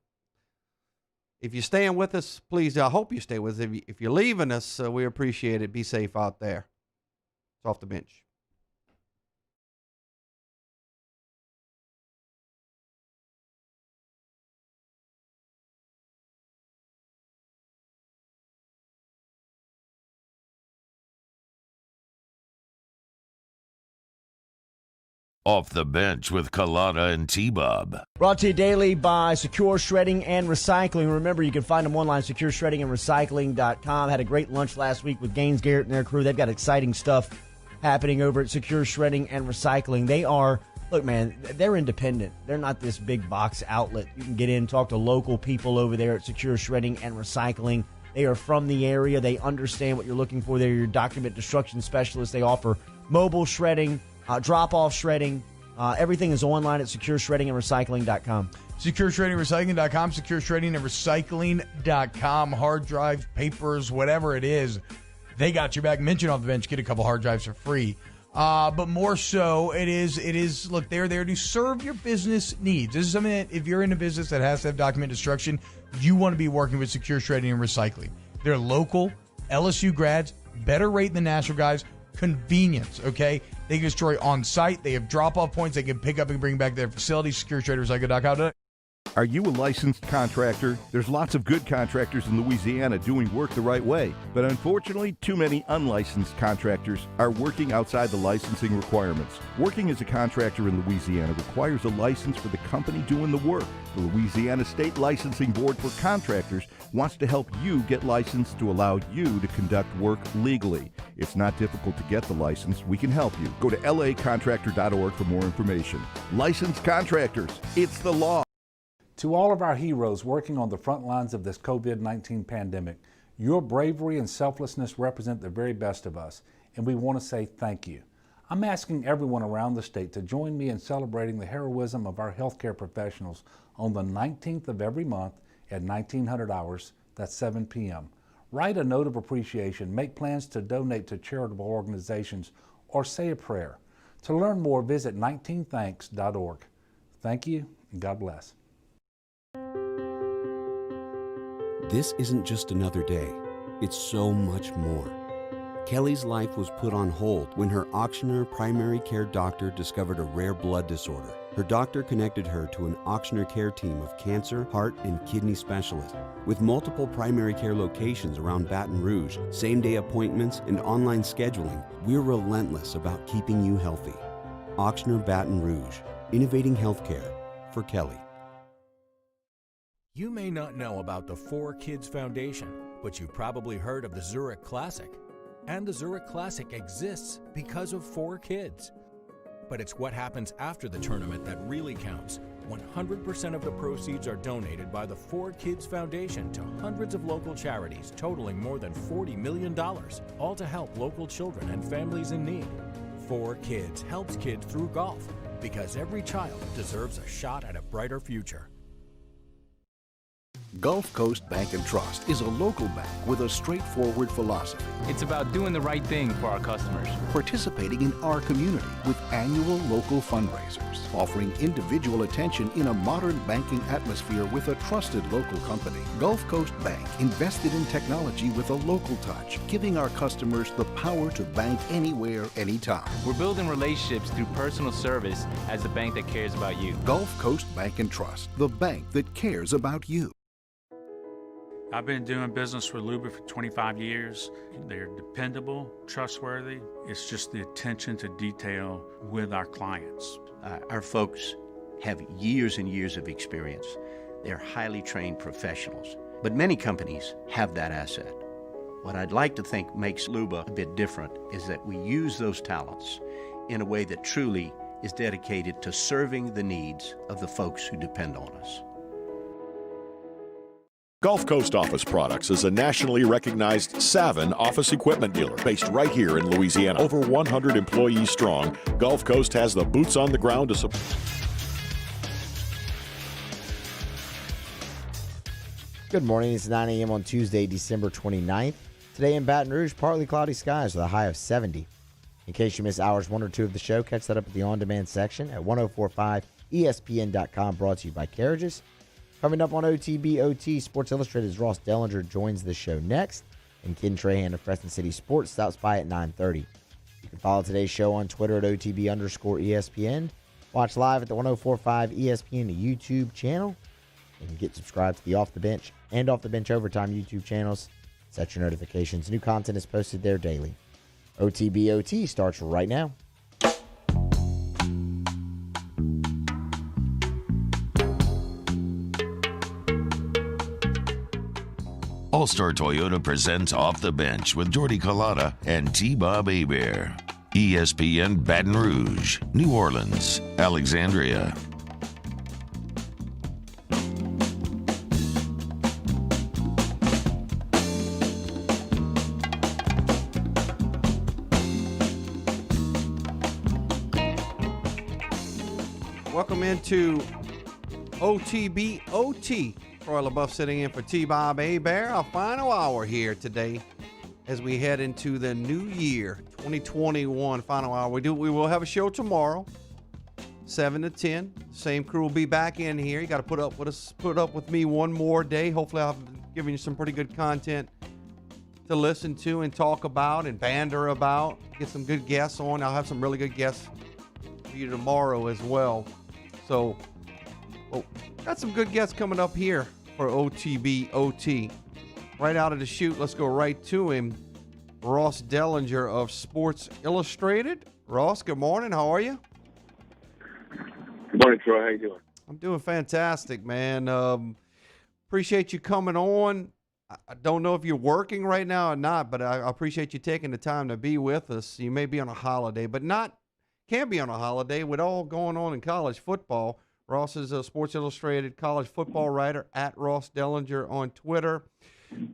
if you're staying with us, please, I hope you stay with us. If you're leaving us, we appreciate it. Be safe out there. It's Off the Bench. Off the Bench with Collada and T-Bob. Brought to you daily by Secure Shredding and Recycling. Remember, you can find them online, SecureShreddingAndRecycling.com. Had a great lunch last week with Gaines Garrett and their crew. They've got exciting stuff happening over at Secure Shredding and Recycling. They are, look, man, they're independent. They're not this big box outlet. You can get in, talk to local people over there at Secure Shredding and Recycling. They are from the area. They understand what you're looking for. They're your document destruction specialists. They offer mobile shredding, drop-off shredding. Everything is online at SecureShreddingAndRecycling.com. SecureShreddingAndRecycling.com, SecureShreddingAndRecycling.com. Hard drives, papers, whatever it is, they got your back. Mention Off the Bench, get a couple hard drives for free. But more so, it is. Look, they're there to serve your business needs. This is something that if you're in a business that has to have document destruction, you want to be working with Secure Shredding and Recycling. They're local, LSU grads, better rate than national guys, convenience, okay? They can destroy on site. They have drop-off points. They can pick up and bring back their facility. SecureShredderRecycle.com. Are you a licensed contractor? There's lots of good contractors in Louisiana doing work the right way, but unfortunately, too many unlicensed contractors are working outside the licensing requirements. Working as a contractor in Louisiana requires a license for the company doing the work. The Louisiana State Licensing Board for Contractors wants to help you get licensed to allow you to conduct work legally. It's not difficult to get the license. We can help you. Go to lacontractor.org for more information. Licensed contractors, it's the law. To all of our heroes working on the front lines of this COVID-19 pandemic, Your bravery and selflessness represent the very best of us, and we want to say thank you. I'm asking everyone around the state to join me in celebrating the heroism of our healthcare professionals on the 19th of every month at 1900 hours, that's 7 p.m. Write a note of appreciation, make plans to donate to charitable organizations, or say a prayer. To learn more, visit 19thanks.org. Thank you, and God bless. This isn't just another day. It's so much more. Kelly's life was put on hold when her auctioneer primary care doctor discovered a rare blood disorder. Her doctor connected her to an auctioneer care team of cancer, heart, and kidney specialists. With multiple primary care locations around Baton Rouge, same-day appointments, and online scheduling, we're relentless about keeping you healthy. Auctioneer Baton Rouge, innovating healthcare for Kelly. You may not know about the 4Kids Foundation, but you've probably heard of the Zurich Classic. And the Zurich Classic exists because of 4 kids. But it's what happens after the tournament that really counts. 100% of the proceeds are donated by the 4Kids Foundation to hundreds of local charities, totaling more than $40 million, all to help local children and families in need. 4Kids helps kids through golf, because every child deserves a shot at a brighter future. Gulf Coast Bank and Trust is a local bank with a straightforward philosophy. It's about doing the right thing for our customers. Participating in our community with annual local fundraisers. Offering individual attention in a modern banking atmosphere with a trusted local company. Gulf Coast Bank invested in technology with a local touch, giving our customers the power to bank anywhere, anytime. We're building relationships through personal service as the bank that cares about you. Gulf Coast Bank and Trust, the bank that cares about you. I've been doing business with Luba for 25 years. They're dependable, trustworthy. It's just the attention to detail with our clients. Our folks have years and years of experience. They're highly trained professionals. But many companies have that asset. What I'd like to think makes Luba a bit different is that we use those talents in a way that truly is dedicated to serving the needs of the folks who depend on us. Gulf Coast Office Products is a nationally recognized Savin office equipment dealer based right here in Louisiana. Over 100 employees strong, Gulf Coast has the boots on the ground to support. Good morning. It's 9 a.m. on Tuesday, December 29th. Today in Baton Rouge, partly cloudy skies with a high of 70. In case you missed hours 1 or 2 of the show, catch that up at the on-demand section at 1045ESPN.com, brought to you by Carriages. Coming up on OTB OT, Sports Illustrated's Ross Dellinger joins the show next, and Ken Trahan of Preston City Sports stops by at 9:30. You can follow today's show on Twitter at OTB_ESPN. Watch live at the 1045 ESPN YouTube channel, and get subscribed to the Off the Bench and Off the Bench Overtime YouTube channels. Set your notifications. New content is posted there daily. OTB OT starts right now. All-Star Toyota presents Off the Bench with Jordy Collada and T-Bob Hebert. ESPN Baton Rouge, New Orleans, Alexandria. Welcome into OTB OT. Troy LaBeouf sitting in for T-Bob Hebert. Our final hour here today as we head into the new year, 2021 final hour. We will have a show tomorrow, 7 to 10. Same crew will be back in here. You got to put up with me one more day. Hopefully I'll have given you some pretty good content to listen to and talk about and banter about. Get some good guests on. I'll have some really good guests for you tomorrow as well. So, got some good guests coming up here for OTB OT. Right out of the chute, let's go right to him. Ross Dellinger of Sports Illustrated. Ross, good morning. How are you? Good morning, Troy. How you doing? I'm doing fantastic, man. Appreciate you coming on. I don't know if you're working right now or not, but I appreciate you taking the time to be with us. You may be on a holiday, but can be on a holiday with all going on in college football. Ross is a Sports Illustrated college football writer at Ross Dellinger on Twitter.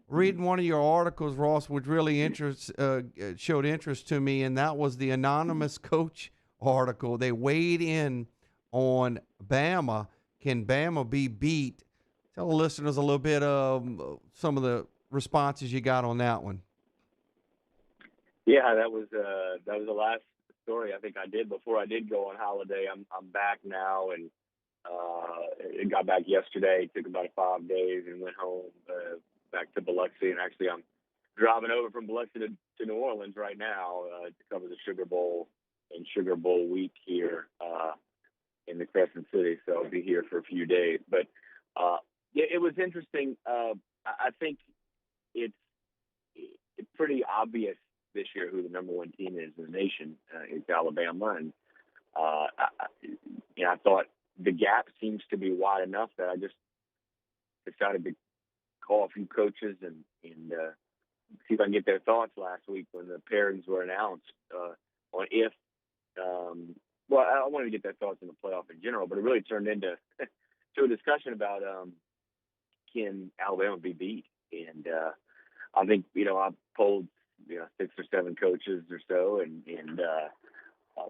reading one of your articles, Ross, which really showed interest to me, and that was the anonymous coach article. They weighed in on Bama. Can Bama be beat? Tell the listeners a little bit of some of the responses you got on that one. Yeah, that was the last story I think I did before I did go on holiday. I'm back now, and got back yesterday. Took about 5 days and went home back to Biloxi. And actually, I'm driving over from Biloxi to New Orleans right now to cover the Sugar Bowl and Sugar Bowl week here in the Crescent City. So I'll be here for a few days. But yeah, it was interesting. I think it's pretty obvious this year who the number one team is in the nation. It's Alabama, and I thought the gap seems to be wide enough that I just decided to call a few coaches and see if I can get their thoughts last week when the pairings were announced on if. Well, I wanted to get their thoughts on the playoff in general, but it really turned into to a discussion about can Alabama be beat, and I think I polled 6 or 7 coaches or so, and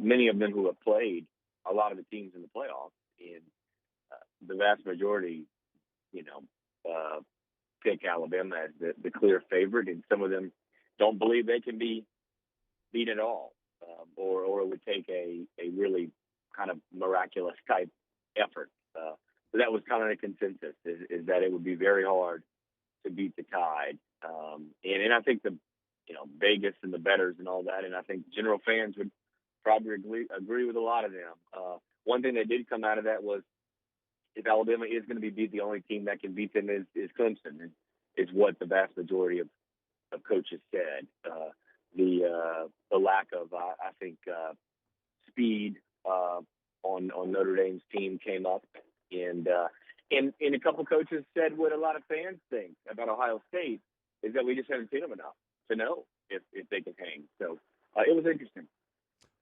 many of them who have played a lot of the teams in the playoffs, and the vast majority, pick Alabama as the clear favorite, and some of them don't believe they can be beat at all, or it would take a really kind of miraculous type effort. So that was kind of the consensus, is that it would be very hard to beat the Tide, and I think the Vegas and the bettors and all that, and I think general fans would probably agree with a lot of them. One thing that did come out of that was if Alabama is going to be beat, the only team that can beat them is Clemson, and it's what the vast majority of coaches said. The lack of I think speed on Notre Dame's team came up, and a couple coaches said what a lot of fans think about Ohio State is that we just haven't seen them enough to know if they can hang. So it was interesting.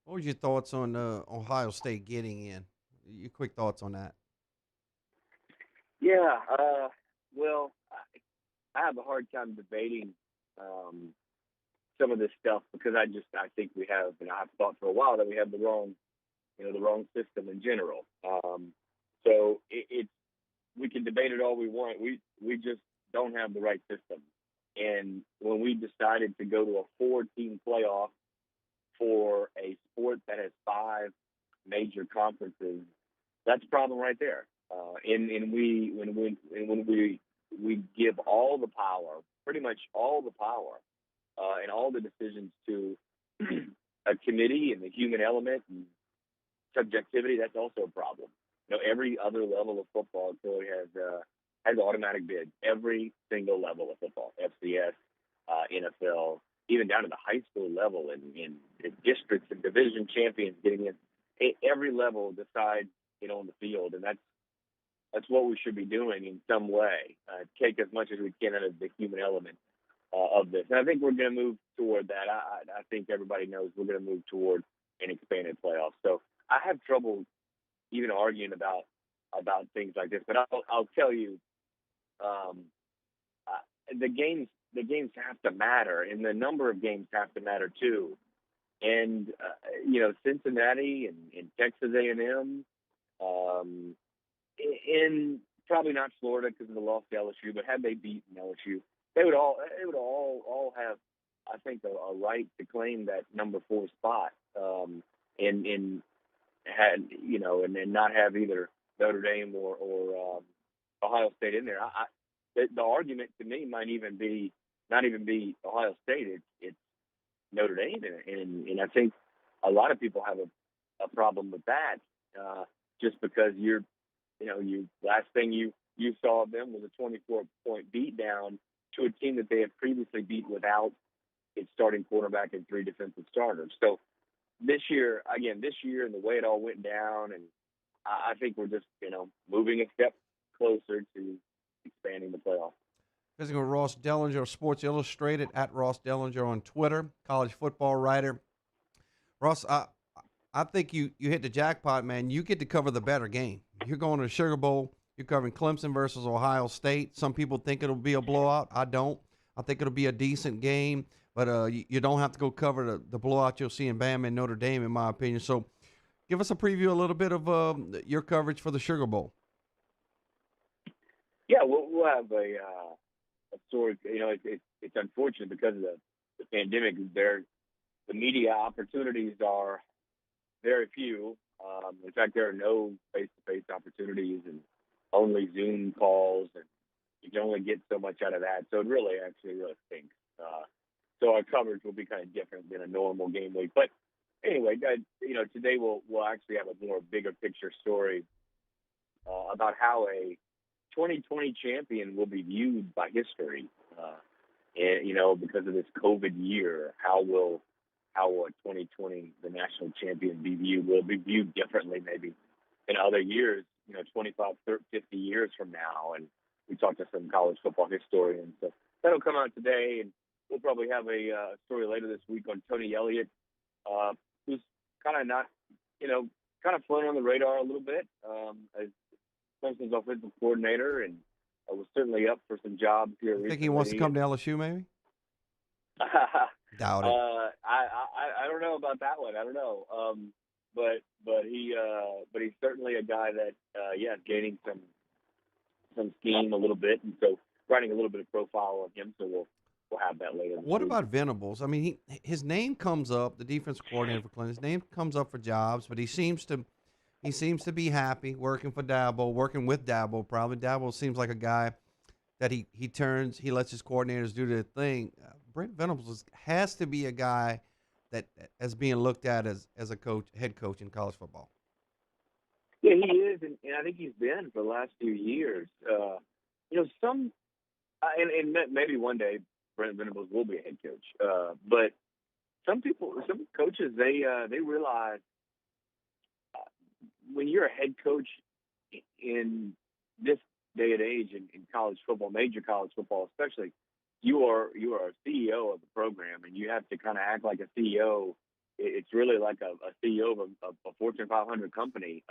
What was your thoughts on Ohio State getting in? Your quick thoughts on that? Yeah, well, I have a hard time debating some of this stuff because I think we have, and I've thought for a while that we have the wrong system in general. So we can debate it all we want. We just don't have the right system. And when we decided to go to a 4-team playoff for a sport that has 5 major conferences, that's a problem right there. And when we give all the power, pretty much all the power, and all the decisions to a committee and the human element and subjectivity, that's also a problem. Every other level of football clearly has automatic bids. Every single level of football, FCS, NFL, even down to the high school level, and districts and division champions getting in. Every level decides, on the field, and that's what we should be doing in some way. Take as much as we can out of the human element of this. And I think we're going to move toward that. I think everybody knows we're going to move toward an expanded playoff. So I have trouble even arguing about things like this. But I'll tell you, the games have to matter, and the number of games have to matter too. And Cincinnati and Texas A&M, and probably not Florida because of the loss to LSU, but had they beaten LSU, they would all have, I think, a right to claim that number 4 spot, and had and not have either Notre Dame or Ohio State in there. The argument to me might even be not even be Ohio State. It's Notre Dame, and I think a lot of people have a problem with that, just because you last thing you saw of them was a 24-point beat down to a team that they had previously beat without its starting quarterback and 3 defensive starters. So this year, and the way it all went down, and I think we're just moving a step closer to expanding the playoff. Visiting with Ross Dellinger of Sports Illustrated, at Ross Dellinger on Twitter, college football writer. Ross, I think you hit the jackpot, man. You get to cover the better game. You're going to the Sugar Bowl. You're covering Clemson versus Ohio State. Some people think it'll be a blowout. I don't. I think it'll be a decent game, but you don't have to go cover the blowout you'll see in Bama and Notre Dame, in my opinion. So give us a preview a little bit of your coverage for the Sugar Bowl. Yeah, we'll have a story. It's unfortunate because of the pandemic. The media opportunities are very few. In fact, there are no face-to-face opportunities and only Zoom calls, and you can only get so much out of that. So it really stinks. So our coverage will be kind of different than a normal game week. But anyway, today we'll actually have a more bigger picture story about how a 2020 champion will be viewed by history. And, because of this COVID year, how will 2020, the national champion, be viewed? Will it be viewed differently maybe in other years, 25, 30, 50 years from now? And we talked to some college football historians. So that'll come out today, and we'll probably have a story later this week on Tony Elliott, who's kind of not, kind of flown on the radar a little bit as Clemson's offensive coordinator, and was certainly up for some jobs here recently. Think he wants to come to LSU, maybe? Doubt it. I don't know about that one. I don't know. But he's certainly a guy that gaining some steam a little bit, and so writing a little bit of profile on him. So we'll have that later. What about Venables? I mean, his name comes up. The defensive coordinator for Clemson. His name comes up for jobs, but he seems to be happy working for Dabo, working with Dabo. Probably Dabo seems like a guy that he lets his coordinators do their thing. Brent Venables has to be a guy that is being looked at as a head coach in college football. Yeah, he is, and I think he's been for the last few years. And maybe one day Brent Venables will be a head coach. But some coaches, they realize when you're a head coach in this day and age in college football, major college football especially, you are a CEO of the program, and you have to kind of act like a CEO. It's really like a CEO of a Fortune 500 company.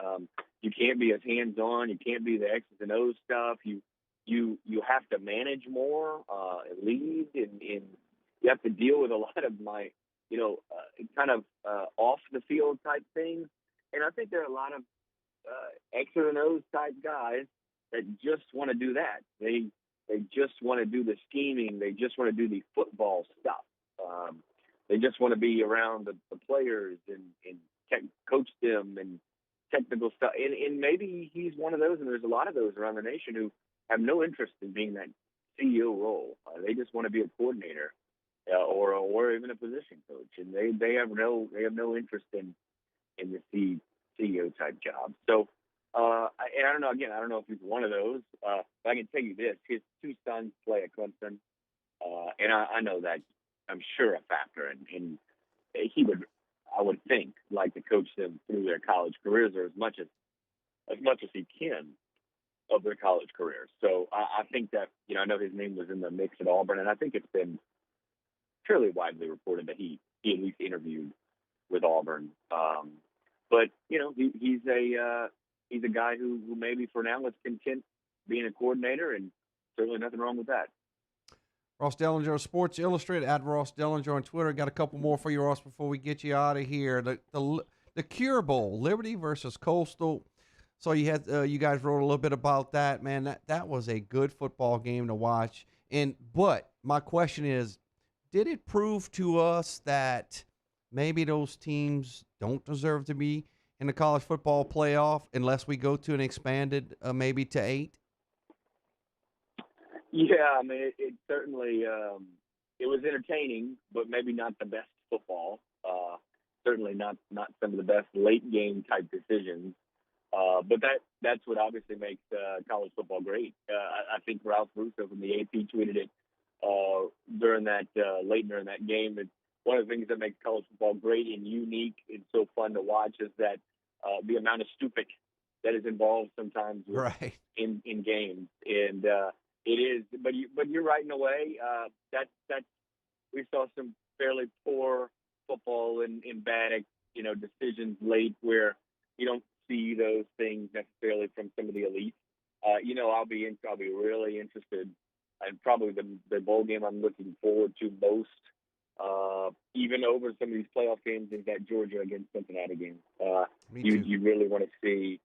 You can't be as hands-on. You can't be the X's and O's stuff. You have to manage more, lead, and you have to deal with a lot of off the field type things. And I think there are a lot of X's and O's type guys that just want to do that. They just want to do the scheming. They just want to do the football stuff. They just want to be around the players and coach them and technical stuff. And maybe he's one of those, and there's a lot of those around the nation who have no interest in being that CEO role. They just want to be a coordinator or even a position coach, and they have no interest in the CEO type job. So. And I don't know. Again, I don't know if he's one of those. But I can tell you this: his two sons play at Clemson, and I know that I'm sure a factor. And he would, I would think, like to coach them through their college careers, or as much as he can of their college careers. So I think that I know his name was in the mix at Auburn, and I think it's been fairly widely reported that he at least interviewed with Auburn. But he's a guy who maybe for now is content being a coordinator, and certainly nothing wrong with that. Ross Dellinger, Sports Illustrated, at Ross Dellinger on Twitter. Got a couple more for you, Ross, before we get you out of here. The Cure Bowl, Liberty versus Coastal. So you guys wrote a little bit about that, man. That was a good football game to watch. But my question is, did it prove to us that maybe those teams don't deserve to be in the college football playoff unless we go to an expanded maybe to 8? Yeah, I mean, it certainly it was entertaining, but maybe not the best football. Certainly not some of the best late game type decisions. But that's what obviously makes college football great. I think Ralph Russo from the AP tweeted it during that game. It's one of the things that makes college football great and unique and so fun to watch is that the amount of stupid that is involved sometimes in games. And it is, but you're right in a way. That we saw some fairly poor football and bad decisions late where you don't see those things necessarily from some of the elites. I'll be really interested, and probably the bowl game I'm looking forward to most, even over some of these playoff games, is that Georgia against Cincinnati game. You really want to see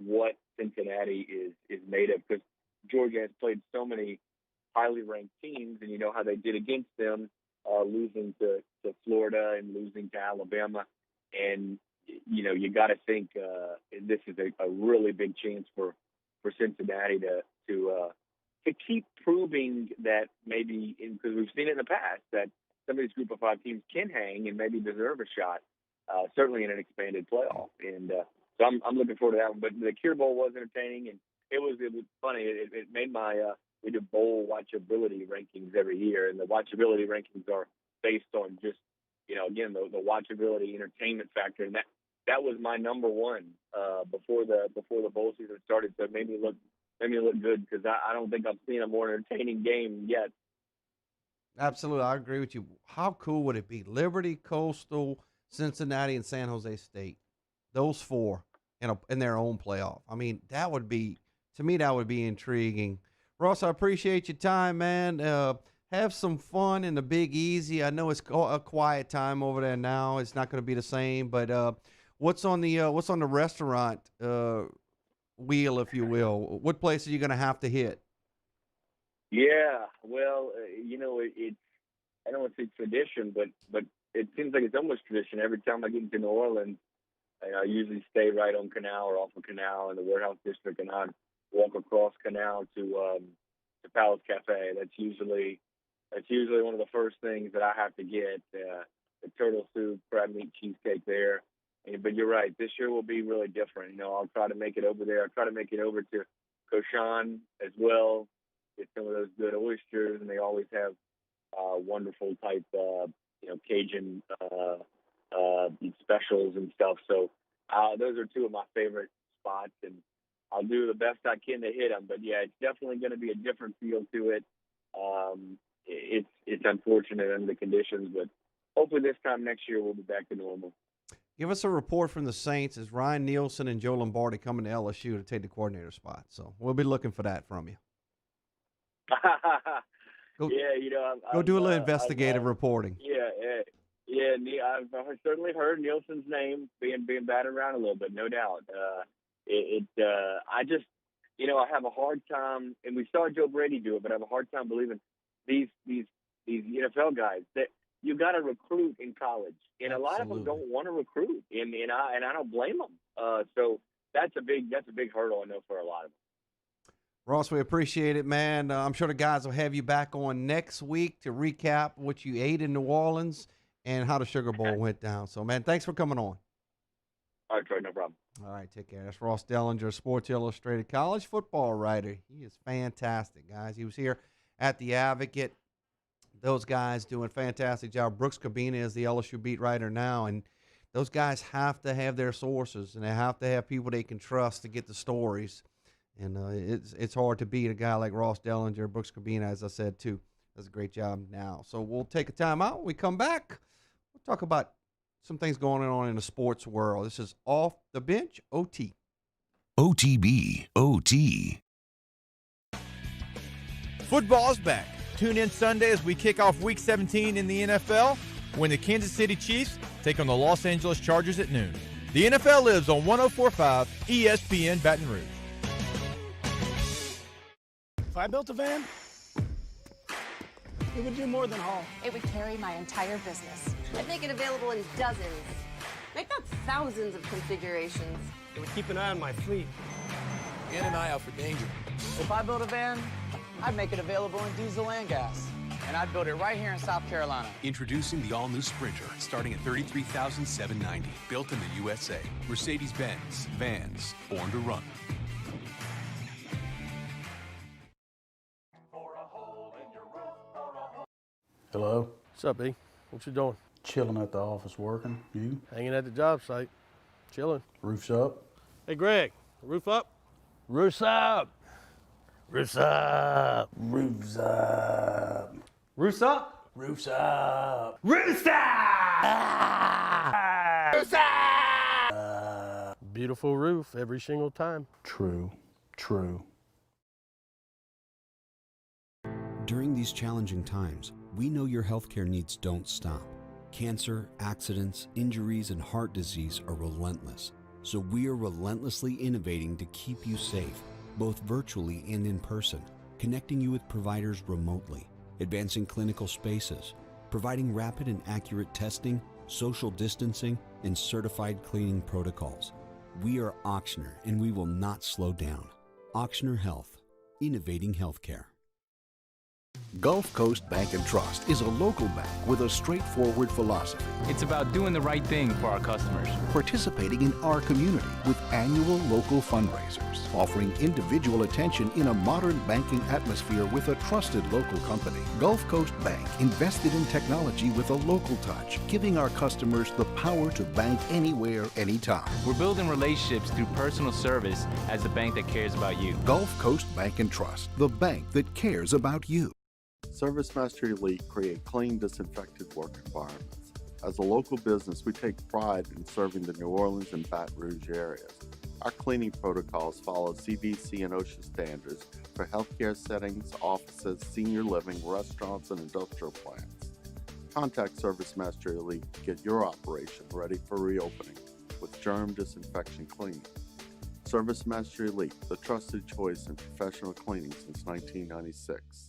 what Cincinnati is made of, because Georgia has played so many highly ranked teams, and you know how they did against them, losing to Florida and losing to Alabama. And, you got to think this is a really big chance for Cincinnati to keep proving that maybe, because we've seen it in the past, that some of these Group of 5 teams can hang and maybe deserve a shot, certainly in an expanded playoff. And so I'm looking forward to that one. But the Cure Bowl was entertaining, and it was funny. It made my we do bowl watchability rankings every year, and the watchability rankings are based on just, again, the watchability entertainment factor, and that was my number one before the bowl season started. So it made me look good, because I don't think I've seen a more entertaining game yet. Absolutely, I agree with you. How cool would it be? Liberty, Coastal, Cincinnati, and San Jose State. Those 4 in their own playoff. I mean, that would be intriguing. Ross, I appreciate your time, man. Have some fun in the Big Easy. I know it's a quiet time over there now. It's not going to be the same, but what's on the restaurant wheel, if you will? What place are you going to have to hit? Yeah, well, it's I don't want to say tradition, but it seems like it's almost tradition. Every time I get into New Orleans, I usually stay right on Canal or off of Canal in the Warehouse District, and I walk across Canal to Palace Cafe. That's usually one of the first things that I have to get. The turtle soup, crab meat cheesecake there. But you're right, this year will be really different. I'll try to make it over there. I'll try to make it over to Cochin as well. Get some of those good oysters, and they always have wonderful type, Cajun specials and stuff. So those are 2 of my favorite spots, and I'll do the best I can to hit them. But yeah, it's definitely going to be a different feel to it. It's unfortunate under the conditions, but hopefully this time next year we'll be back to normal. Give us a report from the Saints. Is Ryan Nielsen and Joe Lombardi coming to LSU to take the coordinator spot? So we'll be looking for that from you. Go do a little investigative reporting. Yeah. I've certainly heard Nielsen's name being batted around a little bit, no doubt. I have a hard time, and we saw Joe Brady do it, but I have a hard time believing these NFL guys that you got to recruit in college, and a lot of them don't want to recruit, and I don't blame them. So that's a big hurdle, I know, for a lot of them. Ross, we appreciate it, man. I'm sure the guys will have you back on next week to recap what you ate in New Orleans and how the Sugar Bowl went down. So, man, thanks for coming on. All right, Troy, no problem. All right, take care. That's Ross Dellinger, Sports Illustrated college football writer. He is fantastic, guys. He was here at the Advocate. Those guys doing a fantastic job. Brooks Cabina is the LSU beat writer now, and those guys have to have their sources, and they have to have people they can trust to get the stories. And it's hard to beat a guy like Ross Dellinger. Brooks Cabina, as I said, too, does a great job now. So we'll take a time out. When we come back, we'll talk about some things going on in the sports world. This is Off the Bench, OT. OTB, OT. Football's back. Tune in Sunday as we kick off Week 17 in the NFL when the Kansas City Chiefs take on the Los Angeles Chargers at noon. The NFL lives on 104.5 ESPN Baton Rouge. If I built a van, it would do more than haul. It would carry my entire business. I'd make it available in dozens, if not thousands of configurations. It would keep an eye on my fleet. And an eye out for danger. If I built a van, I'd make it available in diesel and gas. And I'd build it right here in South Carolina. Introducing the all-new Sprinter, starting at $33,790. Built in the USA. Mercedes-Benz. Vans. Born to run. Hello? What's up, B? What you doing? Chilling at the office working. You? Hanging at the job site. Chilling. Roof's up? Hey, Greg, roof up? Roof's up! Roof's up! Roof's up! Roof's up? Roof's up! Roof's up! Roof's up! Beautiful roof every single time. True. True. During these challenging times, we know your healthcare needs don't stop. Cancer, accidents, injuries, and heart disease are relentless. So we are relentlessly innovating to keep you safe, both virtually and in person, connecting you with providers remotely, advancing clinical spaces, providing rapid and accurate testing, social distancing, and certified cleaning protocols. We are Auctioner, and we will not slow down. Auctioner Health, innovating healthcare. Gulf Coast Bank and Trust is a local bank with a straightforward philosophy. It's about doing the right thing for our customers. Participating in our community with annual local fundraisers, offering individual attention in a modern banking atmosphere with a trusted local company. Gulf Coast Bank invested in technology with a local touch, giving our customers the power to bank anywhere, anytime. We're building relationships through personal service as the bank that cares about you. Gulf Coast Bank and Trust, the bank that cares about you. ServiceMaster Elite create clean, disinfected work environments. As a local business, we take pride in serving the New Orleans and Baton Rouge areas. Our cleaning protocols follow CDC and OSHA standards for healthcare settings, offices, senior living, restaurants, and industrial plants. Contact ServiceMaster Elite to get your operation ready for reopening with germ disinfection cleaning. ServiceMaster Elite, the trusted choice in professional cleaning since 1996.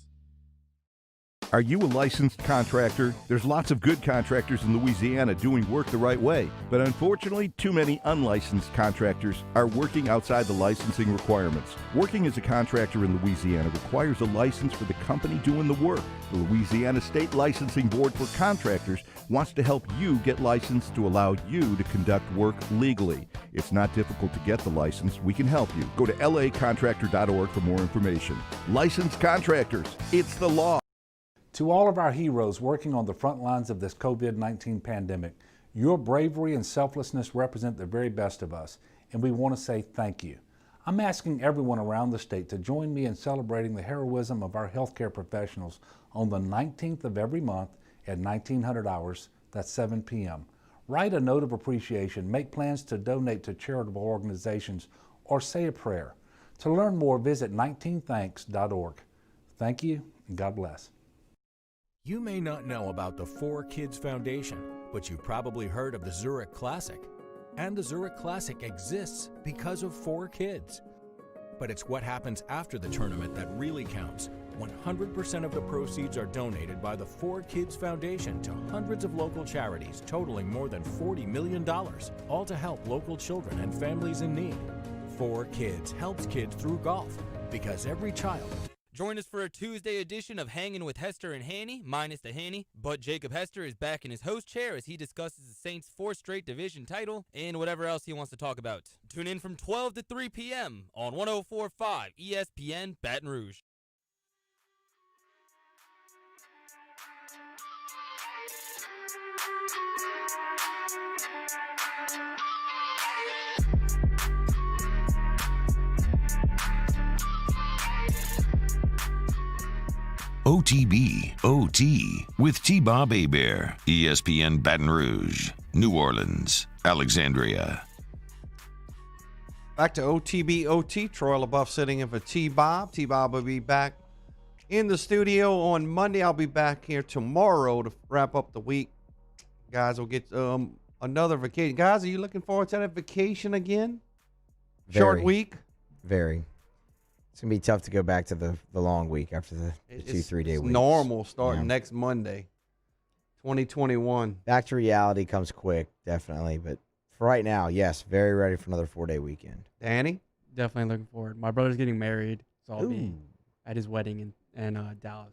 Are you a licensed contractor? There's lots of good contractors in Louisiana doing work the right way, but unfortunately, too many unlicensed contractors are working outside the licensing requirements. Working as a contractor in Louisiana requires a license for the company doing the work. The Louisiana State Licensing Board for Contractors wants to help you get licensed to allow you to conduct work legally. It's not difficult to get the license. We can help you. Go to lacontractor.org for more information. Licensed contractors, it's the law. To all of our heroes working on the front lines of this COVID-19 pandemic, your bravery and selflessness represent the very best of us, and we want to say thank you. I'm asking everyone around the state to join me in celebrating the heroism of our healthcare professionals on the 19th of every month at 1900 hours, that's 7 p.m. Write a note of appreciation, make plans to donate to charitable organizations, or say a prayer. To learn more, visit 19thanks.org. Thank you, and God bless. You may not know about the 4Kids Foundation, but you've probably heard of the Zurich Classic. And the Zurich Classic exists because of 4 kids. But it's what happens after the tournament that really counts. 100% of the proceeds are donated by the 4Kids Foundation to hundreds of local charities, totaling more than $40 million, all to help local children and families in need. 4Kids helps kids through golf, because every child... Join us for a Tuesday edition of Hanging with Hester and Hanny, minus the Hanny. But Jacob Hester is back in his host chair as he discusses the Saints' 4th straight division title and whatever else he wants to talk about. Tune in from 12 to 3 p.m. on 104.5 ESPN Baton Rouge. OTB, OT, with T-Bob Hebert, ESPN Baton Rouge, New Orleans, Alexandria. Back to OTB, OT. Troy LaBeouf sitting in for T-Bob. T-Bob will be back in the studio on Monday. I'll be back here tomorrow to wrap up the week. Guys will get another vacation. Guys, are you looking forward to that vacation again? Short week? Very. It's going to be tough to go back to the long week after the 2-3 day week. Normal starting next Monday, 2021. Back to reality comes quick, definitely. But for right now, yes, very ready for another 4-day weekend. Danny? Definitely looking forward. My brother's getting married, so I'll be at his wedding in Dallas.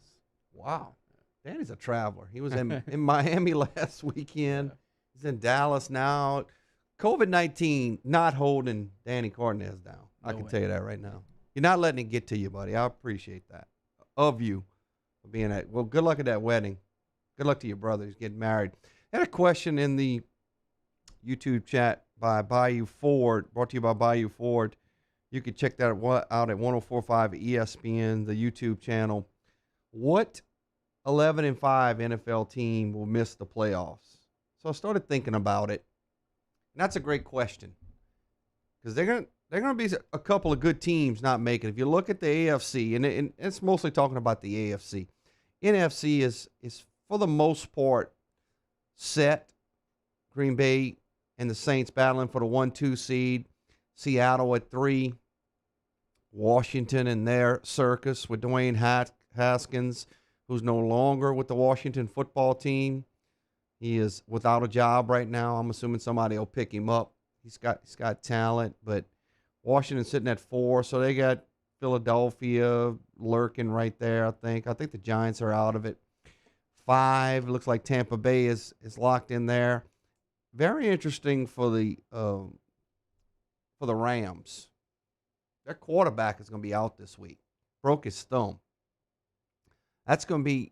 Wow. Danny's a traveler. He was in Miami last weekend. He's in Dallas now. COVID-19 not holding Danny Cardenas down. I can tell you that right now. You're not letting it get to you, buddy. I appreciate that. Of you for being at. Well, good luck at that wedding. Good luck to your brother. He's getting married. I had a question in the YouTube chat by Bayou Ford, brought to you by Bayou Ford. You can check that out at 104.5 ESPN, the YouTube channel. What 11-5 NFL team will miss the playoffs? So I started thinking about it. And that's a great question. Because there are going to be a couple of good teams not making it. If you look at the AFC, and it's mostly talking about the AFC, NFC is for the most part set. Green Bay and the Saints battling for the 1-2 seed. Seattle at 3. Washington in their circus with Dwayne Haskins, who's no longer with the Washington football team. He is without a job right now. I'm assuming somebody will pick him up. He's got talent, but Washington's sitting at 4, so they got Philadelphia lurking right there, I think. I think the Giants are out of it. 5, looks like Tampa Bay is locked in there. Very interesting for the Rams. Their quarterback is going to be out this week. Broke his thumb. That's going to be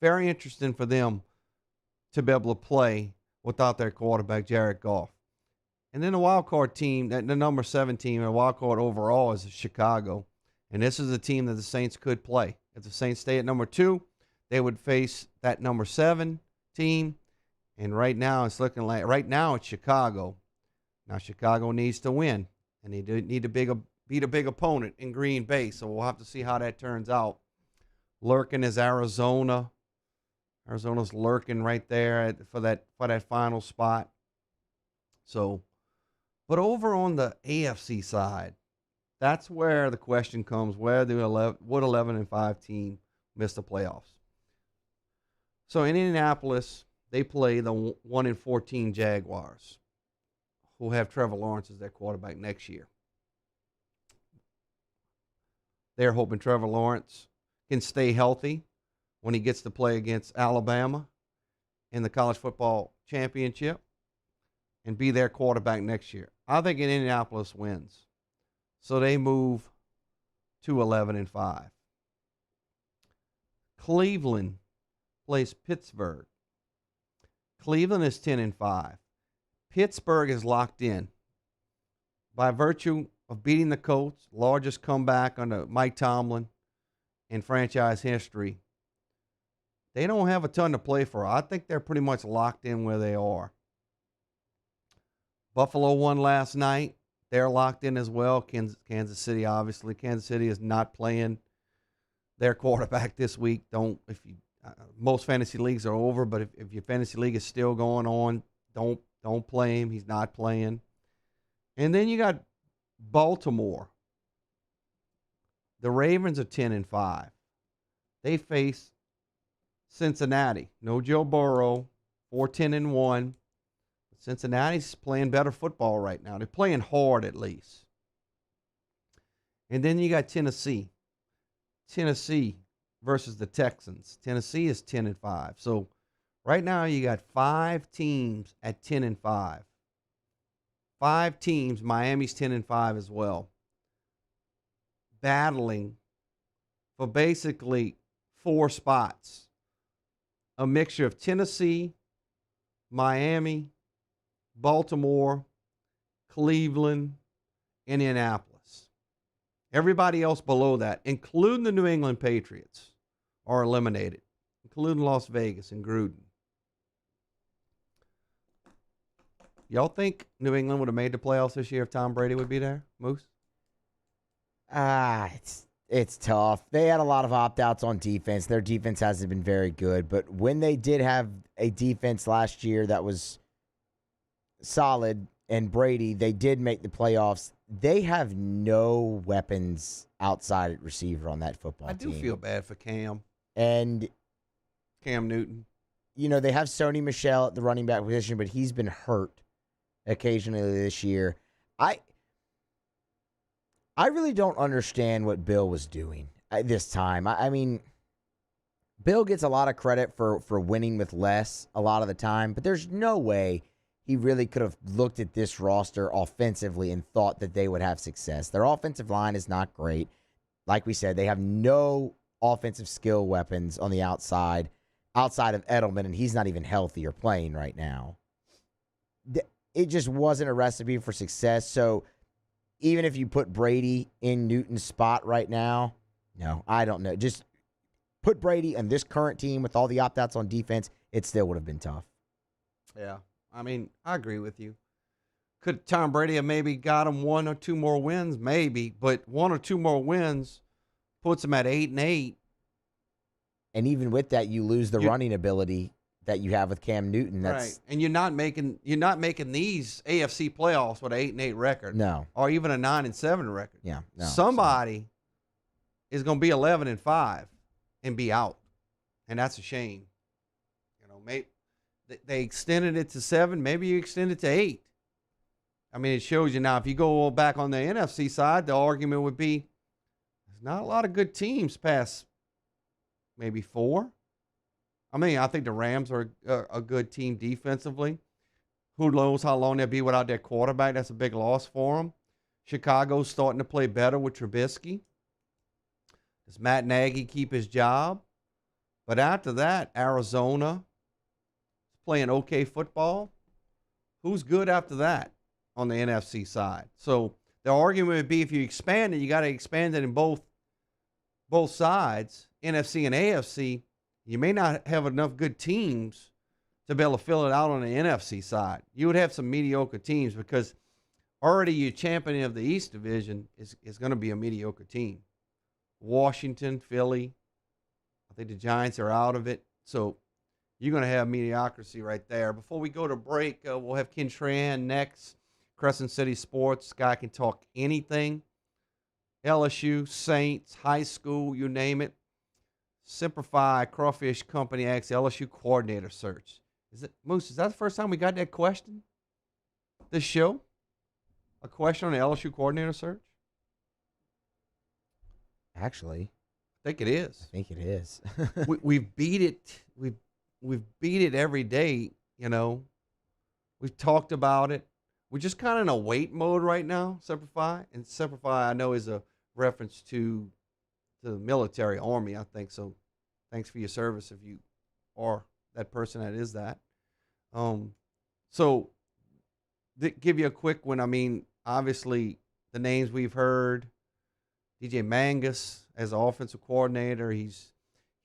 very interesting for them to be able to play without their quarterback, Jared Goff. And then the wild card team, the number 7 team, and wild card overall is Chicago. And this is a team that the Saints could play. If the Saints stay at number 2, they would face that number 7 team. And right now it's looking like it's Chicago. Now Chicago needs to win, and they need to beat a big opponent in Green Bay. So we'll have to see how that turns out. Lurking is Arizona. Arizona's lurking right there for that final spot. So, but over on the AFC side, that's where the question comes: would 11-5 team miss the playoffs? So in Indianapolis, they play the 1-14 Jaguars, who have Trevor Lawrence as their quarterback next year. They're hoping Trevor Lawrence can stay healthy when he gets to play against Alabama in the college football championship and be their quarterback next year. I think Indianapolis wins. So they move to 11-5. Cleveland plays Pittsburgh. Cleveland is 10-5. Pittsburgh is locked in by virtue of beating the Colts, largest comeback under Mike Tomlin in franchise history. They don't have a ton to play for. I think they're pretty much locked in where they are. Buffalo won last night. They're locked in as well. Kansas City, obviously. Kansas City is not playing their quarterback this week. Most fantasy leagues are over, but if your fantasy league is still going on, don't play him. He's not playing. And then you got Baltimore. The Ravens are 10-5. They face Cincinnati. No Joe Burrow. 4-10-1. Cincinnati's playing better football right now. They're playing hard at least. And then you got Tennessee. Tennessee versus the Texans. Tennessee is 10-5. So right now you got 5 teams at 10-5. 5 teams, Miami's 10-5 as well, battling for basically 4 spots. A mixture of Tennessee, Miami, Baltimore, Cleveland, Indianapolis. Everybody else below that, including the New England Patriots, are eliminated, including Las Vegas and Gruden. Y'all think New England would have made the playoffs this year if Tom Brady would be there, Moose? It's tough. They had a lot of opt-outs on defense. Their defense hasn't been very good, but when they did have a defense last year that was solid and Brady, they did make the playoffs. They have no weapons outside at receiver on that football team. I do feel bad for Cam. And Cam Newton. You know, they have Sony Michel at the running back position, but he's been hurt occasionally this year. I really don't understand what Bill was doing this time. I mean, Bill gets a lot of credit for winning with less a lot of the time, but there's no way he really could have looked at this roster offensively and thought that they would have success. Their offensive line is not great. Like we said, they have no offensive skill weapons on the outside of Edelman, and he's not even healthy or playing right now. It just wasn't a recipe for success. So even if you put Brady in Newton's spot right now, no, I don't know. Just put Brady on this current team with all the opt-outs on defense, it still would have been tough. Yeah. I mean, I agree with you. Could Tom Brady have maybe got him 1 or 2 more wins? Maybe, but 1 or 2 more wins puts him at 8-8. And even with that, you lose the running ability that you have with Cam Newton. That's right. And you're not making these AFC playoffs with an 8-8 record. No. Or even a 9-7 record. Yeah. No, somebody is going to be 11-5 and be out, and that's a shame. You know, maybe they extended it to 7. Maybe you extend it to 8. I mean, it shows you now. If you go back on the NFC side, the argument would be there's not a lot of good teams past maybe 4. I mean, I think the Rams are a good team defensively. Who knows how long they'll be without their quarterback? That's a big loss for them. Chicago's starting to play better with Trubisky. Does Matt Nagy keep his job? But after that, Arizona is playing okay football. Who's good after that on the NFC side? So the argument would be if you expand it, you got to expand it in both sides, NFC and AFC. You may not have enough good teams to be able to fill it out on the NFC side. You would have some mediocre teams because already your champion of the East Division is going to be a mediocre team. Washington, Philly, I think the Giants are out of it. So you're going to have mediocrity right there. Before we go to break, we'll have Ken Trahan next. Crescent City Sports. Guy can talk anything. LSU, Saints, high school, you name it. Simplify Crawfish Company asks LSU coordinator search. Moose, is that the first time we got that question? This show? A question on the LSU coordinator search? Actually, I think it is. I think it is. We've beat it. We've beat it every day. You know, we've talked about it. We're just kind of in a wait mode right now. Simplify, and Simplify, I know, is a reference to the military, Army. I think so. Thanks for your service if you are that person that is that. So give you a quick one. I mean, obviously the names we've heard. DJ Mangus as an offensive coordinator.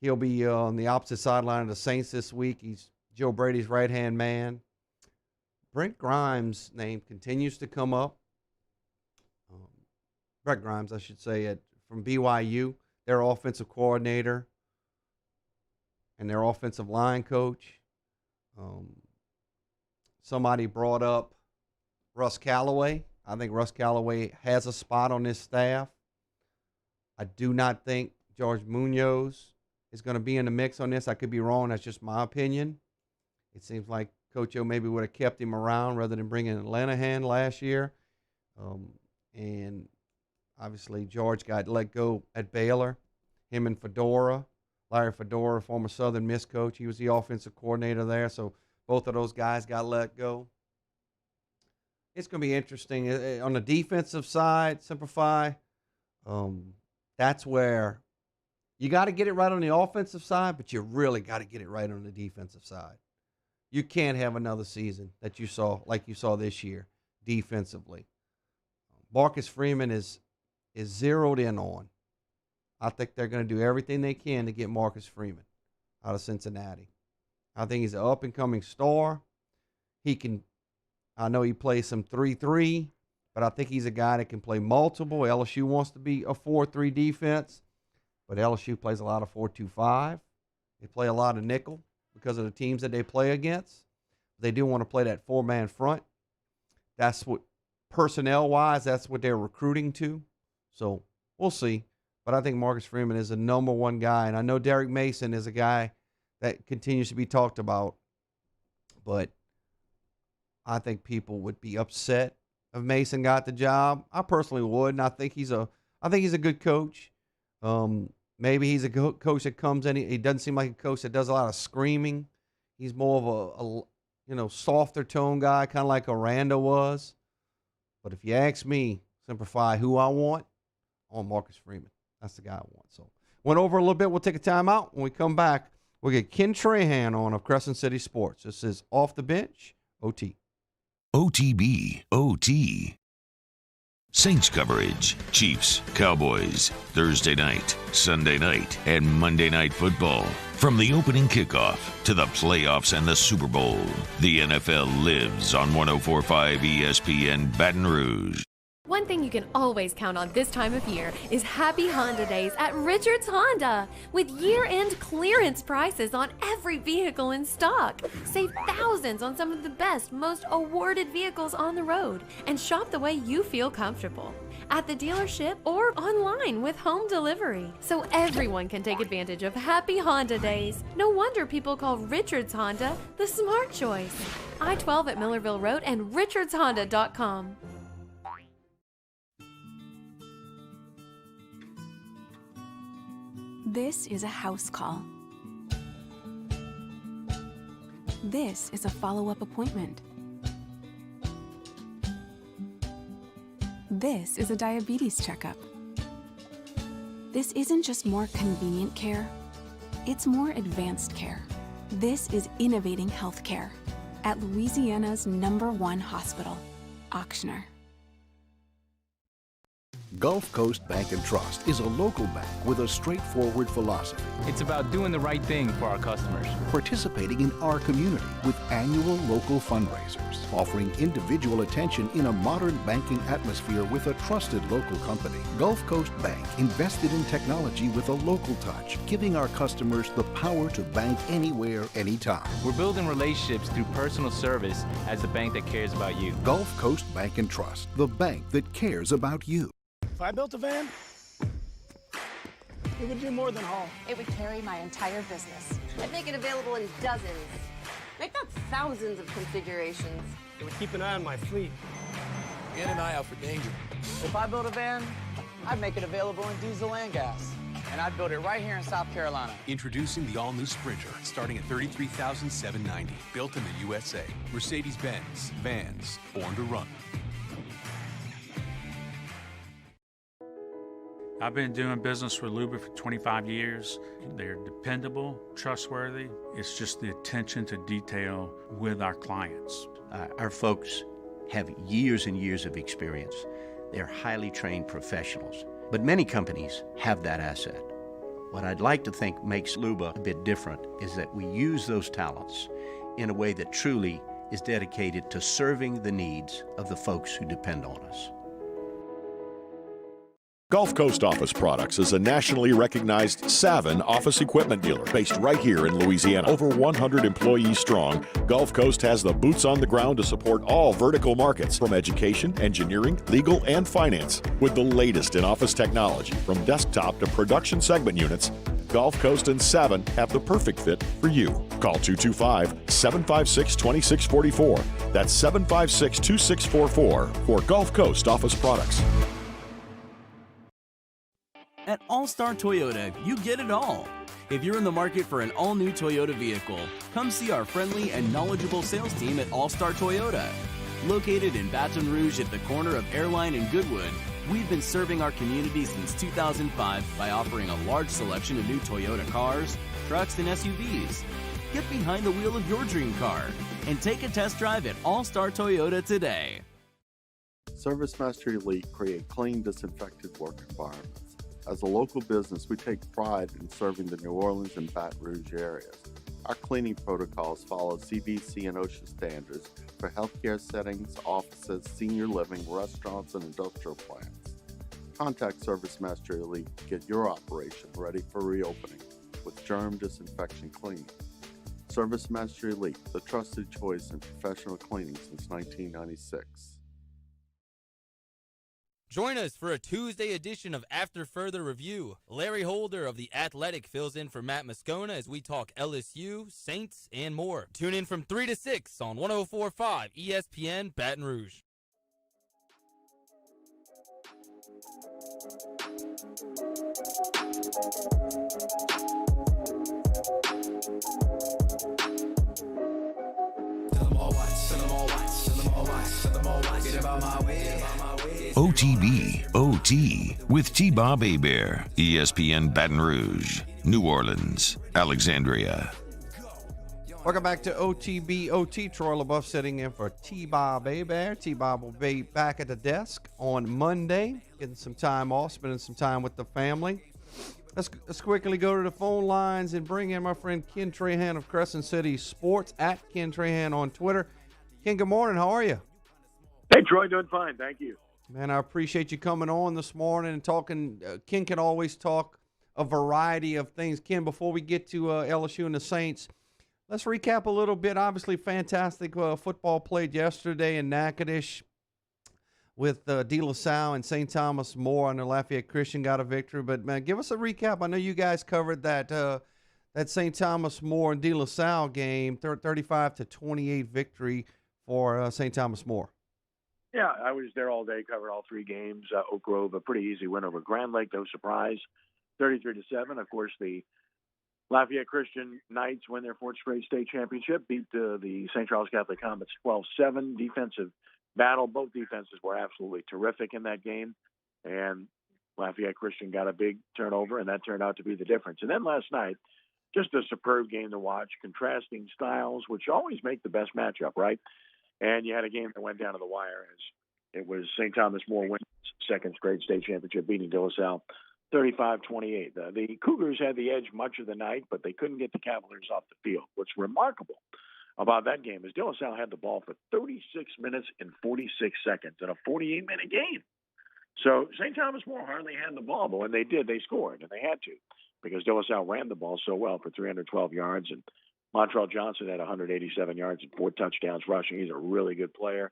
He'll be on the opposite sideline of the Saints this week. He's Joe Brady's right-hand man. Brent Grimes' name continues to come up. Brett Grimes, I should say, from BYU, their offensive coordinator and their offensive line coach. Somebody brought up Russ Callaway. I think Russ Callaway has a spot on this staff. I do not think George Munoz is going to be in the mix on this. I could be wrong. That's just my opinion. It seems like Coach O maybe would have kept him around rather than bringing Lanahan last year. And obviously George got let go at Baylor. Him and Fedora. Larry Fedora, former Southern Miss coach. He was the offensive coordinator there. So both of those guys got let go. It's going to be interesting. On the defensive side, Simplify, that's where you got to get it right on the offensive side, but you really got to get it right on the defensive side. You can't have another season that you saw like you saw this year defensively. Marcus Freeman is zeroed in on. I think they're going to do everything they can to get Marcus Freeman out of Cincinnati. I think he's an up-and-coming star. I know he plays some 3-3, but I think he's a guy that can play multiple. LSU wants to be a 4-3 defense, but LSU plays a lot of 4-2-5. They play a lot of nickel because of the teams that they play against. They do want to play that 4-man front. That's what, personnel-wise, that's what they're recruiting to. So we'll see. But I think Marcus Freeman is the number one guy. And I know Derek Mason is a guy that continues to be talked about. But I think people would be upset if Mason got the job. I personally would, and I think he's a good coach. Maybe he's a coach that comes in. He doesn't seem like a coach that does a lot of screaming. He's more of a softer tone guy, kind of like Aranda was. But if you ask me, Simplify who I want, I want Marcus Freeman. That's the guy I want. So went over a little bit. We'll take a timeout. When we come back, we'll get Ken Trahan on of Crescent City Sports. This is Off the Bench, OT. OTB, OT. Saints coverage, Chiefs, Cowboys, Thursday night, Sunday night, and Monday Night Football. From the opening kickoff to the playoffs and the Super Bowl, the NFL lives on 104.5 ESPN Baton Rouge. One thing you can always count on this time of year is Happy Honda Days at Richards Honda. With year-end clearance prices on every vehicle in stock. Save thousands on some of the best, most awarded vehicles on the road. And shop the way you feel comfortable. At the dealership or online with home delivery. So everyone can take advantage of Happy Honda Days. No wonder people call Richards Honda the smart choice. I-12 at Millerville Road and richardshonda.com. This is a house call. This is a follow-up appointment. This is a diabetes checkup. This isn't just more convenient care, it's more advanced care. This is innovating healthcare at Louisiana's #1 hospital, Auctioner. Gulf Coast Bank and Trust is a local bank with a straightforward philosophy. It's about doing the right thing for our customers. Participating in our community with annual local fundraisers, offering individual attention in a modern banking atmosphere with a trusted local company. Gulf Coast Bank invested in technology with a local touch, giving our customers the power to bank anywhere, anytime. We're building relationships through personal service as the bank that cares about you. Gulf Coast Bank and Trust, the bank that cares about you. If I built a van, it would do more than haul. It would carry my entire business. I'd make it available in dozens, make not thousands of configurations. It would keep an eye on my fleet. And an eye out for danger. If I built a van, I'd make it available in diesel and gas. And I'd build it right here in South Carolina. Introducing the all-new Sprinter, starting at $33,790. Built in the USA. Mercedes-Benz. Vans. Born to run. I've been doing business with Luba for 25 years. They're dependable, trustworthy. It's just the attention to detail with our clients. Our folks have years and years of experience. They're highly trained professionals. But many companies have that asset. What I'd like to think makes Luba a bit different is that we use those talents in a way that truly is dedicated to serving the needs of the folks who depend on us. Gulf Coast Office Products is a nationally recognized Savin office equipment dealer based right here in Louisiana. Over 100 employees strong, Gulf Coast has the boots on the ground to support all vertical markets from education, engineering, legal, and finance. With the latest in office technology from desktop to production segment units, Gulf Coast and Savin have the perfect fit for you. Call 225-756-2644. That's 756-2644 for Gulf Coast Office Products. At All-Star Toyota, you get it all. If you're in the market for an all-new Toyota vehicle, come see our friendly and knowledgeable sales team at All-Star Toyota. Located in Baton Rouge at the corner of Airline and Goodwood, we've been serving our community since 2005 by offering a large selection of new Toyota cars, trucks, and SUVs. Get behind the wheel of your dream car and take a test drive at All-Star Toyota today. ServiceMaster Elite create clean, disinfected work environments. As a local business, we take pride in serving the New Orleans and Baton Rouge areas. Our cleaning protocols follow CDC and OSHA standards for healthcare settings, offices, senior living, restaurants, and industrial plants. Contact ServiceMaster Elite to get your operation ready for reopening with germ disinfection cleaning. ServiceMaster Elite, the trusted choice in professional cleaning since 1996. Join us for a Tuesday edition of After Further Review. Larry Holder of The Athletic fills in for Matt Moscona as we talk LSU, Saints, and more. Tune in from 3 to 6 on 104.5 ESPN Baton Rouge. OTB, OT, with T-Bob Hebert, ESPN Baton Rouge, New Orleans, Alexandria. Welcome back to OTB OT. Troy LaBeouf sitting in for T-Bob Hebert. T-Bob will be back at the desk on Monday, getting some time off, spending some time with the family. Let's quickly go to the phone lines and bring in my friend Ken Trahan of Crescent City Sports, at Ken Trahan on Twitter. Ken, good morning. How are you? Hey, Troy, doing fine. Thank you. Man, I appreciate you coming on this morning and talking. Ken can always talk a variety of things. Ken, before we get to LSU and the Saints, let's recap a little bit. Obviously, fantastic football played yesterday in Natchitoches with De La Salle and St. Thomas More. I know Lafayette Christian got a victory, but man, give us a recap. I know you guys covered that St. Thomas More and De La Salle game, 35-28 victory for St. Thomas More. Yeah, I was there all day, covered all three games. Oak Grove, a pretty easy win over Grand Lake, no surprise, 33-7. Of course, the Lafayette Christian Knights win their fourth straight state championship, beat the St. Charles Catholic Comets 12-7. Defensive battle. Both defenses were absolutely terrific in that game, and Lafayette Christian got a big turnover, and that turned out to be the difference. And then last night, just a superb game to watch, contrasting styles, which always make the best matchup, right? And you had a game that went down to the wire as it was St. Thomas More wins second straight state championship, beating De La Salle 35-28. The Cougars had the edge much of the night, but they couldn't get the Cavaliers off the field. What's remarkable about that game is De La Salle had the ball for 36 minutes and 46 seconds in a 48-minute game. So St. Thomas More hardly had the ball, but when they did, they scored, and they had to because De La Salle ran the ball so well for 312 yards, and Montrell Johnson had 187 yards and 4 touchdowns rushing. He's a really good player.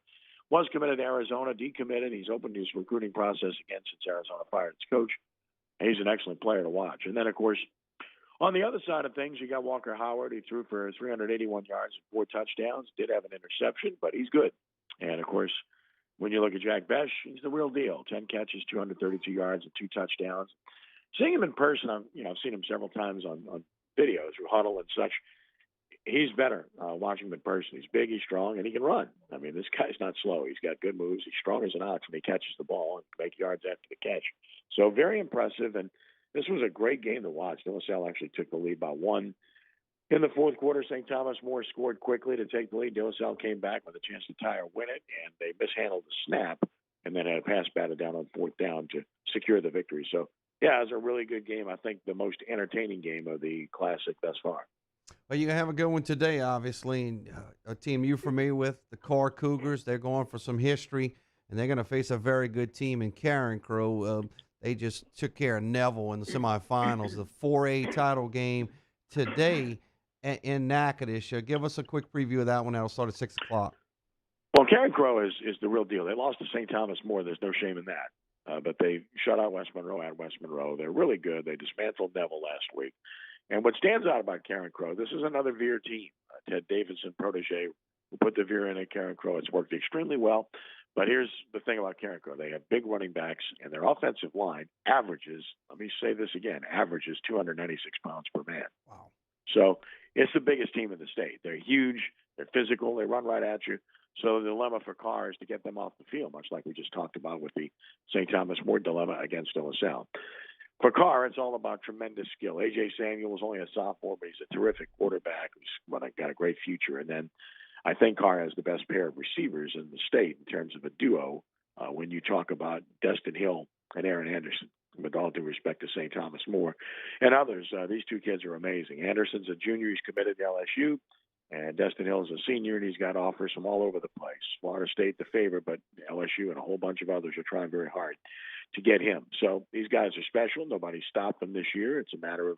Was committed to Arizona, decommitted. He's opened his recruiting process again since Arizona fired its coach. He's an excellent player to watch. And then, of course, on the other side of things, you got Walker Howard. He threw for 381 yards and 4 touchdowns. Did have an interception, but he's good. And, of course, when you look at Jack Besh, he's the real deal. 10 catches, 232 yards, and 2 touchdowns. Seeing him in person, I've seen him several times on videos or Huddle and such. He's better watching him in person. He's big, he's strong, and he can run. I mean, this guy's not slow. He's got good moves. He's strong as an ox when he catches the ball and make yards after the catch. So very impressive, and this was a great game to watch. De La Salle actually took the lead by 1. In the fourth quarter, St. Thomas More scored quickly to take the lead. De La Salle came back with a chance to tie or win it, and they mishandled the snap and then had a pass batted down on 4th down to secure the victory. So, yeah, it was a really good game. I think the most entertaining game of the Classic thus far. Well, you're going to have a good one today, obviously. And, a team you're familiar with, the Carr Cougars. They're going for some history, and they're going to face a very good team in Karen Crow. They just took care of Neville in the semifinals, the 4A title game today in Natchitoches. Give us a quick preview of that one. That'll start at 6 o'clock. Well, Karen Crow is the real deal. They lost to St. Thomas More. There's no shame in that. But they shut out West Monroe at West Monroe. They're really good. They dismantled Neville last week. And what stands out about Karen Crow, this is another Veer team. Ted Davidson, protege, who put the Veer in at Karen Crow. It's worked extremely well. But here's the thing about Karen Crow. They have big running backs, and their offensive line averages, let me say this again, averages 296 pounds per man. Wow. So it's the biggest team in the state. They're huge. They're physical. They run right at you. So the dilemma for Carr is to get them off the field, much like we just talked about with the St. Thomas More dilemma against De La Salle. For Carr, it's all about tremendous skill. A.J. Samuel was only a sophomore, but he's a terrific quarterback who's got a great future. And then I think Carr has the best pair of receivers in the state in terms of a duo when you talk about Destin Hill and Aaron Anderson. With all due respect to St. Thomas More and others, these two kids are amazing. Anderson's a junior. He's committed to LSU. And Destin Hill is a senior, and he's got offers from all over the place. Florida State, the favorite, but LSU and a whole bunch of others are trying very hard to get him. So these guys are special. Nobody stopped them this year. It's a matter of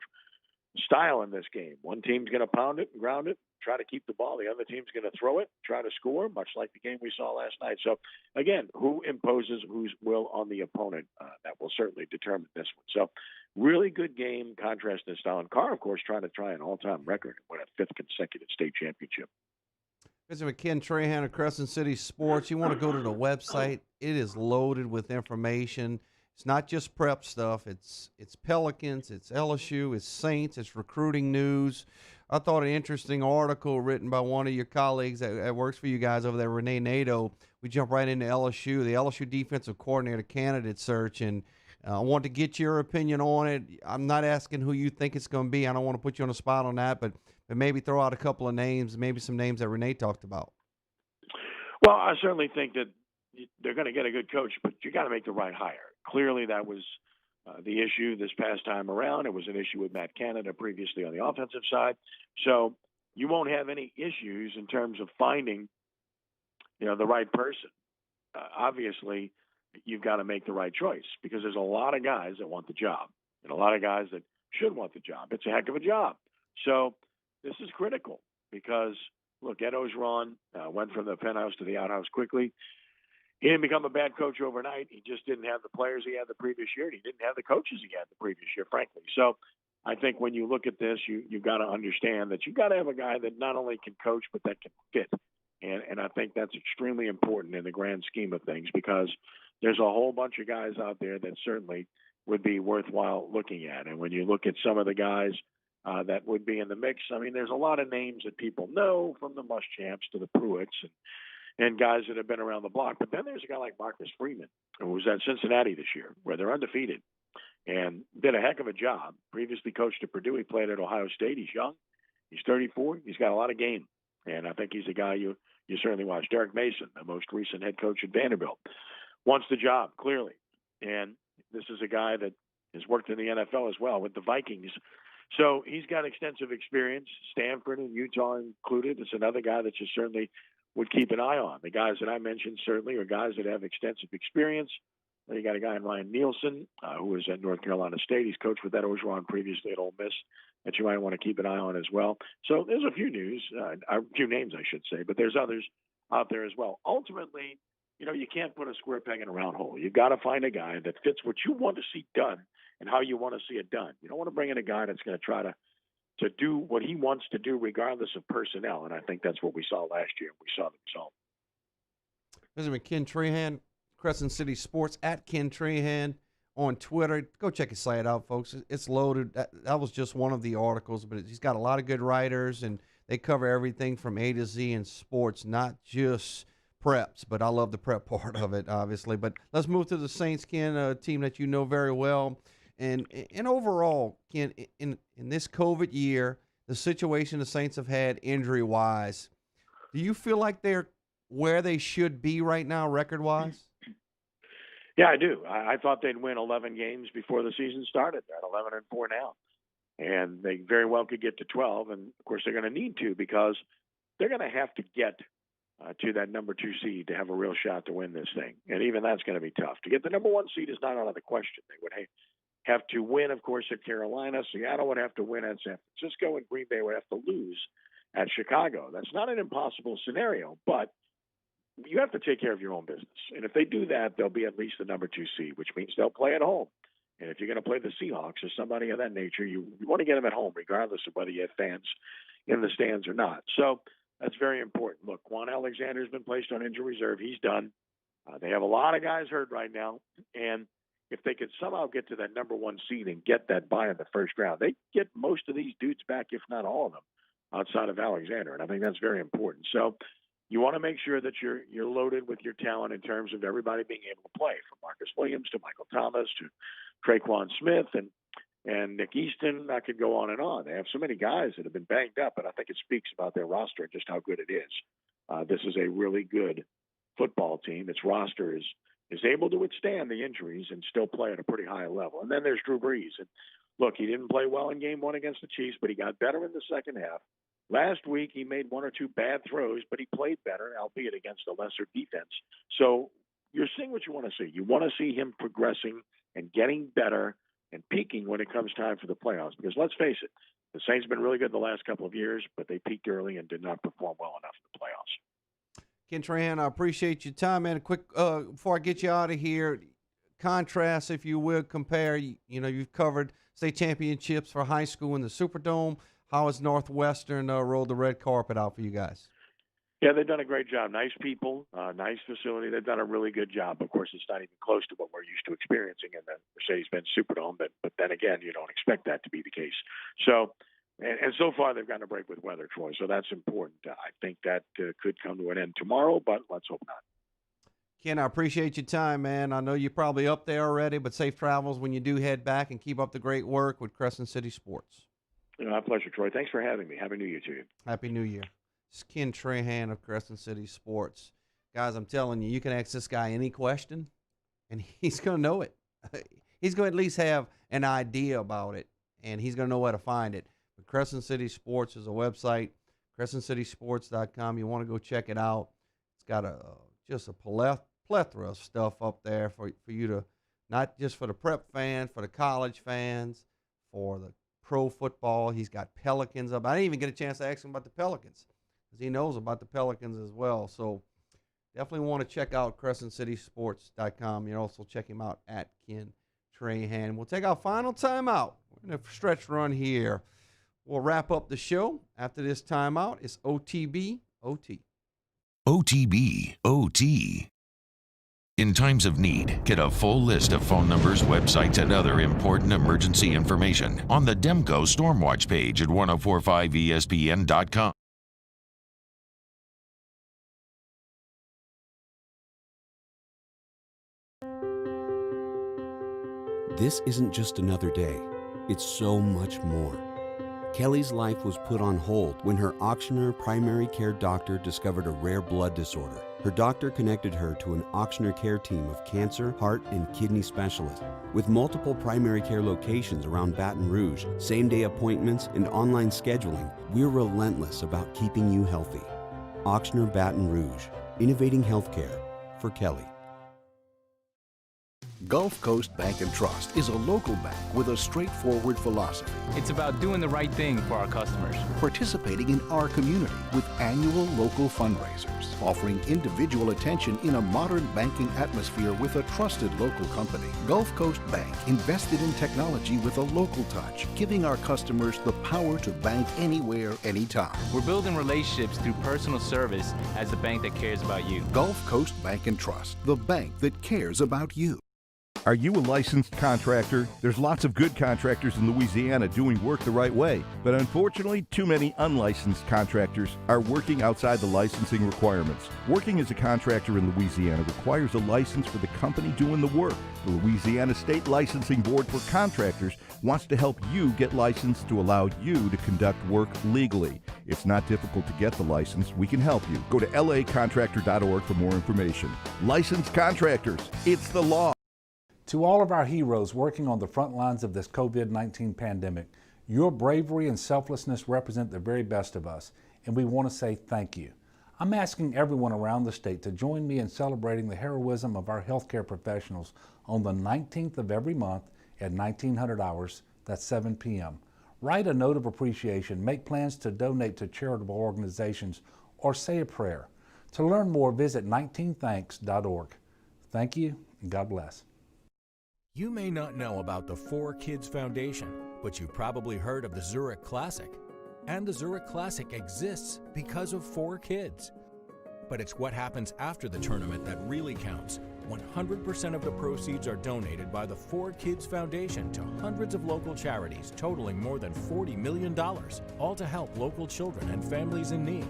style in this game. One team's going to pound it and ground it, try to keep the ball. The other team's going to throw it, try to score, much like the game we saw last night. So, again, who imposes whose will on the opponent? That will certainly determine this one. So, really good game, contrast in style. And Carr, of course, trying an all-time record and win a 5th consecutive state championship. Visit with Ken Trahan of Crescent City Sports. You want to go to the website. It is loaded with information. It's not just prep stuff. It's Pelicans, it's LSU, it's Saints, it's recruiting news. I thought an interesting article written by one of your colleagues that works for you guys over there, Renee Nato. We jump right into LSU, the LSU defensive coordinator candidate search, and I want to get your opinion on it. I'm not asking who you think it's going to be. I don't want to put you on the spot on that, but maybe throw out a couple of names, maybe some names that Renee talked about. Well, I certainly think that they're going to get a good coach, but you got to make the right hire. Clearly, that was the issue this past time around. It was an issue with Matt Canada previously on the offensive side. So you won't have any issues in terms of finding, the right person. Obviously, you've got to make the right choice because there's a lot of guys that want the job and a lot of guys that should want the job. It's a heck of a job. So this is critical because, look, Ed Ogeron went from the penthouse to the outhouse quickly. He didn't become a bad coach overnight. He just didn't have the players he had the previous year, and he didn't have the coaches he had the previous year, frankly. So I think when you look at this, you've got to understand that you've got to have a guy that not only can coach, but that can fit. And I think that's extremely important in the grand scheme of things because there's a whole bunch of guys out there that certainly would be worthwhile looking at. And when you look at some of the guys that would be in the mix, I mean, there's a lot of names that people know, from the Muschamps to the Pruitts and guys that have been around the block. But then there's a guy like Marcus Freeman, who was at Cincinnati this year, where they're undefeated and did a heck of a job. Previously coached at Purdue. He played at Ohio State. He's young. He's 34. He's got a lot of game. And I think he's a guy you certainly watch. Derek Mason, the most recent head coach at Vanderbilt, wants the job, clearly. And this is a guy that has worked in the NFL as well with the Vikings. So he's got extensive experience, Stanford and Utah included. It's another guy that you certainly would keep an eye on. The guys that I mentioned certainly are guys that have extensive experience. Then you got a guy in Ryan Nielsen, who was at North Carolina State. He's coached with Ed Ogeron previously at Ole Miss that you might want to keep an eye on as well. So there's a few names, I should say, but there's others out there as well. Ultimately, you can't put a square peg in a round hole. You've got to find a guy that fits what you want to see done and how you want to see it done. You don't want to bring in a guy that's going to try to do what he wants to do regardless of personnel, and I think that's what we saw last year. We saw the result. Mr. Ken Trahan, Crescent City Sports, at Ken Trahan on Twitter. Go check his site out, folks. It's loaded. That was just one of the articles, but he's got a lot of good writers, and they cover everything from A to Z in sports, not just preps, but I love the prep part of it, obviously. But let's move to the Saints, Ken, a team that you know very well. And overall, Ken, in this COVID year, the situation the Saints have had injury-wise, do you feel like they're where they should be right now record-wise? Yeah, I do. I thought they'd win 11 games before the season started. They're at 11-4 now. And they very well could get to 12. And, of course, they're going to need to because they're going to have to get to that number 2 seed to have a real shot to win this thing. And even that's going to be tough. To get the number 1 seed is not out of the question. They would have to win, of course, at Carolina. Seattle would have to win at San Francisco, and Green Bay would have to lose at Chicago. That's not an impossible scenario, but you have to take care of your own business. And if they do that, they'll be at least the number 2 seed, which means they'll play at home. And if you're going to play the Seahawks or somebody of that nature, you want to get them at home, regardless of whether you have fans in the stands or not. So that's very important. Look, Quan Alexander's been placed on injury reserve. He's done. They have a lot of guys hurt right now, and if they could somehow get to that number 1 seed and get that bye in the first round, they get most of these dudes back, if not all of them, outside of Alexander. And I think that's very important. So you want to make sure that you're loaded with your talent in terms of everybody being able to play, from Marcus Williams to Michael Thomas to Traquan Smith and Nick Easton. I could go on and on. They have so many guys that have been banged up, and I think it speaks about their roster and just how good it is. This is a really good football team. Its roster is able to withstand the injuries and still play at a pretty high level. And then there's Drew Brees. And look, he didn't play well in game 1 against the Chiefs, but he got better in the second half. Last week, he made 1 or 2 bad throws, but he played better, albeit against a lesser defense. So you're seeing what you want to see. You want to see him progressing and getting better and peaking when it comes time for the playoffs. Because let's face it, the Saints have been really good the last couple of years, but they peaked early and did not perform well enough in the playoffs. Ken Trahan, I appreciate your time, man. Quick, before I get you out of here, contrast, if you will, compare. You've covered state championships for high school in the Superdome. How has Northwestern rolled the red carpet out for you guys? Yeah, they've done a great job. Nice people, nice facility. They've done a really good job. Of course, it's not even close to what we're used to experiencing in the Mercedes-Benz Superdome, but then again, you don't expect that to be the case. So. And so far, they've gotten a break with weather, Troy, so that's important. I think that could come to an end tomorrow, but let's hope not. Ken, I appreciate your time, man. I know you're probably up there already, but safe travels when you do head back, and keep up the great work with Crescent City Sports. My pleasure, Troy. Thanks for having me. Happy New Year to you. Happy New Year. It's Ken Trahan of Crescent City Sports. Guys, I'm telling you, you can ask this guy any question, and he's going to know it. he's going to at least have an idea about it, and he's going to know where to find it. But Crescent City Sports is a website, crescentcitysports.com. You want to go check it out. It's got just a plethora of stuff up there for you to, not just for the prep fans, for the college fans, for the pro football. He's got Pelicans up. I didn't even get a chance to ask him about the Pelicans because he knows about the Pelicans as well. So definitely want to check out crescentcitysports.com. You can also check him out at Ken Trahan. We'll take our final timeout. We're in a stretch run here. We'll wrap up the show. After this timeout, it's OTB OT. OTB OT. In times of need, get a full list of phone numbers, websites, and other important emergency information on the Demco Stormwatch page at 1045ESPN.com. This isn't just another day. It's so much more. Kelly's life was put on hold when her Auctioner primary care doctor discovered a rare blood disorder. Her doctor connected her to an Auctioner care team of cancer, heart, and kidney specialists. With multiple primary care locations around Baton Rouge, same-day appointments, and online scheduling, we're relentless about keeping you healthy. Auctioner Baton Rouge, innovating healthcare for Kelly. Gulf Coast Bank and Trust is a local bank with a straightforward philosophy. It's about doing the right thing for our customers. Participating in our community with annual local fundraisers, offering individual attention in a modern banking atmosphere with a trusted local company. Gulf Coast Bank invested in technology with a local touch, giving our customers the power to bank anywhere, anytime. We're building relationships through personal service as the bank that cares about you. Gulf Coast Bank and Trust, the bank that cares about you. Are you a licensed contractor? There's lots of good contractors in Louisiana doing work the right way, but unfortunately, too many unlicensed contractors are working outside the licensing requirements. Working as a contractor in Louisiana requires a license for the company doing the work. The Louisiana State Licensing Board for Contractors wants to help you get licensed to allow you to conduct work legally. It's not difficult to get the license. We can help you. Go to lacontractor.org for more information. Licensed contractors, it's the law. To all of our heroes working on the front lines of this COVID-19 pandemic, your bravery and selflessness represent the very best of us, and we want to say thank you. I'm asking everyone around the state to join me in celebrating the heroism of our healthcare professionals on the 19th of every month at 1900 hours, that's 7 p.m. Write a note of appreciation, make plans to donate to charitable organizations, or say a prayer. To learn more, visit 19thanks.org. Thank you, and God bless. You may not know about the 4Kids Foundation, but you've probably heard of the Zurich Classic. And the Zurich Classic exists because of 4 kids. But it's what happens after the tournament that really counts. 100% of the proceeds are donated by the 4Kids Foundation to hundreds of local charities, totaling more than $40 million, all to help local children and families in need.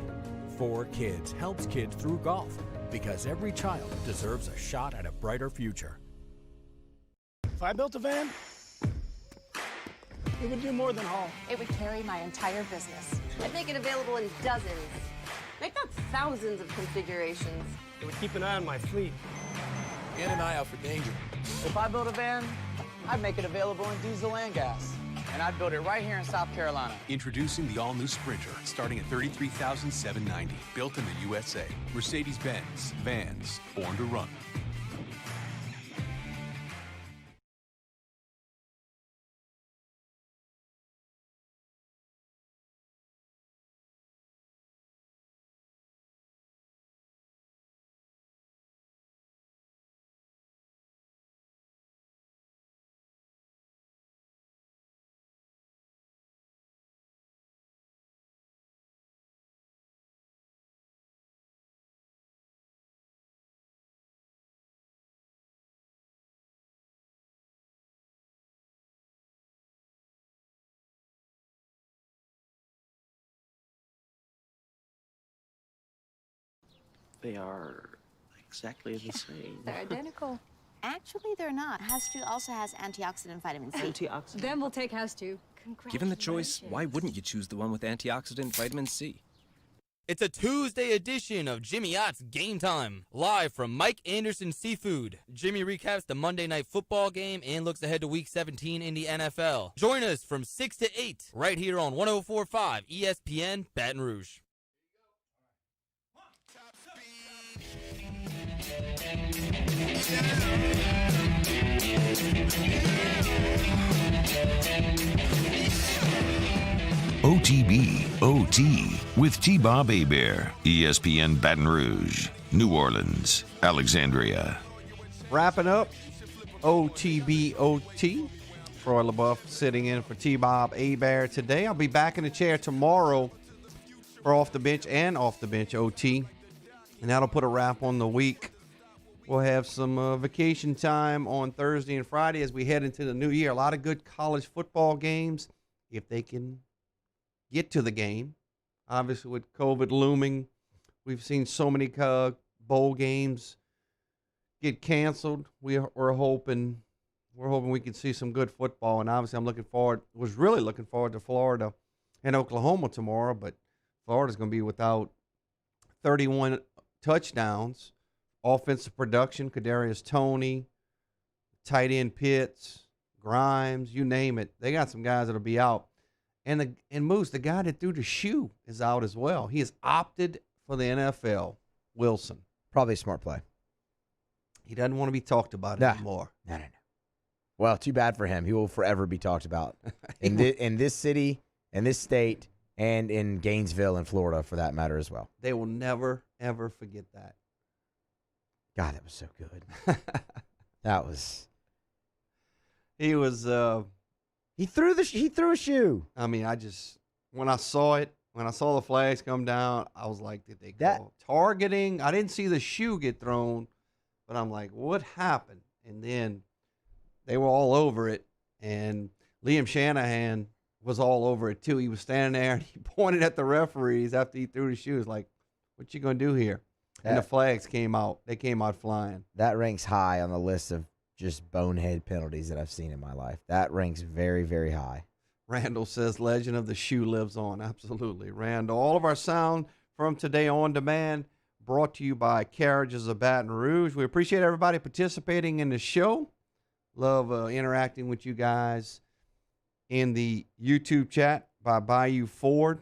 4Kids helps kids through golf, because every child deserves a shot at a brighter future. If I built a van, it would do more than haul. It would carry my entire business. I'd make it available in dozens, if not thousands of configurations. It would keep an eye on my fleet. Get an eye out for danger. If I built a van, I'd make it available in diesel and gas. And I'd build it right here in South Carolina. Introducing the all-new Sprinter, starting at $33,790. Built in the USA. Mercedes-Benz. Vans. Born to run. They are exactly the same. They're identical. Actually, they're not. House 2 also has antioxidant vitamin C. Antioxidant? Then we'll take House 2. Given the choice, why wouldn't you choose the one with antioxidant vitamin C? It's a Tuesday edition of Jimmy Ott's Game Time, live from Mike Anderson Seafood. Jimmy recaps the Monday Night Football game and looks ahead to Week 17 in the NFL. Join us from 6 to 8 right here on 104.5 ESPN Baton Rouge. OTB OT with T-Bob Hebert, ESPN Baton Rouge, New Orleans, Alexandria. Wrapping up OTB/OT. Troy LaBeouf sitting in for T-Bob Hebert today. I'll be back in the chair tomorrow for Off the Bench and Off the Bench OT. And that'll put a wrap on the week. We'll have some vacation time on Thursday and Friday as we head into the new year. A lot of good college football games, if they can get to the game. Obviously, with COVID looming, we've seen so many bowl games get canceled. We're hoping we can see some good football, and obviously, was really looking forward to Florida and Oklahoma tomorrow. But Florida's going to be without 31 touchdowns, offensive production, Kadarius Toney, tight end Pitts, Grimes, you name it. They got some guys that'll be out. And Moose, the guy that threw the shoe, is out as well. He has opted for the NFL. Wilson. Probably a smart play. He doesn't want to be talked about anymore. No. Well, too bad for him. He will forever be talked about in this city, in this state, and in Gainesville in Florida, for that matter, as well. They will never, ever forget that. God, that was so good. That was. He was. He threw a shoe. I mean, when I saw the flags come down, I was like, did they call targeting? I didn't see the shoe get thrown, but I'm like, what happened? And then they were all over it, and Liam Shanahan was all over it too. He was standing there and he pointed at the referees after he threw the shoes, like, what you gonna do here? And the flags came out. They came out flying. That ranks high on the list of just bonehead penalties that I've seen in my life. That ranks very, very high. Randall says legend of the shoe lives on. Absolutely. Randall, all of our sound from Today on Demand brought to you by Carriages of Baton Rouge. We appreciate everybody participating in the show. Love interacting with you guys in the YouTube chat by Bayou Ford.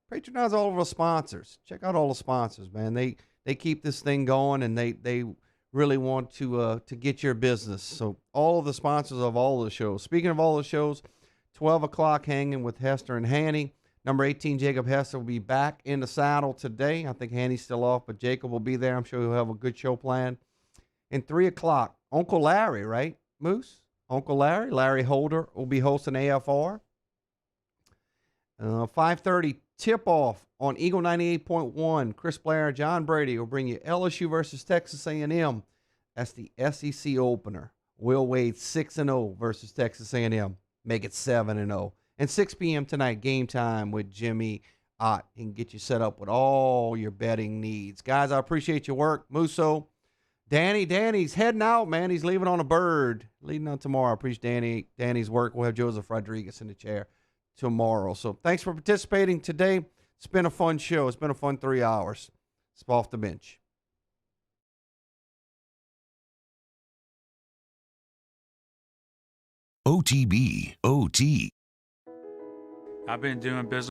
Patronize all of our sponsors. Check out all the sponsors, man. They keep this thing going, and they really want to get your business. So all of the sponsors of all the shows. Speaking of all the shows, 12 o'clock Hanging with Hester and Hanny. Number 18, Jacob Hester, will be back in the saddle today. I think Hanny's still off, but Jacob will be there. I'm sure he'll have a good show planned. And 3 o'clock, Uncle Larry, right, Moose? Uncle Larry Holder, will be hosting AFR. 5:30, tip-off on Eagle 98.1. Chris Blair, John Brady will bring you LSU versus Texas A&M. That's the SEC opener. Will Wade 6-0 versus Texas A&M. Make it 7-0. And 6 p.m. tonight, Game Time with Jimmy Ott. He can get you set up with all your betting needs. Guys, I appreciate your work. Musso, Danny's heading out, man. He's leaving on a bird. Leaving on tomorrow. I appreciate Danny's work. We'll have Joseph Rodriguez in the chair tomorrow. So thanks for participating today. It's been a fun show. It's been a fun 3 hours. It's Off the Bench. OTB OT. I've been doing business